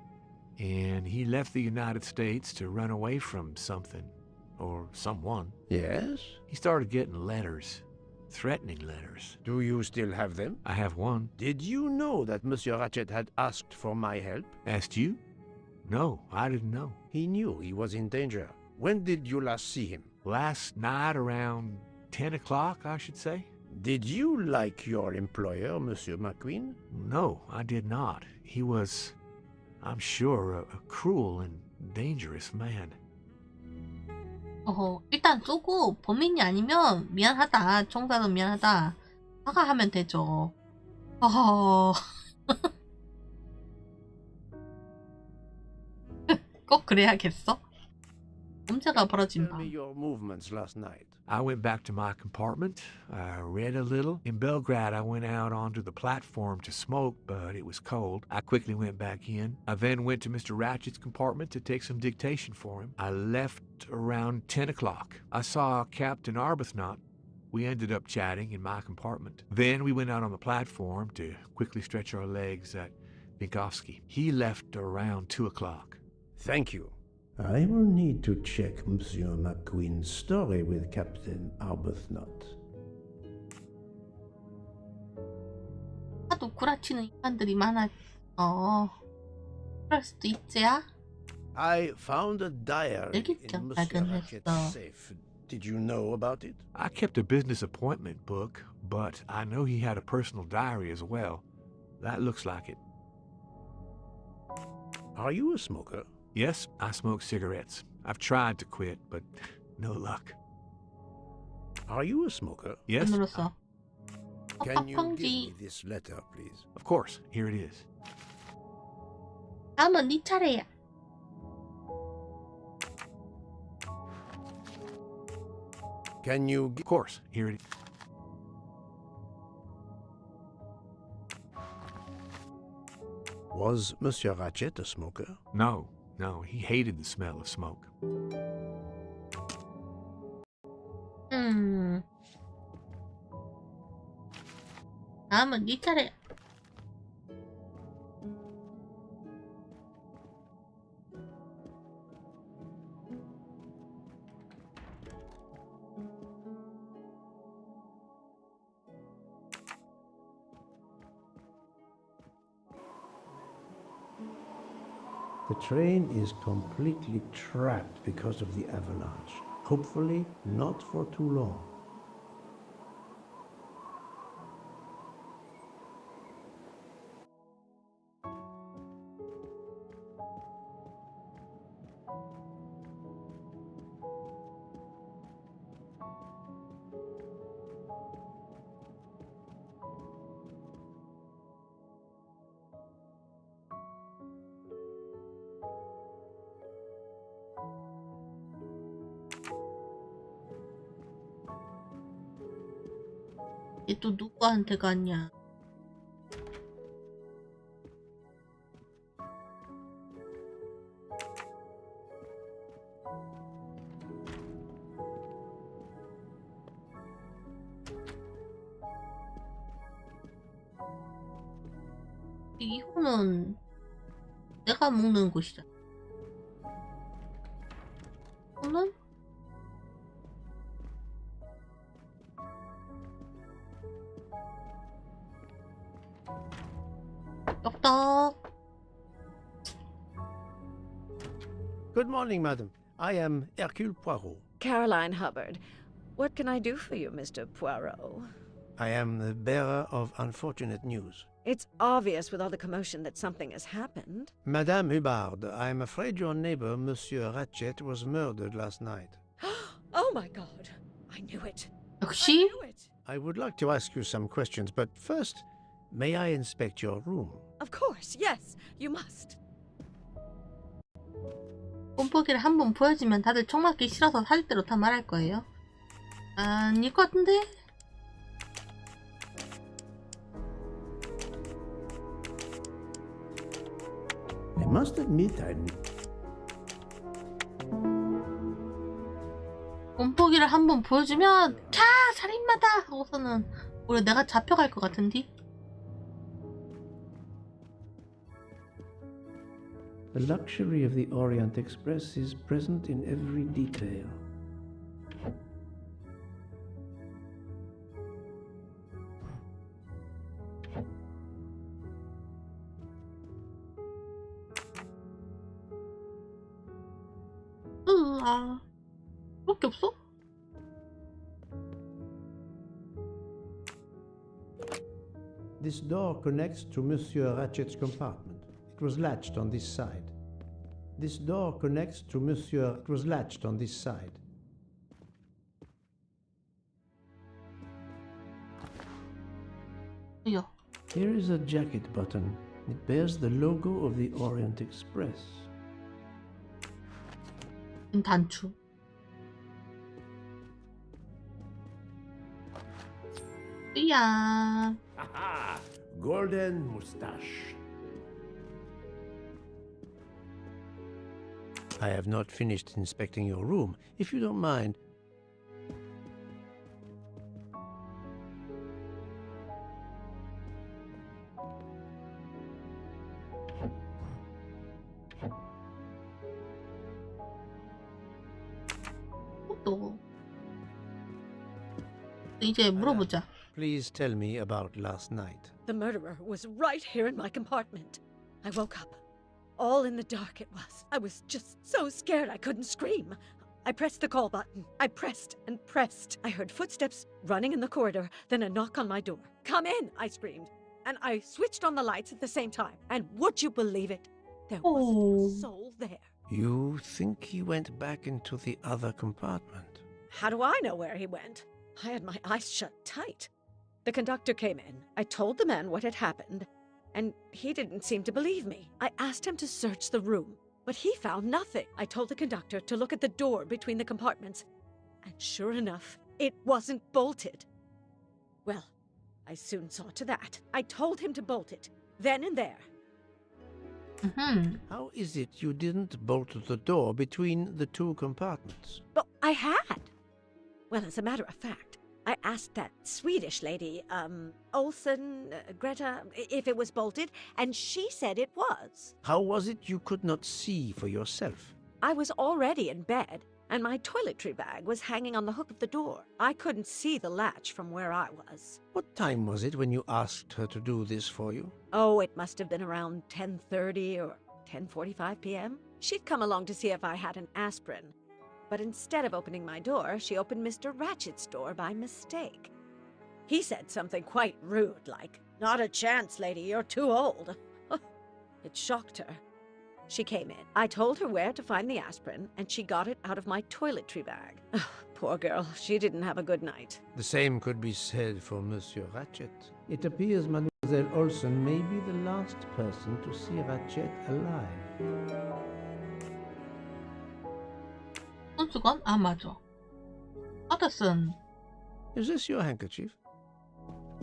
Speaker 9: And he left the United States to run away from something or someone.
Speaker 3: Yes?
Speaker 9: He started getting letters. Threatening letters.
Speaker 3: Do you still have them?
Speaker 9: I have one.
Speaker 3: Did you know that Monsieur Ratchet had asked for my help?
Speaker 9: Asked you? No, I didn't know.
Speaker 3: He knew he was in danger. When did you last see him?
Speaker 9: Last night around 10 o'clock, I should say.
Speaker 3: Did you like your employer, Monsieur McQueen?
Speaker 9: No, I did not. He was I'm sure a cruel and dangerous man.
Speaker 1: 일단 쏘고 범인이 아니면 미안하다. 총사도 미안하다. 사과하면 되죠. 꼭 그래야겠어? 문제가 벌어진다.
Speaker 3: Tell me your movements last night.
Speaker 9: I went back to my compartment. I read a little. In Belgrade, I went out onto the platform to smoke, but it was cold. I quickly went back in. I then went to Mr. Ratchet's compartment to take some dictation for him. I left around 10 o'clock. I saw Captain Arbuthnot. We ended up chatting in my compartment. Then we went out on the platform to quickly stretch our legs at Binkovsky. He left around 2 o'clock.
Speaker 3: Thank you.
Speaker 2: I will need to check Monsieur McQueen's story with Captain Arbuthnot.
Speaker 1: 하도 구라치는 인간들이 많아. 그럴 수도 있지야.
Speaker 3: I found a diary
Speaker 1: 일기장
Speaker 3: in Monsieur Ratchet's
Speaker 1: 발견했어.
Speaker 3: safe. Did you know about it?
Speaker 9: I kept a business appointment book, but I know he had a personal diary as well. That looks like it.
Speaker 3: Are you a smoker?
Speaker 9: Yes, I smoke cigarettes. I've tried to quit, but no luck.
Speaker 3: Are you a smoker?
Speaker 9: Yes?
Speaker 1: 눌렀어.
Speaker 3: Can you give
Speaker 1: 팝펑지.
Speaker 3: me this letter, please?
Speaker 9: Of course. Here it is.
Speaker 1: 다음은 네 차례야.
Speaker 3: Can you
Speaker 9: Of course. Here it is.
Speaker 3: Was Monsieur Ratchet a smoker?
Speaker 9: No, he hated the smell of smoke.
Speaker 1: 다음은 네 차례야.
Speaker 2: The train is completely trapped because of the avalanche. Hopefully, not for too long.
Speaker 1: 얘 또 누구한테 갔냐? 이거는 내가 먹는 곳이잖아. 이거는 똑똑.
Speaker 3: Good morning, madam. I am Hercule Poirot.
Speaker 5: Caroline Hubbard. What can I do for you, Mr. Poirot?
Speaker 3: I am the bearer of unfortunate news.
Speaker 5: It's obvious with all the commotion that something has happened.
Speaker 3: Madame Hubbard, I am afraid your neighbor, Monsieur Ratchet, was murdered last night.
Speaker 5: Oh my god. I knew it.
Speaker 1: 역시
Speaker 3: I would like to ask you some questions, but first, may I inspect your room?
Speaker 5: Of course, yes, you must.
Speaker 1: 본보기를 한번 보여주면 다들 총 맞기 싫어서 살 대로 다 말할 거예요. 아닐 것 같은데?
Speaker 2: I must admit I'm
Speaker 1: 본보기를 한번 보여주면 자 살인마다 하고서는 오히려 내가 잡혀갈 것 같은데?
Speaker 2: The luxury of the Orient Express is present in every detail.
Speaker 1: 으아 그밖에 없어?
Speaker 2: This door connects to Monsieur Ratchet's compartment. It was latched on this side. This door connects to Monsieur. It was latched on this side.
Speaker 1: 이요.
Speaker 2: Here is a jacket button. It bears the logo of the Orient Express.
Speaker 1: 단추. 으야.
Speaker 2: Aha! Golden moustache. I have not finished inspecting your room. If you don't mind.
Speaker 1: 또 이제 물어보자.
Speaker 2: Please tell me about last night.
Speaker 5: The murderer was right here in my compartment. I woke up. All in the dark it was. I was just so scared I couldn't scream. I pressed the call button. I pressed and pressed. I heard footsteps running in the corridor, then a knock on my door. "Come in," I screamed. And I switched on the lights at the same time. And would you believe it? There wasn't a soul there.
Speaker 2: You think he went back into the other compartment?
Speaker 5: How do I know where he went? I had my eyes shut tight. The conductor came in. I told the man what had happened, and he didn't seem to believe me. I asked him to search the room, but he found nothing. I told the conductor to look at the door between the compartments, and sure enough, it wasn't bolted. Well, I soon saw to that. I told him to bolt it, then and there.
Speaker 2: How is it you didn't bolt the door between the two compartments?
Speaker 5: But I had. Well, as a matter of fact, I asked that Swedish lady, Olsen, Greta, if it was bolted, and she said it was.
Speaker 2: How was it you could not see for yourself?
Speaker 5: I was already in bed, and my toiletry bag was hanging on the hook of the door. I couldn't see the latch from where I was.
Speaker 2: What time was it when you asked her to do this for you?
Speaker 5: Oh, it must have been around 10:30 or 10:45 p.m. She'd come along to see if I had an aspirin. But instead of opening my door, she opened Mr. Ratchet's door by mistake. He said something quite rude, like, "Not a chance, lady, you're too old." It shocked her. She came in. I told her where to find the aspirin, and she got it out of my toiletry bag. Poor girl, she didn't have a good night.
Speaker 2: The same could be said for Monsieur Ratchet. It appears Mademoiselle Olsen may be the last person to see Ratchet alive.
Speaker 1: 손수건? 아, 맞아. 하드슨.
Speaker 2: Is this your handkerchief?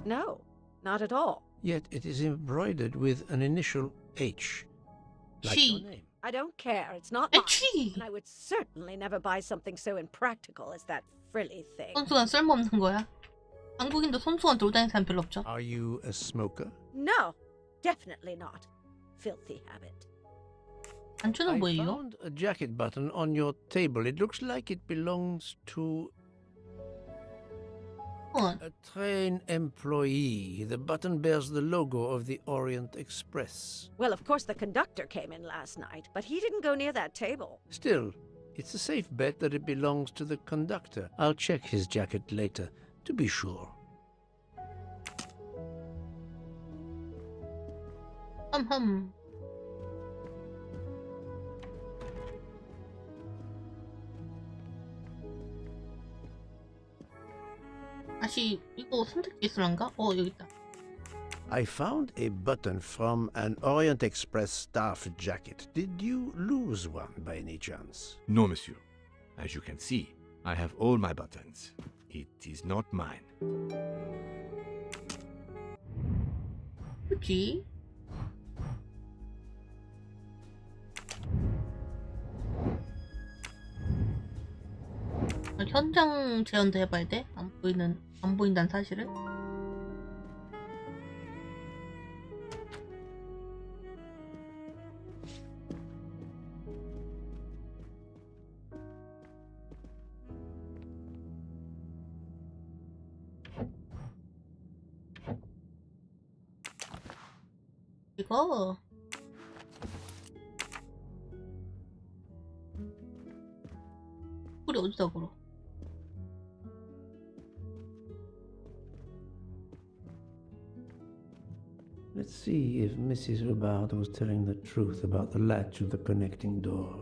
Speaker 5: No, not at all.
Speaker 2: Yet it is embroidered with an initial H. Like your name.
Speaker 5: I don't care. It's not mine. And I would certainly never buy something so impractical as that frilly thing.
Speaker 1: 손수건 쓸모없는 거야. 한국인도 손수건 들고 다니는 사람 별로 없죠.
Speaker 2: Are you a smoker?
Speaker 5: No, definitely not. Filthy habit.
Speaker 1: 단추는
Speaker 2: I
Speaker 1: 뭐예요?
Speaker 2: found a jacket button on your table. It looks like it belongs to a train employee. The button bears the logo of the Orient Express.
Speaker 5: Well, of course, the conductor came in last night, but he didn't go near that table.
Speaker 2: Still, it's a safe bet that it belongs to the conductor. I'll check his jacket later, to be sure.
Speaker 1: 다시 이거 선택지 있으란가? 여기 있다.
Speaker 3: I found a button from an Orient Express staff jacket. Did you lose one by any chance?
Speaker 9: No, monsieur. As you can see, I have all my buttons. It is not mine.
Speaker 1: 뭐지? 현장 재현도 해봐야 돼? 안 보인다는 사실을? 이거 우리 어디다 걸어?
Speaker 2: Let's see if Mrs. Hubbard was telling the truth about the latch of the connecting door.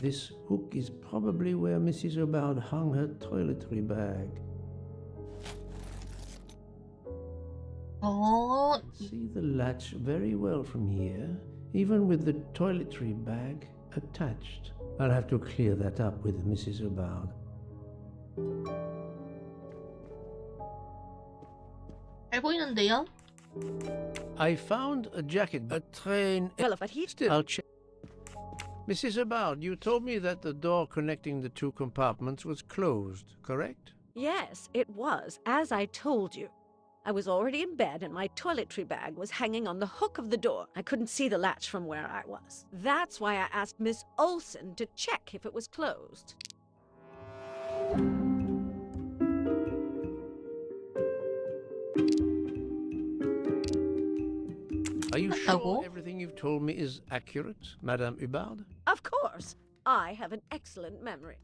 Speaker 2: This hook is probably where Mrs. Hubbard hung her toiletry bag.
Speaker 1: 어,
Speaker 2: See the latch very well from here, even with the toiletry bag attached. I'll have to clear that up with Mrs. Hubbard.
Speaker 1: 잘 보이는데요?
Speaker 2: I found a jacket. A train.
Speaker 5: Well, but he
Speaker 2: Still, I'll check. Mrs. Hubbard, you told me that the door connecting the two compartments was closed, correct?
Speaker 5: Yes, it was, as I told you. I was already in bed and my toiletry bag was hanging on the hook of the door. I couldn't see the latch from where I was. That's why I asked Miss Olsen to check if it was closed.
Speaker 2: Are you sure everything you've told me is accurate, Madame Hubbard?
Speaker 5: Of course. I have an excellent memory.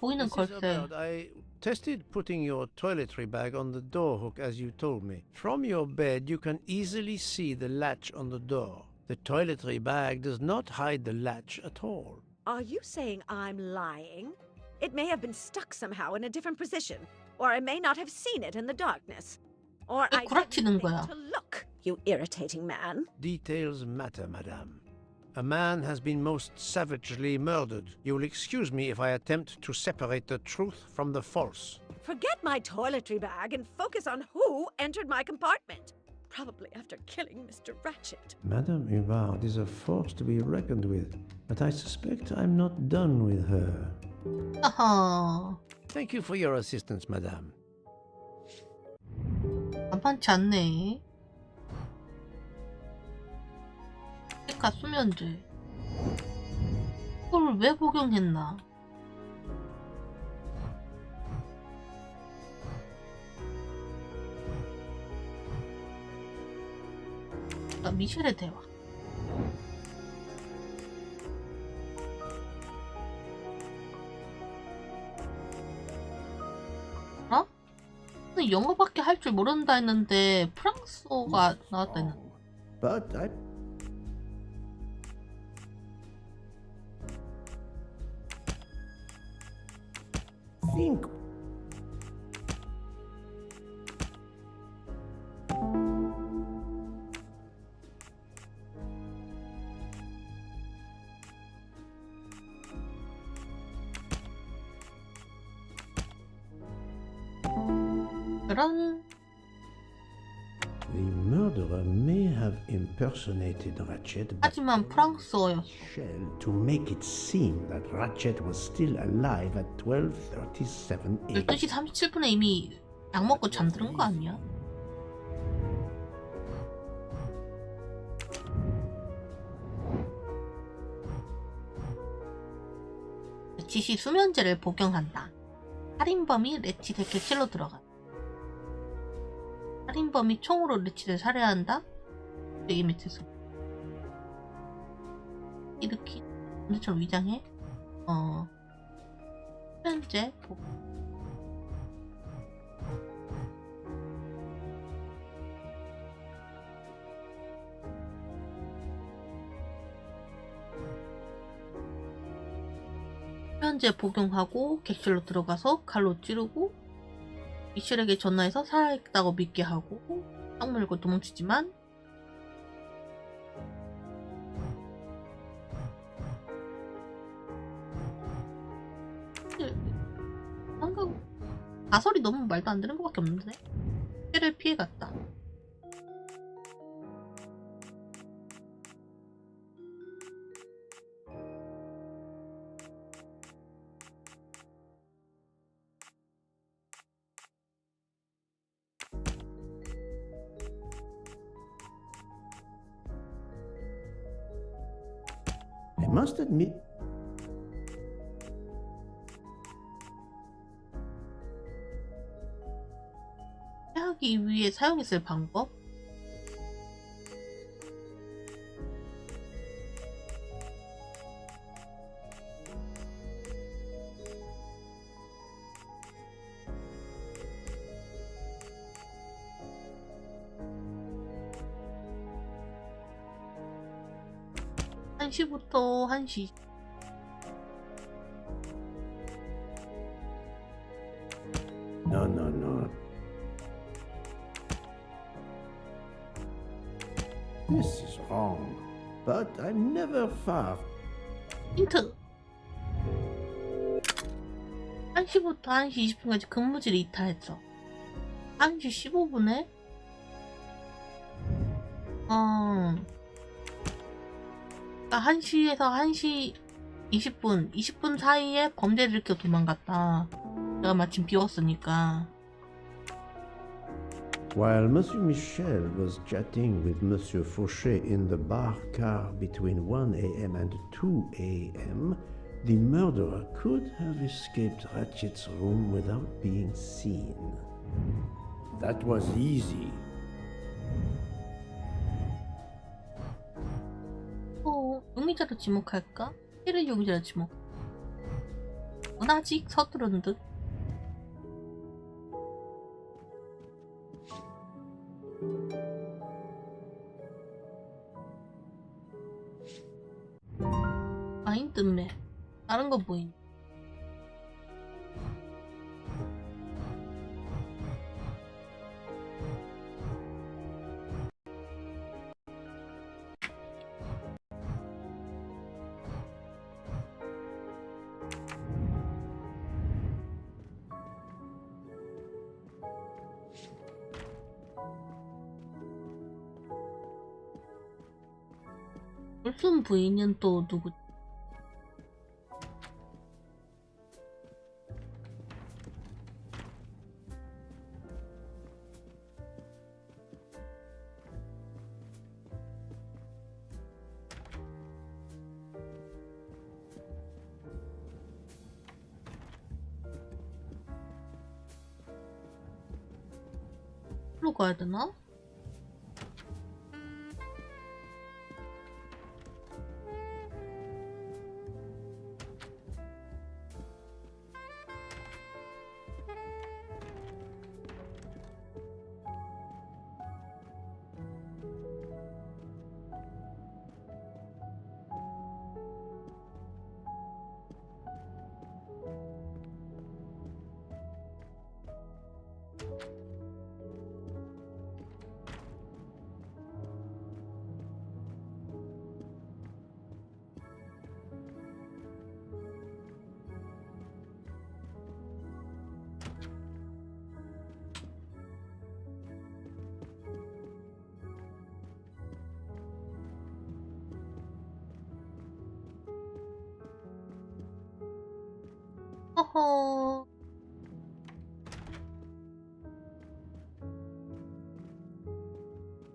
Speaker 1: 보이는
Speaker 2: Mrs.
Speaker 1: 걸세.
Speaker 2: Hubbard, I tested putting your toiletry bag on the door hook as you told me. From your bed, you can easily see the latch on the door. The toiletry bag does not hide the latch at all.
Speaker 5: Are you saying I'm lying? It may have been stuck somehow in a different position, or I may not have seen it in the darkness. Or I didn't think to look, you irritating man.
Speaker 2: Details matter, madame. A man has been most savagely murdered. You will excuse me if I attempt to separate the truth from the false.
Speaker 5: Forget my toiletry bag and focus on who entered my compartment. Probably after killing Mr. Ratchet.
Speaker 2: Madame Hubbard is a force to be reckoned with, but I suspect I'm not done with her.
Speaker 1: 아하.
Speaker 2: Thank you for your assistance, madame.
Speaker 1: 만만치 않네. 그러니까 수면제. 그걸 왜 복용했나? 나 미셸의 대화. 어? 영어밖에 할 줄 모른다 했는데 프랑스어가 나왔다 했는데.
Speaker 2: But I... think...
Speaker 1: 그런
Speaker 2: The murderer may have impersonated Ratchet, but
Speaker 1: 하지만 프랑스어였어.
Speaker 2: Shell to make it seem that Ratchet was still alive at 12:37 a.m.
Speaker 1: 12시 37분에 이미 약 먹고 잠드는 거 아니야? 레치시 수면제를 복용한다. 살인범이 레치의 객실로 들어간다. 살인범이 총으로 레치를 살해한다. 여기 밑에서 이렇게 반대처럼 위장해. 수면제 복용. 수면제 복용하고 객실로 들어가서 칼로 찌르고 미셸에게 전화해서 살아있다고 믿게 하고 딱 물고 도망치지만 방금 가설이 너무 말도 안 되는 것밖에 없는데 미셸을 피해갔다.
Speaker 2: I must admit,
Speaker 1: 하기 위해 사용했을 방법? 1시부터 1시.
Speaker 2: No, no, no. This is wrong. But I'm never far.
Speaker 1: 힌트. 1시부터 1시 20분까지 근무지를 이탈했어. 1시 15분에? 그러니까 1시에서 1시 20분 사이에 범죄를 일으켜 도망갔다. 내가 마침 비웠으니까.
Speaker 2: While Monsieur Michel was chatting with Monsieur Fauchet in the bar car between 1 a.m. and 2 a.m., the murderer could have escaped Ratchet's room without being seen. That was easy.
Speaker 1: 용의자로 지목할까? 피해를 용의자로 지목. 넌 아직 서두른 듯. 마인드맵. 다른 거 보인. 물순 부인은 또 누구? 로 가야 되나? 허허.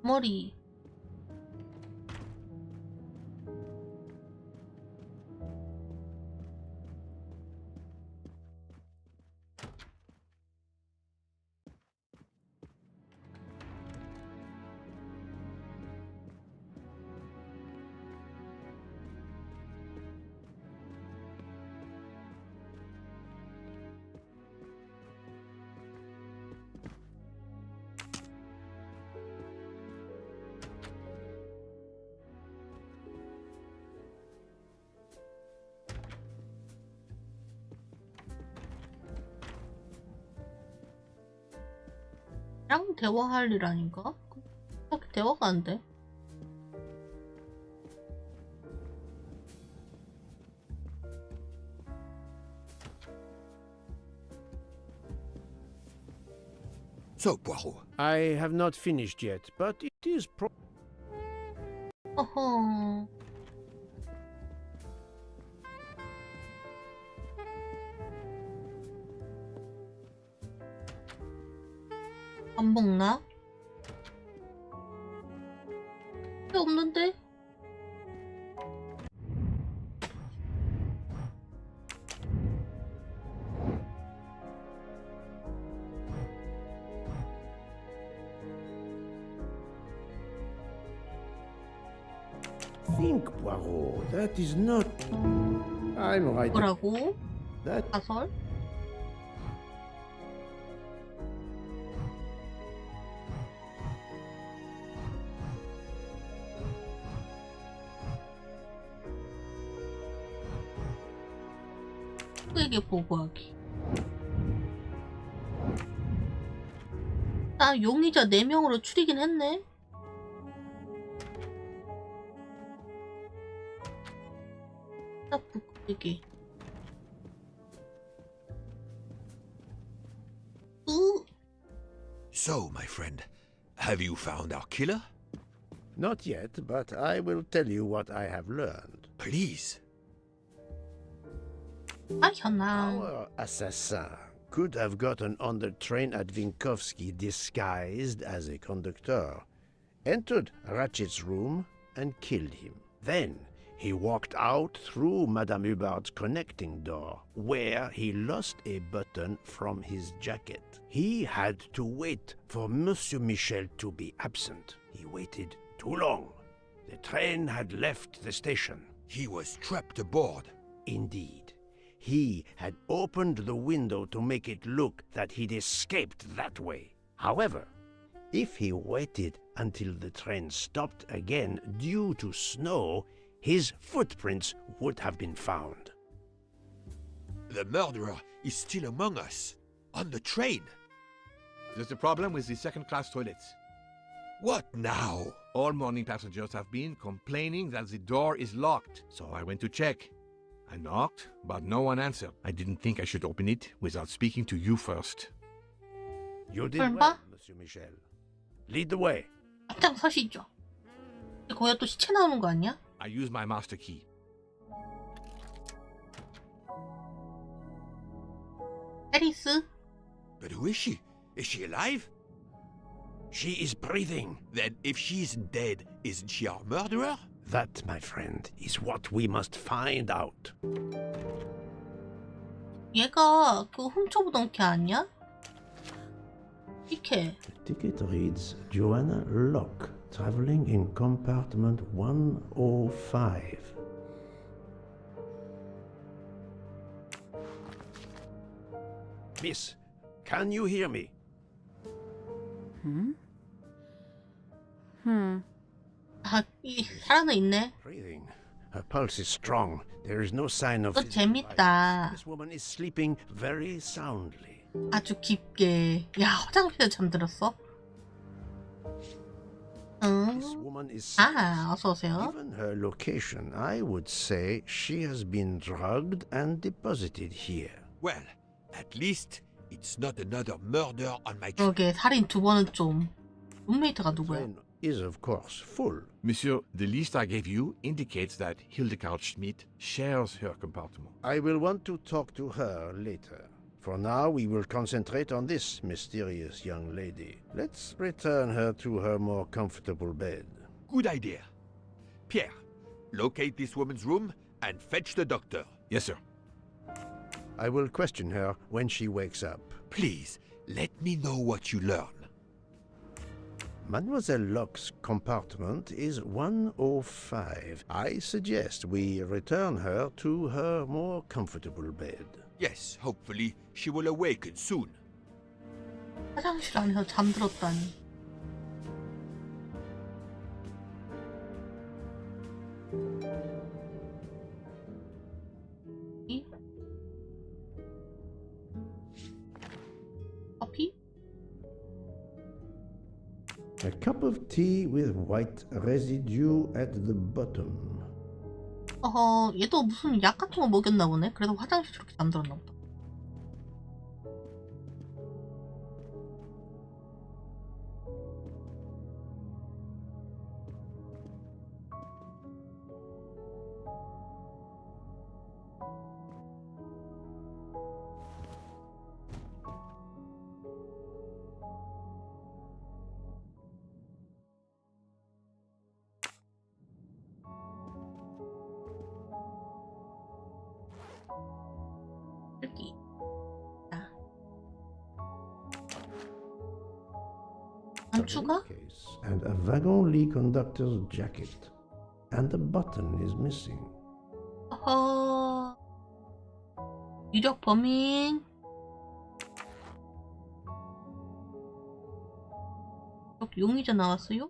Speaker 1: 머리. 랑 대화할 일 아닌가? 딱히 대화가 안 돼.
Speaker 4: So, Poirot.
Speaker 3: I have not finished yet, but it is
Speaker 1: 어허. 안 먹나? 왜 없는데?
Speaker 2: Think, Poirot. That is not. I'm right.
Speaker 1: 뭐라고?
Speaker 2: That.
Speaker 1: 가설? 푸에게 보고하기. 나 용의자 4명으로 추리긴 했네. 스타프 끄기.
Speaker 4: So, my friend, have you found our killer?
Speaker 3: Not yet, but I will tell you what I have learned.
Speaker 4: Please.
Speaker 1: 아, 현아.
Speaker 3: Our assassin could have gotten on the train at Vinkovsky disguised as a conductor, entered Ratchet's room, and killed him. Then he walked out through Madame Hubbard's connecting door, where he lost a button from his jacket. He had to wait for Monsieur Michel to be absent. He waited too long. The train had left the station.
Speaker 4: He was trapped aboard.
Speaker 3: Indeed. He had opened the window to make it look that he'd escaped that way. However, if he waited until the train stopped again due to snow, his footprints would have been found.
Speaker 4: The murderer is still among us, on the train.
Speaker 9: There's a problem with the second-class toilets.
Speaker 4: What now?
Speaker 9: All morning passengers have been complaining that the door is locked, so I went to check. I knocked, but no one answered. I didn't think I should open it without speaking to you first.
Speaker 3: You did well, Monsieur Michel. Lead the way.
Speaker 1: 앞장서시죠. 거기다 또 시체 나오는 거 아니야?
Speaker 9: I used my master key.
Speaker 1: 에리스?
Speaker 4: But who is she? Is she alive?
Speaker 3: She is breathing.
Speaker 4: Then if she isn't dead, isn't she our murderer?
Speaker 3: That, my friend, is what we must find out.
Speaker 1: 얘가 그 훔쳐보던 걔 아니야? 이케.
Speaker 2: The ticket reads Joanna Locke, traveling in compartment 105.
Speaker 3: Miss, can you hear me?
Speaker 1: 아, 살아나 있네.
Speaker 3: Breathing. Her pulse is strong. There is no sign of.
Speaker 1: 또 재밌다.
Speaker 3: This woman is sleeping very soundly.
Speaker 1: 아주 깊게. 야, 화장실에 잠들었어? 응.
Speaker 3: This woman is.
Speaker 1: 아, 어서 오세요.
Speaker 3: Given her location, I would say she has been drugged and deposited here.
Speaker 4: Well, at least it's not another murder on my
Speaker 1: 그러게, 살인 2번은 좀. 룸메이트가 누구야?
Speaker 3: Is of course full.
Speaker 9: Monsieur, the list I gave you indicates that Hildegard Schmidt shares her compartment.
Speaker 3: I will want to talk to her later. For now, we will concentrate on this mysterious young lady. Let's return her to her more comfortable bed.
Speaker 4: Good idea. Pierre, locate this woman's room and fetch the doctor.
Speaker 9: Yes, sir.
Speaker 3: I will question her when she wakes up.
Speaker 4: Please, let me know what you learn.
Speaker 3: Mademoiselle Locke's compartment is 105. I suggest we return her to her more comfortable bed.
Speaker 4: Yes, hopefully she will awaken soon.
Speaker 1: 화장실 안에서 잠들었다니. 커피?
Speaker 2: A cup of tea with white residue at the bottom.
Speaker 1: 얘도 무슨 약 같은 거 먹였나 보네. 그래서 화장실 저렇게 잠들었나 보다. 여기. 자. 단추가?
Speaker 2: And a wagon-lee conductor's jacket. And the button is missing.
Speaker 1: 유력 범인. 여기 용의자 나왔어요?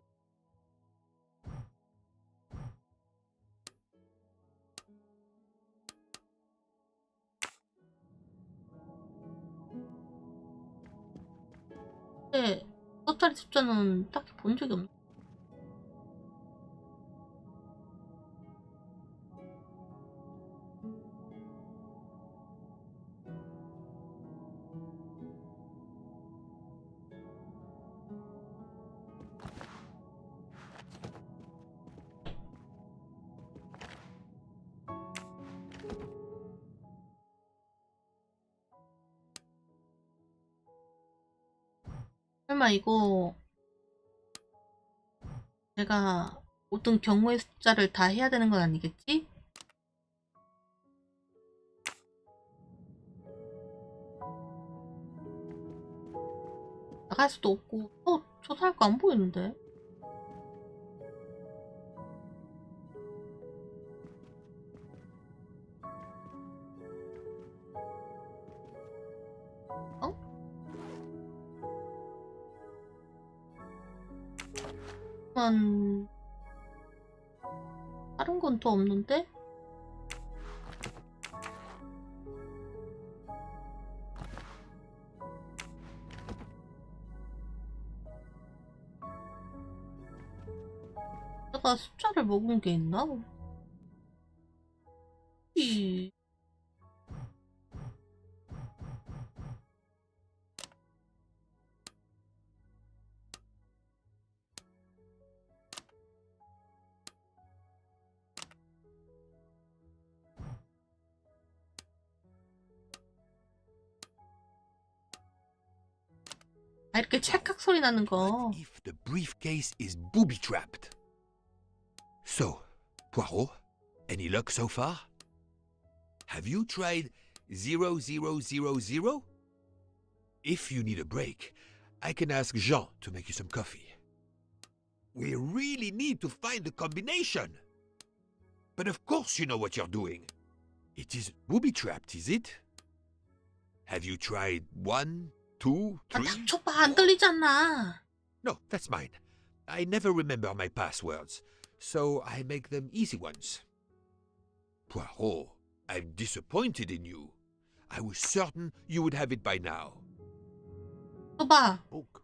Speaker 1: 근데 6자리 숫자는 딱히 본 적이 없네. 설마 이거 내가 모든 경우의 숫자를 다 해야 되는 건 아니겠지? 나갈 수도 없고 조사할 거 안 보이는데? 다른 건 또 없는데? 내가 숫자를 먹은 게 있나? 이 이렇게 찰칵 소리 나는 거.
Speaker 4: If the briefcase is booby-trapped. So, Poirot, any luck so far? Have you tried 0000? If you need a break, I can ask Jean to make you some coffee. We really need to find the combination. But of course you know what you're doing. It is booby-trapped, is it? Have you tried 1, 2, 3?
Speaker 1: 닥쳐봐, 안 들리잖아.
Speaker 4: No, that's mine. I never remember my passwords, so I make them easy ones. Poirot, I'm disappointed in you. I was certain you would have it by now.
Speaker 1: 봐.
Speaker 3: Book.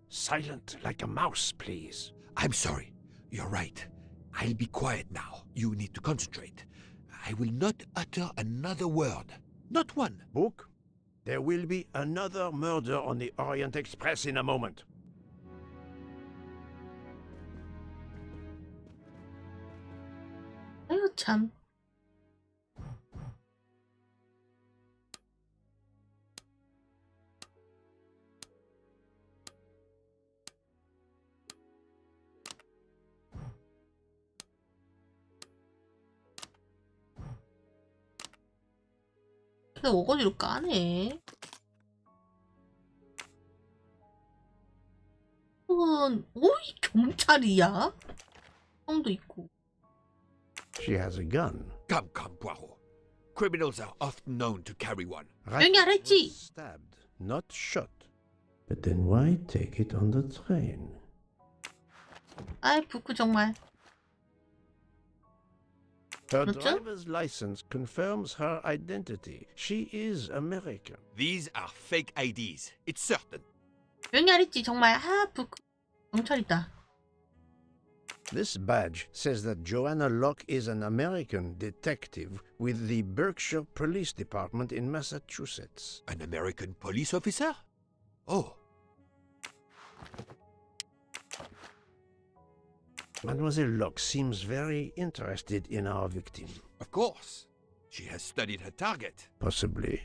Speaker 3: Silent like a mouse, please.
Speaker 4: I'm sorry. You're right. I'll be quiet now. You need to concentrate. I will not utter another word. Not one.
Speaker 3: Book. There will be another murder on the Orient Express in a moment.
Speaker 1: 아유 참. 근데 어거지로 까네. 오이 경찰이야? 형도 있고.
Speaker 3: She has a gun.
Speaker 4: Come, Poirot. Criminals are often known to carry one.
Speaker 1: 여기 알았지?
Speaker 3: Stabbed, not shot. But then why take it on the train?
Speaker 1: 아이 부끄 정말.
Speaker 3: Her driver's license confirms her identity. She is American.
Speaker 4: These are fake IDs. It's certain.
Speaker 1: 여기 알았지 정말. 아 부끄. 경찰이다.
Speaker 3: This badge says that Joanna Locke is an American detective with the Berkshire Police Department in Massachusetts.
Speaker 4: An American police officer? Oh.
Speaker 3: Mademoiselle Locke seems very interested in our victim.
Speaker 4: Of course. She has studied her target.
Speaker 3: Possibly.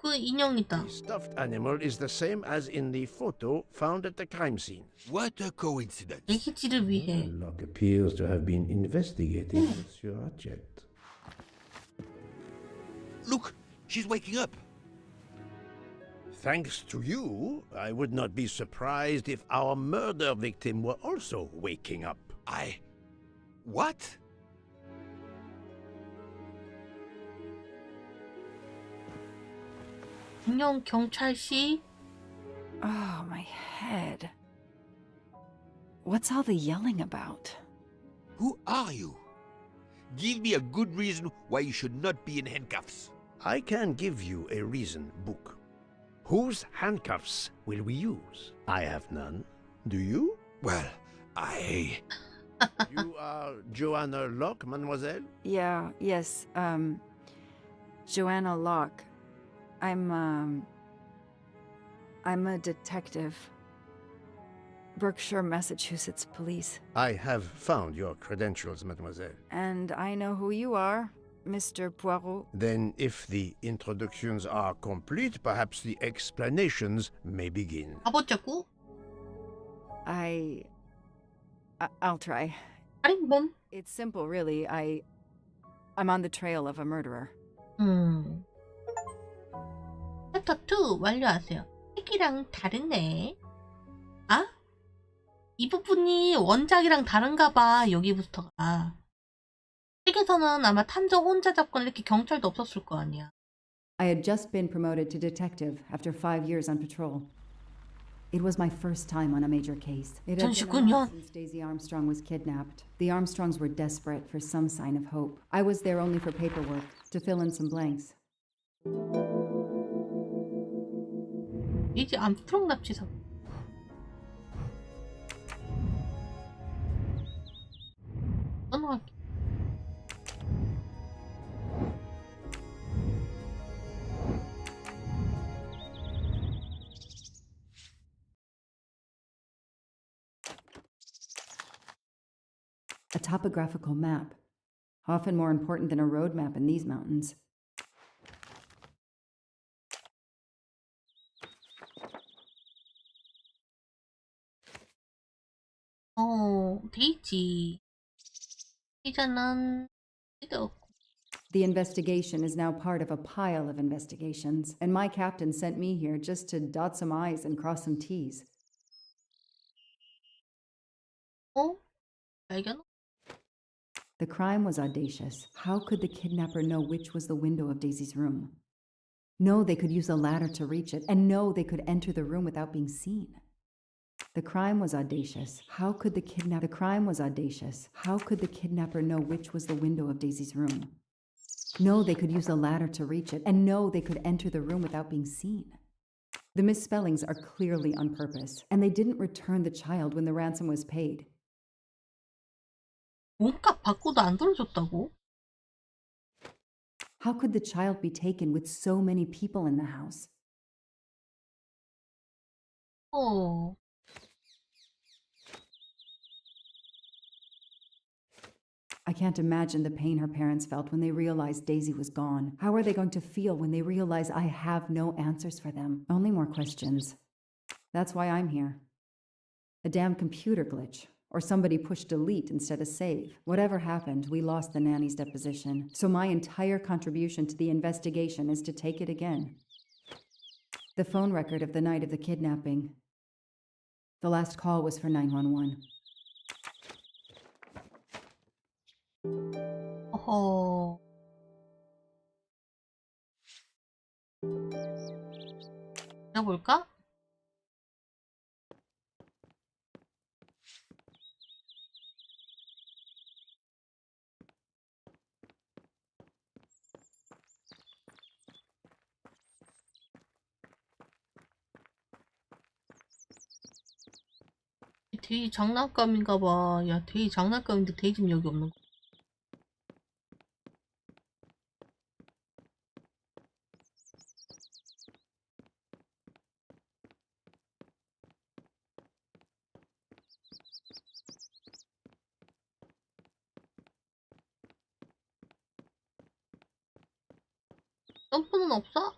Speaker 1: 그 인형이다.
Speaker 3: The stuffed animal is the same as in the photo found at the crime scene.
Speaker 4: What a coincidence.
Speaker 1: 애기지를 위해.
Speaker 3: Locke appears to have been investigating Monsieur Hatchet.
Speaker 4: Look, she's waking up.
Speaker 3: Thanks to you, I would not be surprised if our murder victim were also waking up.
Speaker 4: What?
Speaker 1: 인형 경찰씨.
Speaker 11: Oh, my head. What's all the yelling about?
Speaker 4: Who are you? Give me a good reason why you should not be in handcuffs.
Speaker 3: I can give you a reason, Book. Whose handcuffs will we use? I have none. Do you?
Speaker 9: Well, I...
Speaker 3: You are Joanna Locke, mademoiselle?
Speaker 17: Yes, Joanna Locke. I'm a detective. Berkshire, Massachusetts Police.
Speaker 3: I have found your credentials, mademoiselle.
Speaker 17: And I know who you are, Mr. Poirot.
Speaker 3: Then, if the introductions are complete, perhaps the explanations may begin.
Speaker 1: 가보자고.
Speaker 17: I'll try.
Speaker 1: 할인범.
Speaker 17: It's simple, really. I'm on the trail of a murderer.
Speaker 1: 챕터 2 완료하세요. 책이랑 다르네. 아? 이 부분이 원작이랑 다른가 봐. 여기부터가. 책에서는 아마 탐정 혼자 잡거나 이렇게 경찰도 없었을 거 아니야.
Speaker 18: I had just been promoted to detective after 5 years on patrol. It was my first time on a major case. It had been a month since Daisy Armstrong was kidnapped. The Armstrongs were desperate for some sign of hope. I was there only for paperwork, to fill in some blanks.
Speaker 1: 이제 암스트롱 납치 사건. 끊어갈게.
Speaker 18: A topographical map, often more important than a road map in these mountains.
Speaker 1: 데이지. 피자는 없고.
Speaker 18: The investigation is now part of a pile of investigations, and my captain sent me here just to dot some I's and cross some T's.
Speaker 1: 발견?
Speaker 18: The crime was audacious. How could the kidnapper know which was the window of Daisy's room? No, they could use a ladder to reach it, and no, they could enter the room without being seen. The crime was audacious. How could the kidnapper... The crime was audacious. How could the kidnapper know which was the window of Daisy's room? No, they could use a ladder to reach it, and no, they could enter the room without being seen. The misspellings are clearly on purpose, and they didn't return the child when the ransom was paid.
Speaker 1: 몸값 받고도 안 돌려줬다고?
Speaker 18: How could the child be taken with so many people in the house? I can't imagine the pain her parents felt when they realized Daisy was gone. How are they going to feel when they realize I have no answers for them? Only more questions. That's why I'm here. A damn computer glitch. Or somebody pushed delete instead of save. Whatever happened, we lost the nanny's deposition. So my entire contribution to the investigation is to take it again. The phone record of the night of the kidnapping. The last call was for 911.
Speaker 1: 볼까? 데이 장난감인가 봐. 야, 데이 장난감인데 데이지는 여기 없는 거. 점프는 없어?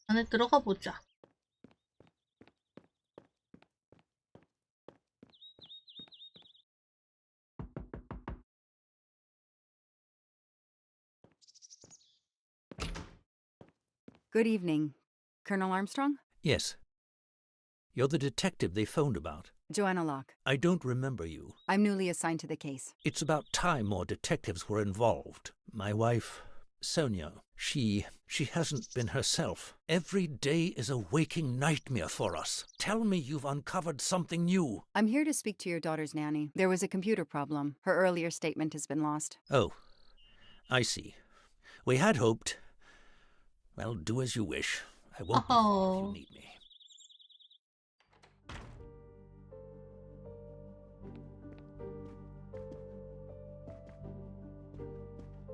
Speaker 1: 안에 들어가 보자.
Speaker 18: Good evening. Colonel Armstrong?
Speaker 10: Yes. You're the detective they phoned about.
Speaker 18: Joanna Locke.
Speaker 10: I don't remember you.
Speaker 18: I'm newly assigned to the case.
Speaker 10: It's about time more detectives were involved. My wife Sonia, she hasn't been herself. Every day is a waking nightmare for us. Tell me you've uncovered something new.
Speaker 17: I'm here to speak to your daughter's nanny. There was a computer problem. Her earlier statement has been lost.
Speaker 10: Oh, I see. We had hoped. Well, do as you wish. I won't be far if you need me.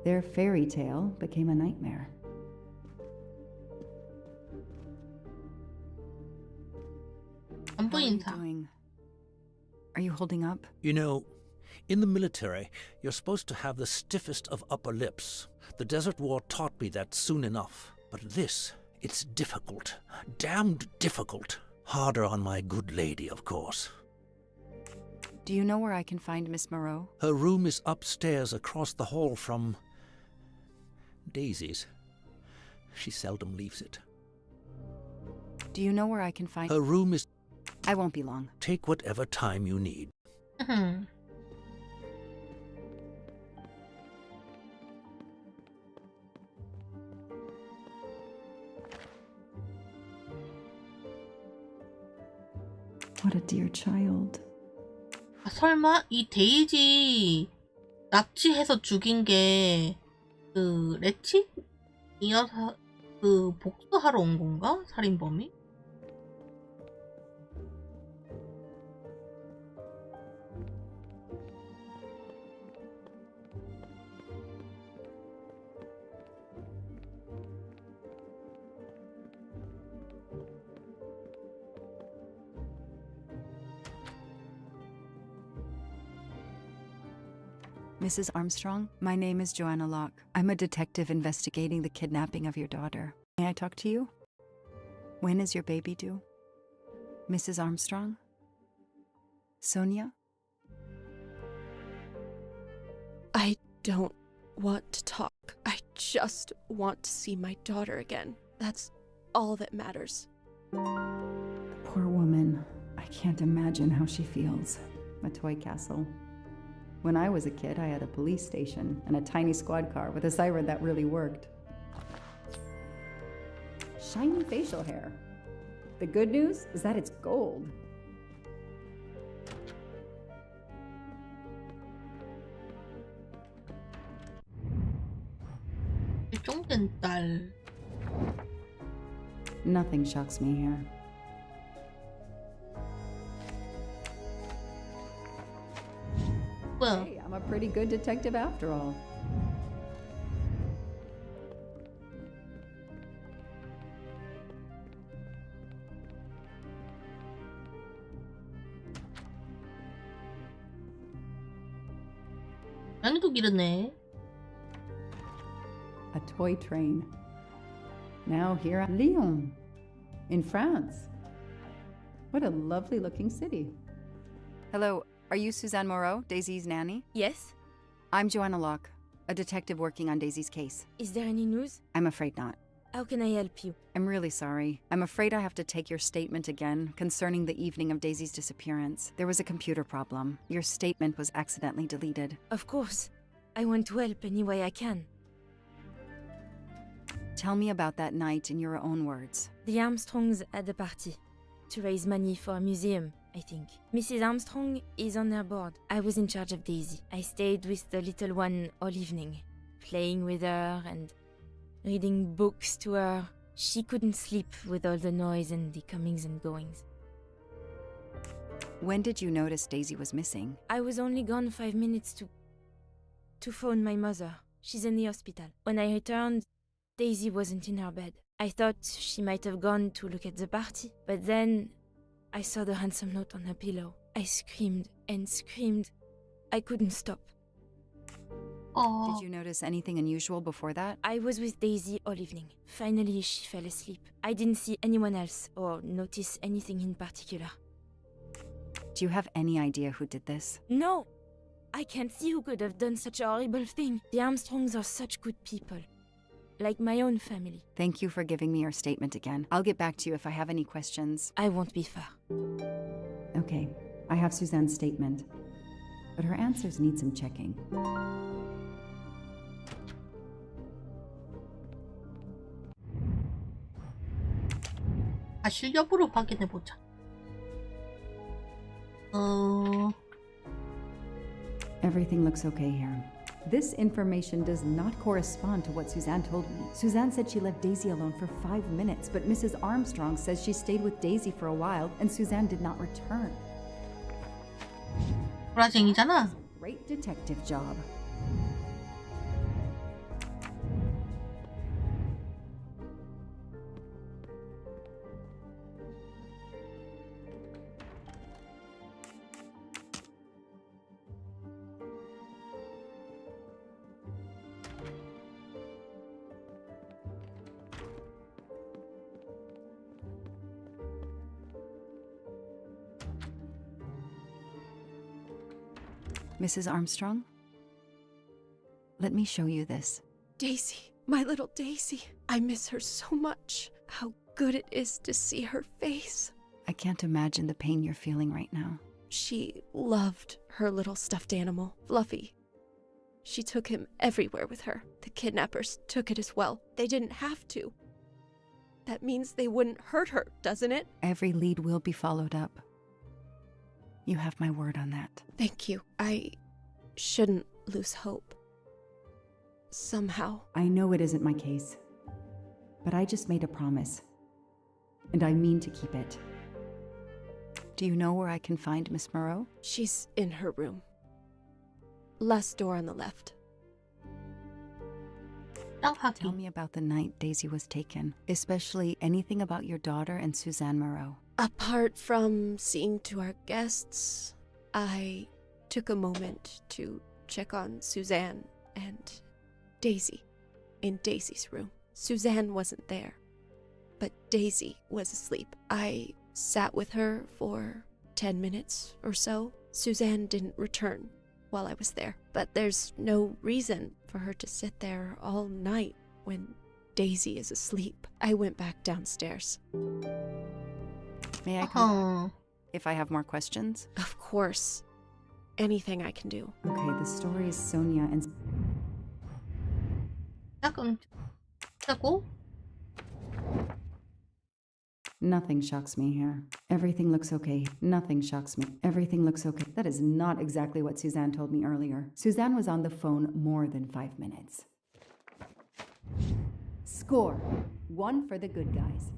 Speaker 18: Their fairy tale became a nightmare.
Speaker 1: 안
Speaker 17: How are you
Speaker 1: 보인다.
Speaker 17: doing? Are you holding up?
Speaker 10: You know, in the military, you're supposed to have the stiffest of upper lips. The Desert War taught me that soon enough. But this, it's difficult. Damned difficult. Harder on my good lady, of course.
Speaker 17: Do you know where I can find Miss Moreau?
Speaker 10: Her room is upstairs across the hall from Daisy's. She seldom leaves it.
Speaker 17: Do you know where I can find...
Speaker 10: Her room is...
Speaker 17: I won't be long.
Speaker 10: Take whatever time you need.
Speaker 18: What a dear child.
Speaker 1: 아, 설마 이 데이지 납치해서 죽인 게 그 레치? 이 여사 그 복수하러 온 건가? 살인범이?
Speaker 17: Mrs. Armstrong, my name is Joanna Locke. I'm a detective investigating the kidnapping of your daughter. May I talk to you? When is your baby due? Mrs. Armstrong? Sonia?
Speaker 12: I don't want to talk. I just want to see my daughter again. That's all that matters.
Speaker 18: Poor woman. I can't imagine how she feels. A toy castle. When I was a kid, I had a police station and a tiny squad car with a siren that really worked. Shiny facial hair. The good news is that it's gold.
Speaker 1: 일종된 딸.
Speaker 18: Nothing shocks me here.
Speaker 1: 뭐야?
Speaker 18: Hey, I'm a pretty good detective after all.
Speaker 1: 난이도 기르네.
Speaker 18: A toy train. Now here at Lyon, in France. What a lovely looking city.
Speaker 17: Hello, are you Suzanne Moreau, Daisy's nanny?
Speaker 12: Yes?
Speaker 17: I'm Joanna Locke, a detective working on Daisy's case.
Speaker 12: Is there any news?
Speaker 17: I'm afraid not.
Speaker 12: How can I help you?
Speaker 17: I'm really sorry. I'm afraid I have to take your statement again concerning the evening of Daisy's disappearance. There was a computer problem. Your statement was accidentally deleted.
Speaker 12: Of course. I want to help any way I can.
Speaker 17: Tell me about that night in your own words.
Speaker 12: The Armstrongs had a party to raise money for a museum, I think. Mrs. Armstrong is on their board. I was in charge of Daisy. I stayed with the little one all evening, playing with her and reading books to her. She couldn't sleep with all the noise and the comings and goings.
Speaker 17: When did you notice Daisy was missing?
Speaker 12: I was only gone 5 minutes to phone my mother. She's in the hospital. When I returned, Daisy wasn't in her bed. I thought she might have gone to look at the party, but then I saw the ransom note on her pillow. I screamed and screamed. I couldn't stop.
Speaker 17: Did you notice anything unusual before that?
Speaker 12: I was with Daisy all evening. Finally, she fell asleep. I didn't see anyone else or notice anything in particular.
Speaker 17: Do you have any idea who did this?
Speaker 12: No! I can't see who could have done such a horrible thing. The Armstrongs are such good people. Like my own family.
Speaker 17: Thank you for giving me your statement again. I'll get back to you if I have any questions.
Speaker 12: I won't be far.
Speaker 18: Okay, I have Suzanne's statement, but her answers need some checking.
Speaker 1: 사실 여부를 확인해 보자.
Speaker 18: Everything looks okay here. This information does not correspond to what Suzanne told me. Suzanne said she left Daisy alone for 5 minutes, but Mrs. Armstrong says she stayed with Daisy for a while and Suzanne did not return.
Speaker 1: 불화쟁이잖아.
Speaker 18: Great detective job. Mrs. Armstrong? Let me show you this.
Speaker 12: Daisy, my little Daisy. I miss her so much. How good it is to see her face.
Speaker 18: I can't imagine the pain you're feeling right now.
Speaker 12: She loved her little stuffed animal, Fluffy. She took him everywhere with her. The kidnappers took it as well. They didn't have to. That means they wouldn't hurt her, doesn't it?
Speaker 18: Every lead will be followed up. You have my word on that.
Speaker 12: Thank you. I shouldn't lose hope. Somehow.
Speaker 18: I know it isn't my case, but I just made a promise, and I mean to keep it. Do you know where I can find Miss Moreau?
Speaker 12: She's in her room. Last door on the left.
Speaker 18: Tell me about the night Daisy was taken, especially anything about your daughter and Suzanne Moreau.
Speaker 12: Apart from seeing to our guests, I took a moment to check on Suzanne and Daisy in Daisy's room. Suzanne wasn't there, but Daisy was asleep. I sat with her for 10 minutes or so. Suzanne didn't return while I was there, but there's no reason for her to sit there all night when Daisy is asleep. I went back downstairs.
Speaker 18: May I come back if I have more questions?
Speaker 12: Of course. Anything I can do.
Speaker 18: Okay, the story is Sonia and... Nothing shocks me here. Everything looks okay. Nothing shocks me. Everything looks okay. That is not exactly what Suzanne told me earlier. Suzanne was on the phone more than 5 minutes. Score. 1 for the good guys.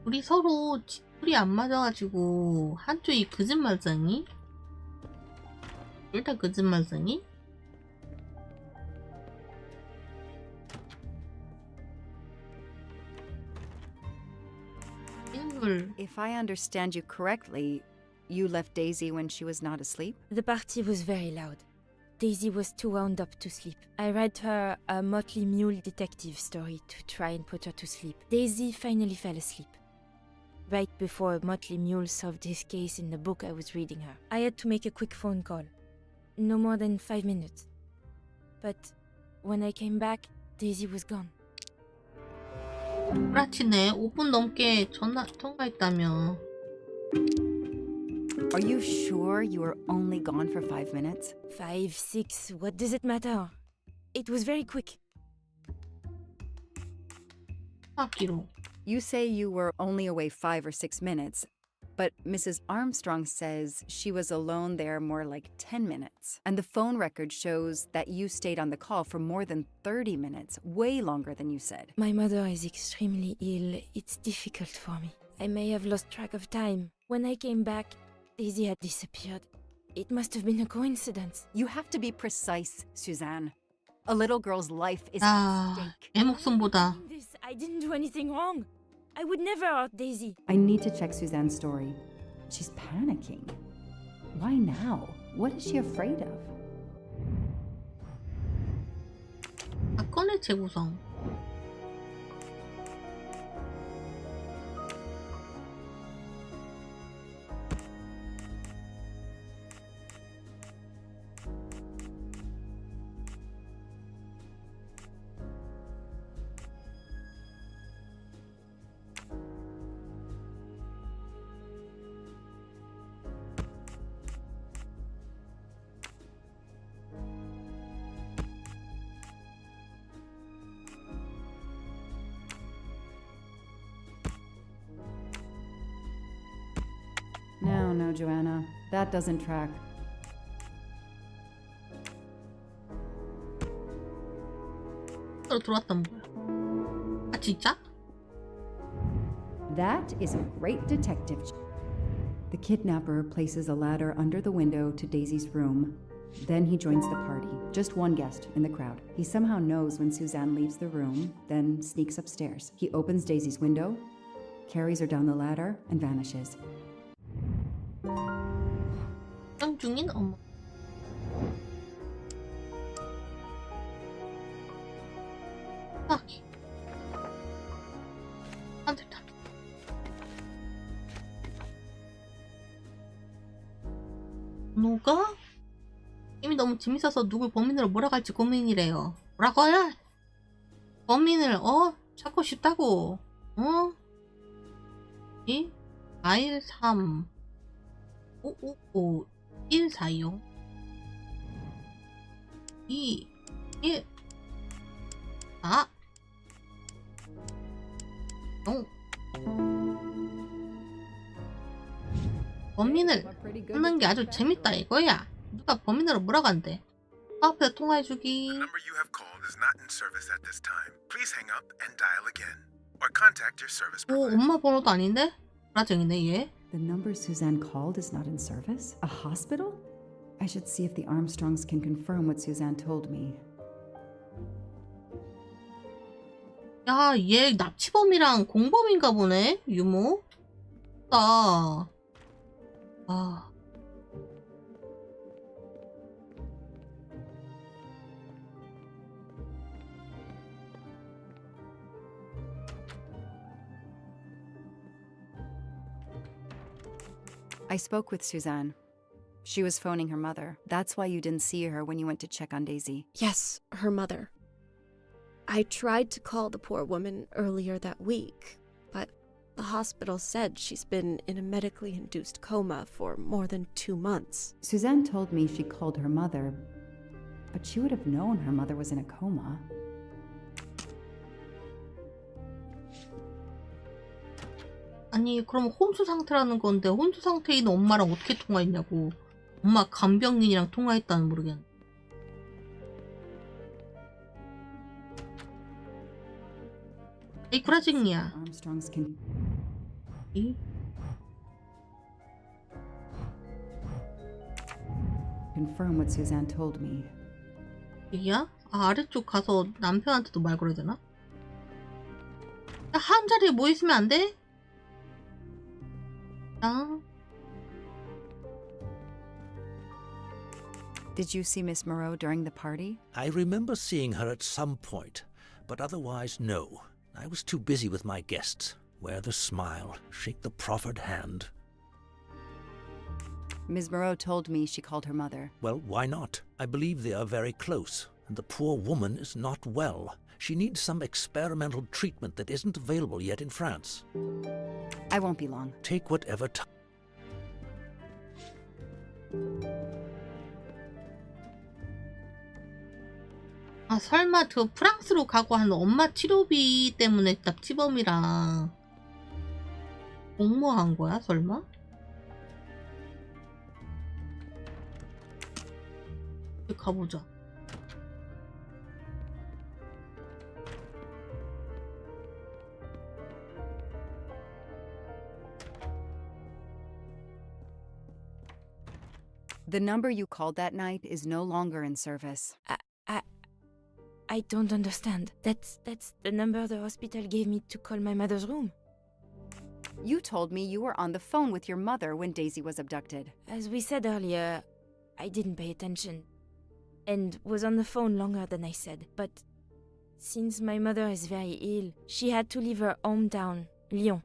Speaker 1: 우리 서로 지풀이 안 맞아가지고 한쪽이 거짓말쟁이? 둘 다 거짓말쟁이?
Speaker 18: If I understand you correctly, you left Daisy when she was not asleep?
Speaker 19: The party was very loud. Daisy was too wound up to sleep. I read her a Motley Mule detective story to try and put her to sleep. Daisy finally fell asleep. Right before Motley Mule solved his case in the book I was reading her. I had to make a quick phone call. No more than 5 minutes. But when I came back, Daisy was gone.
Speaker 1: 브라치네 5분 넘게 통화했다며.
Speaker 18: Are you sure you were only gone for 5 minutes?
Speaker 19: 5, 6, what does it matter? It was very quick.
Speaker 18: You say you were only away 5 or 6 minutes, but Mrs. Armstrong says she was alone there more like 10 minutes. And the phone record shows that you stayed on the call for more than 30 minutes, way longer than you said.
Speaker 19: My mother is extremely ill. It's difficult for me. I may have lost track of time. When I came back, Daisy had disappeared. It must have been a coincidence.
Speaker 18: You have to be precise, Suzanne. A little girl's life is at stake.
Speaker 1: 애 목숨보다.
Speaker 19: I didn't do anything wrong. I would never hurt Daisy.
Speaker 18: I need to check Suzanne's story. She's panicking. Why now? What is she afraid of?
Speaker 1: 사건의 재구성.
Speaker 18: Joanna. That doesn't track.
Speaker 1: 들어왔던 거야. 아 진짜?
Speaker 18: That is a great detective. The kidnapper places a ladder under the window to Daisy's room. Then he joins the party, just one guest in the crowd. He somehow knows when Suzanne leaves the room, then sneaks upstairs. He opens Daisy's window, carries her down the ladder, and vanishes.
Speaker 1: 정 중인 엄마. 아, 안 됐다. 누가? 이미 너무 재밌어서 누굴 범인으로 몰아갈지 고민이래요. 뭐라고요? 범인을 찾고 싶다고? 2, 4, 1, 3, 5, 5, 5, 1, 4, 0, 2, 1, 4, 0. 범인을 찾는 게 아주 재밌다 이거야. 누가 범인으로 몰아간대. 앞에 통화해주기.
Speaker 20: The number you have called is not in service at this time. Please hang up and dial again, or contact your service provider.
Speaker 1: 엄마 번호도 아닌데? 불화쟁이네 얘.
Speaker 18: The number Suzanne called is not in service? A hospital? I should see if the Armstrongs can confirm what Suzanne told me.
Speaker 1: 야, 얘 납치범이랑 공범인가 보네? 유모? 아.
Speaker 17: I spoke with Suzanne. She was phoning her mother. That's why you didn't see her when you went to check on Daisy.
Speaker 12: Yes, her mother. I tried to call the poor woman earlier that week, but the hospital said she's been in a medically induced coma for more than 2 months.
Speaker 18: Suzanne told me she called her mother, but she would have known her mother was in a coma.
Speaker 1: 아니 그럼 혼수 상태라는 건데 혼수 상태에 있는 엄마랑 어떻게 통화했냐고. 엄마 간병인이랑 통화했다는 모르겠네. 이 구라쟁이야.
Speaker 18: Armstrongs can confirm what Suzanne told me.
Speaker 1: 얘기야? 아, 아래쪽 가서 남편한테도 말 걸어야 되나? 야, 한 자리에 뭐 있으면 안 돼? 야.
Speaker 17: Did you see Miss Moreau during the party?
Speaker 10: I remember seeing her at some point, but otherwise no. I was too busy with my guests. Wear the smile, shake the proffered hand.
Speaker 17: Ms. Moreau told me she called her mother.
Speaker 10: Well, why not? I believe they are very close, and the poor woman is not well. She needs some experimental treatment that isn't available yet in France.
Speaker 17: I won't be long.
Speaker 10: Take whatever time.
Speaker 1: 아, 설마 저 프랑스로 가고 한 엄마 치료비 때문에 납치범이랑 공모한 거야, 설마? 가보자.
Speaker 17: The number you called that night is no longer in service.
Speaker 19: I don't understand. That's the number the hospital gave me to call my mother's room.
Speaker 17: You told me you were on the phone with your mother when Daisy was abducted.
Speaker 19: As we said earlier, I didn't pay attention and was on the phone longer than I said. But since my mother is very ill, she had to leave her hometown, Lyon,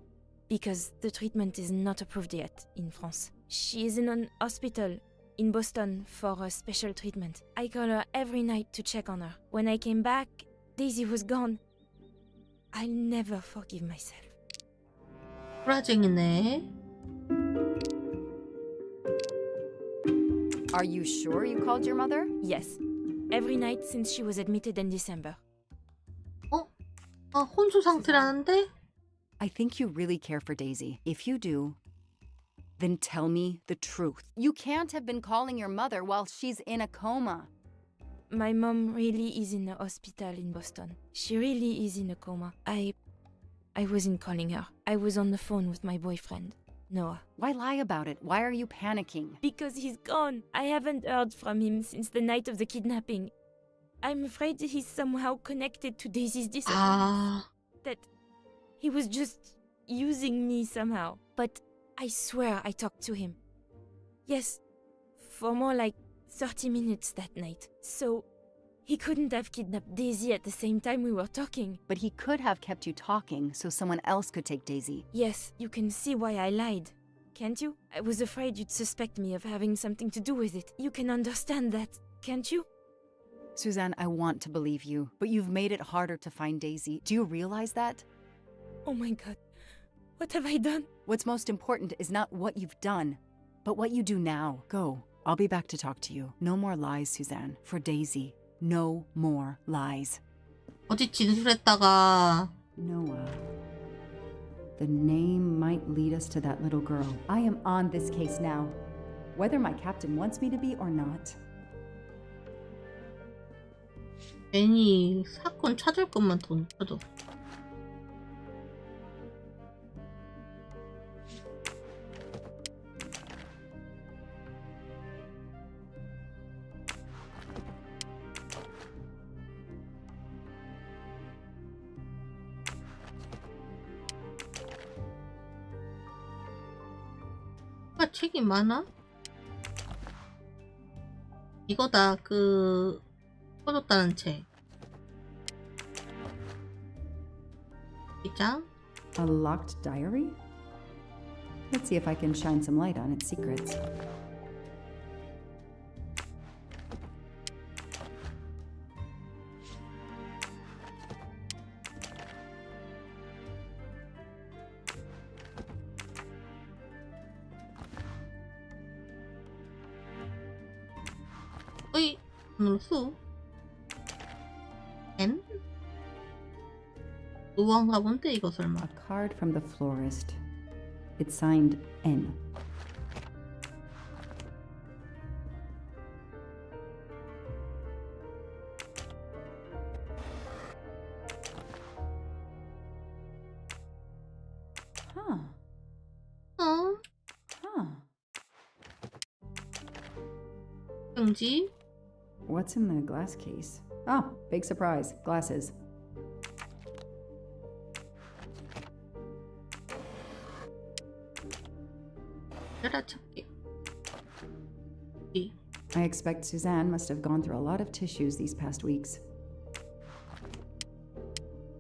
Speaker 19: because the treatment is not approved yet in France. She is in an hospital in Boston for a special treatment. I call her every night to check on her. When I came back, Daisy was gone. I'll never forgive myself.
Speaker 1: 불화쟁이네.
Speaker 17: Are you sure you called your mother?
Speaker 19: Yes. Every night since she was admitted in December.
Speaker 1: 아, 혼수 상태라는데?
Speaker 17: I think you really care for Daisy. If you do,
Speaker 18: Then tell me the truth. You can't have been calling your mother while she's in a coma.
Speaker 19: My mom really is in a hospital in Boston. She really is in a coma. I wasn't calling her. I was on the phone with my boyfriend, Noah.
Speaker 18: Why lie about it? Why are you panicking?
Speaker 19: Because he's gone. I haven't heard from him since the night of the kidnapping. I'm afraid he's somehow connected to Daisy's disappearance. That he was just using me somehow. But I swear I talked to him. Yes, for more like 30 minutes that night. So he couldn't have kidnapped Daisy at the same time we were talking.
Speaker 18: But he could have kept you talking so someone else could take Daisy.
Speaker 19: Yes, you can see why I lied. Can't you? I was afraid you'd suspect me of having something to do with it. You can understand that, can't you?
Speaker 18: Suzanne, I want to believe you, but you've made it harder to find Daisy. Do you realize that?
Speaker 19: Oh my god. What have I done?
Speaker 18: What's most important is not what you've done, but what you do now. Go. I'll be back to talk to you. No more lies, Suzanne. For Daisy. No more lies.
Speaker 1: 어디 진술했다가
Speaker 18: Noah. The name might lead us to that little girl. I am on this case now, whether my captain wants me to be or not.
Speaker 1: 괜히 사건 찾을 것만 돈 쳐줘. 책이 많아? 이거다. 그 꺼줬다는 책. 이장.
Speaker 18: A locked diary? Let's see if I can shine some light on its secrets.
Speaker 1: 으이, 수. N? 노안가 본데 이거 설마.
Speaker 18: A card from the florist. It's signed N. Huh.
Speaker 1: 어?
Speaker 18: Huh.
Speaker 1: 용지.
Speaker 18: What's in the glass case? Oh, big surprise. Glasses. I expect Suzanne must have gone through a lot of tissues these past weeks.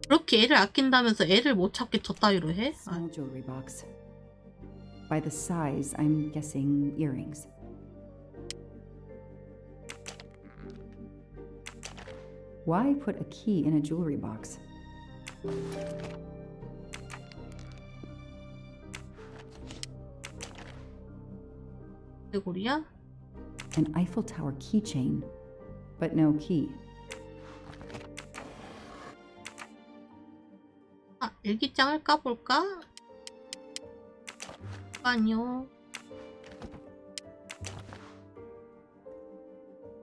Speaker 1: 그렇게 애를 아낀다면서 애를 못 찾게 저 따위로 해?
Speaker 18: Small jewelry box. By the size, I'm guessing earrings. Why put a key in a jewelry box?
Speaker 1: 개구리야?
Speaker 18: An Eiffel Tower keychain, but no key.
Speaker 1: 아, 일기장을 까볼까? 아니요.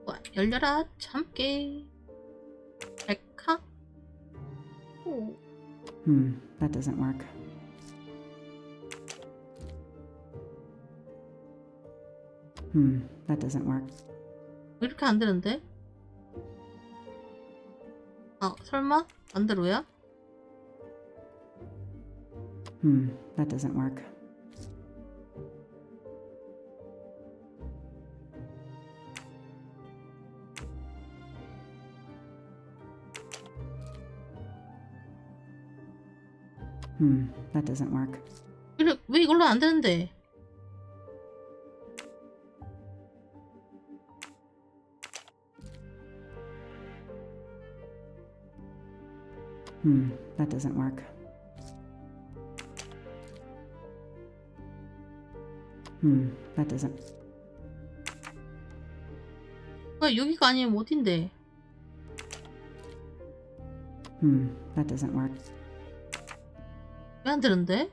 Speaker 1: 와, 열려라, 참깨. 백학? 오.
Speaker 18: That doesn't work. That doesn't work.
Speaker 1: 왜 이렇게 안 되는데? 아, 설마? 반대로야?
Speaker 18: That doesn't work. That doesn't work.
Speaker 1: 왜 이걸로 안 되는데?
Speaker 18: That doesn't work. That doesn't.
Speaker 1: 왜 여기가 아니면 어딘데?
Speaker 18: That doesn't work.
Speaker 1: 왜 안 되는데?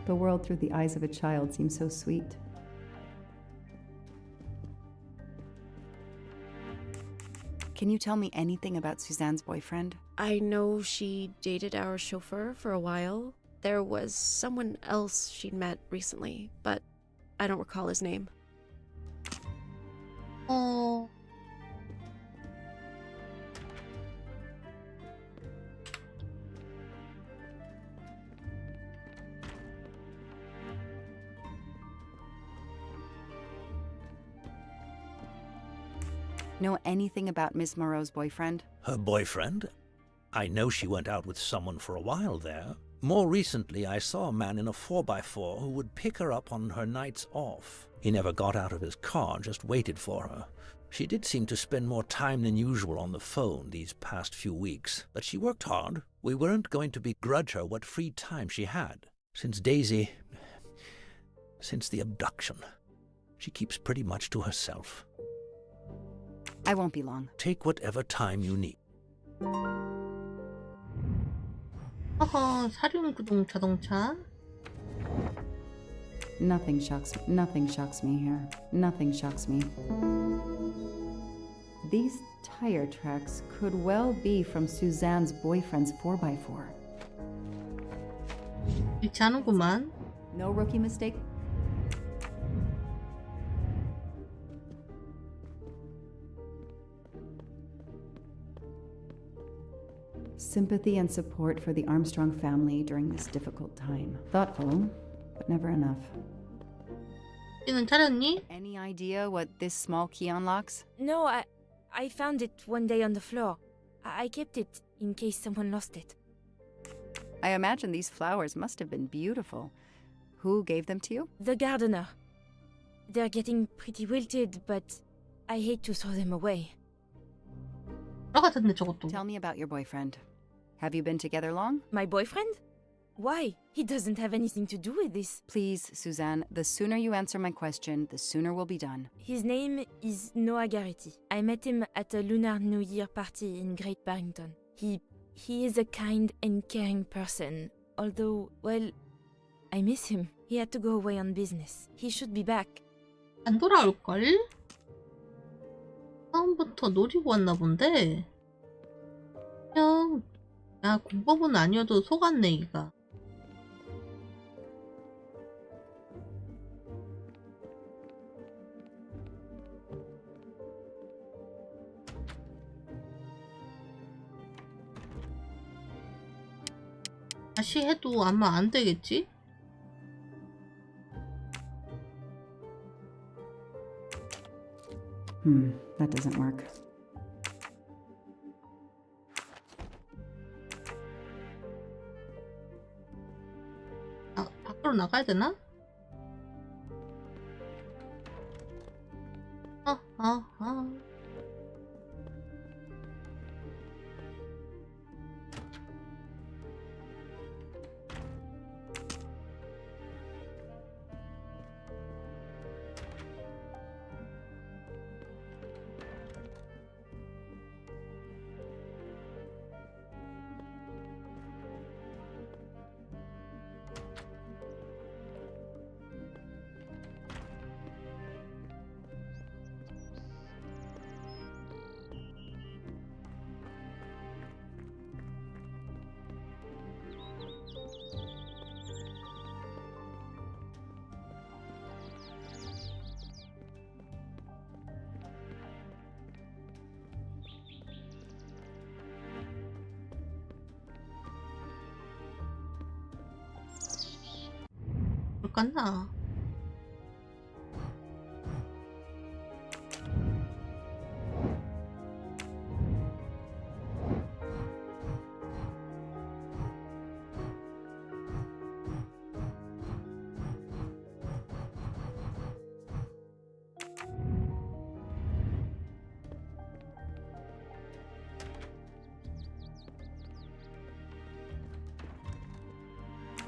Speaker 18: The world through the eyes of a child seems so sweet. Can you tell me anything about Suzanne's boyfriend?
Speaker 12: I know she dated our chauffeur for a while. There was someone else she'd met recently, but I don't recall his name.
Speaker 1: 어.
Speaker 18: Know anything about Miss Moreau's boyfriend?
Speaker 10: Her boyfriend? I know she went out with someone for a while there. More recently, I saw a man in a 4x4 who would pick her up on her nights off. He never got out of his car, just waited for her. She did seem to spend more time than usual on the phone these past few weeks, but she worked hard. We weren't going to begrudge her what free time she had. Since the abduction, she keeps pretty much to herself.
Speaker 18: I won't be long.
Speaker 10: Take whatever time you need.
Speaker 1: 허허, 사륜구동 자동차.
Speaker 18: Nothing shocks me here. Nothing shocks me. These tire tracks could well be from Suzanne's boyfriend's 4x4.
Speaker 1: 잃지 않은구만.
Speaker 18: No rookie mistake. Sympathy and support for the Armstrong family during this difficult time. Thoughtful, but never enough.
Speaker 1: 정신은 차렸니?
Speaker 18: Any idea what this small key unlocks?
Speaker 19: No, I found it one day on the floor. I kept it in case someone lost it.
Speaker 18: I imagine these flowers must have been beautiful. Who gave them to you?
Speaker 19: The gardener. They're getting pretty wilted, but I hate to throw them away.
Speaker 1: 같은데 저것도.
Speaker 18: Tell me about your boyfriend. Have you been together long?
Speaker 19: My boyfriend? Why? He doesn't have anything to do with this.
Speaker 18: Please, Suzanne, the sooner you answer my question, the sooner we'll be done.
Speaker 19: His name is Noah Garrity. I met him at a Lunar New Year party in Great Barrington. He is a kind and caring person, although, well, I miss him. He had to go away on business. He should be back.
Speaker 1: 안 돌아올걸? 처음부터 노리고 왔나 본데? 그냥 야 공법은 아니어도 속았네 이가. 다시 해도 아마 안 되겠지?
Speaker 18: That doesn't work.
Speaker 1: 아, 밖으로 나가야 되나? 뭘까나?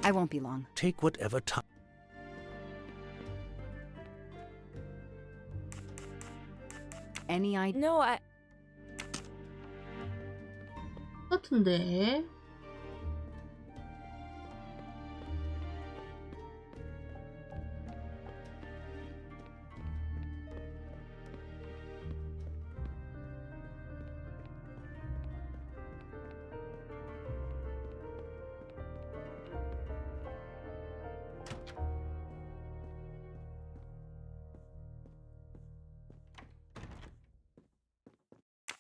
Speaker 18: I won't be long.
Speaker 10: Take whatever time.
Speaker 18: Any idea?
Speaker 19: No,
Speaker 1: 같은데.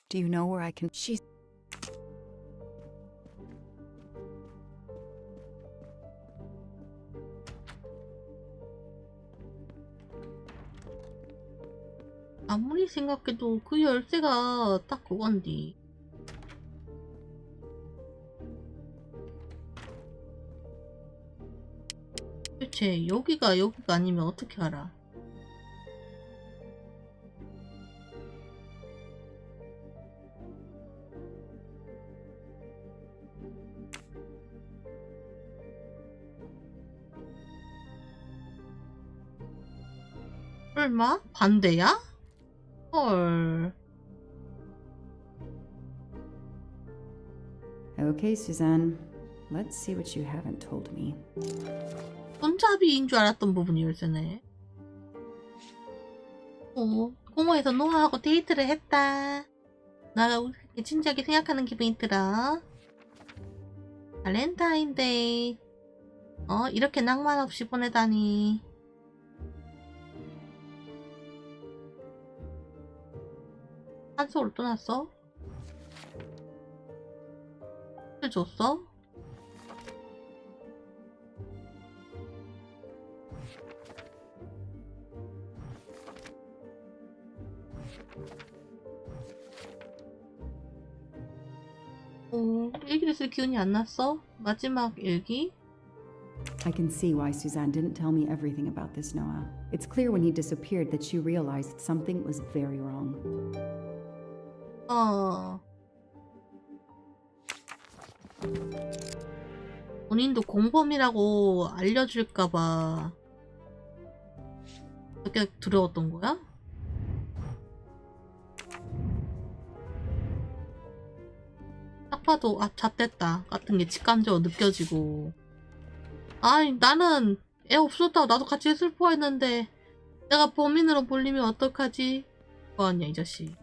Speaker 17: Do you know where I can...
Speaker 19: She's...
Speaker 1: 아무리 생각해도 그 열쇠가 딱 그건디. 대체 여기가 아니면 어떻게 알아? 설마? 반대야? 헐.
Speaker 18: Okay, Suzanne. Let's see what you haven't told me.
Speaker 1: 손잡이인 줄 알았던 부분이 열쇠네. 공원에서 노아하고 데이트를 했다. 나가 우리 진지하게 생각하는 기분이 들어. 발렌타인데이. 이렇게 낭만 없이 보내다니. 한솔 또 났어? 술 줬어? 일기를 쓸 기운이 안 났어? 마지막 일기?
Speaker 18: I can see why Suzanne didn't tell me everything about this, Noah. It's clear when he disappeared that she realized something was very wrong.
Speaker 1: 본인도 공범이라고 알려줄까봐 그렇게 두려웠던 거야? 딱 봐도 잣됐다 같은 게 직감적으로 느껴지고. 아니 나는 애 없었다고 나도 같이 슬퍼했는데 내가 범인으로 몰리면 어떡하지? 그거 아니야 이 자식.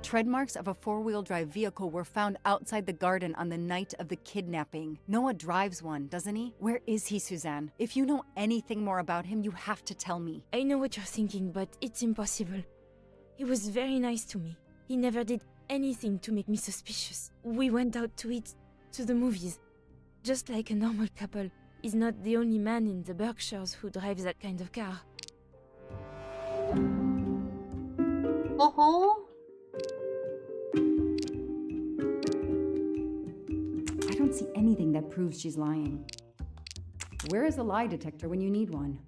Speaker 17: Tread marks of a four-wheel drive vehicle were found outside the garden on the night of the kidnapping. Noah drives one, doesn't he? Where is he, Suzanne? If you know anything more about him, you have to tell me.
Speaker 19: I know what you're thinking, but it's impossible. He was very nice to me. He never did anything to make me suspicious. We went out to eat, to the movies. Just like a normal couple. He's not the only man in the Berkshires who drives that kind of car.
Speaker 18: I don't see anything that proves she's lying. Where is a lie detector when you need one?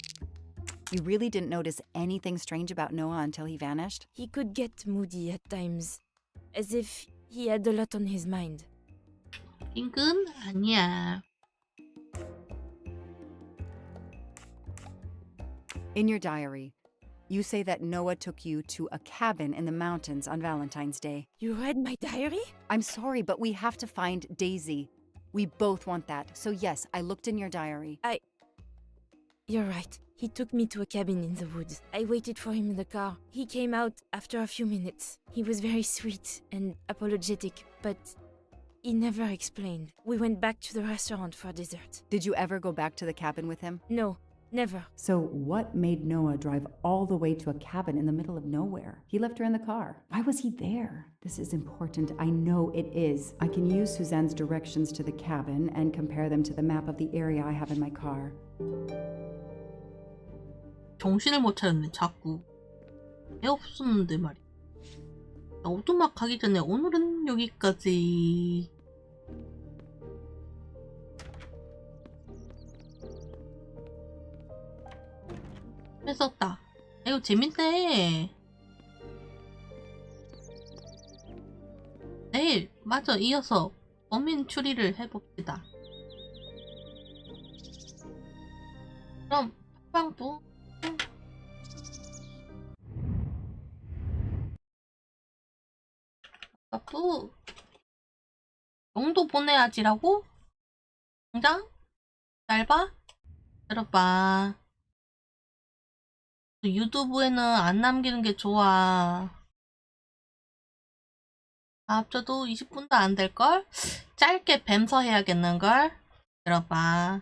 Speaker 17: You really didn't notice anything strange about Noah until he vanished?
Speaker 19: He could get moody at times, as if he had a lot on his mind.
Speaker 1: 핑크는 아니야.
Speaker 17: In your diary, you say that Noah took you to a cabin in the mountains on Valentine's Day.
Speaker 19: You read my diary?
Speaker 17: I'm sorry, but we have to find Daisy. We both want that. So yes, I looked in your diary.
Speaker 19: You're right. He took me to a cabin in the woods. I waited for him in the car. He came out after a few minutes. He was very sweet and apologetic, but he never explained. We went back to the restaurant for dessert.
Speaker 17: Did you ever go back to the cabin with him?
Speaker 19: No. Never.
Speaker 18: So what made Noah drive all the way to a cabin in the middle of nowhere? He left her in the car. Why was he there? This is important. I know it is. I can use Suzanne's directions to the cabin and compare them to the map of the area I have in my car.
Speaker 1: 정신을 못 차렸네 자꾸. 애 없었는데 말이야. 오두막 가기 전에 오늘은 여기까지. 했었다. 이거 재밌네. 내일 맞아 이어서 범인 추리를 해봅시다. 그럼 팟빵도 용도 보내야지라고? 당장? 잘 봐? 들어봐. 유튜브에는 안 남기는 게 좋아. 합쳐도 20분도 안 될걸? 짧게 뱀서 해야겠는걸? 들어봐.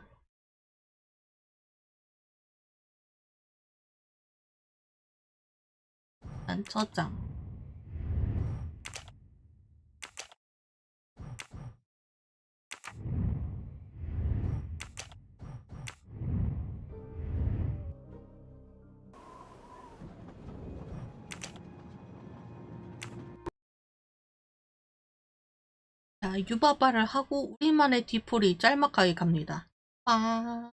Speaker 1: 저장. 자, 유바바를 하고 우리만의 뒤풀이 짤막하게 갑니다. 빠.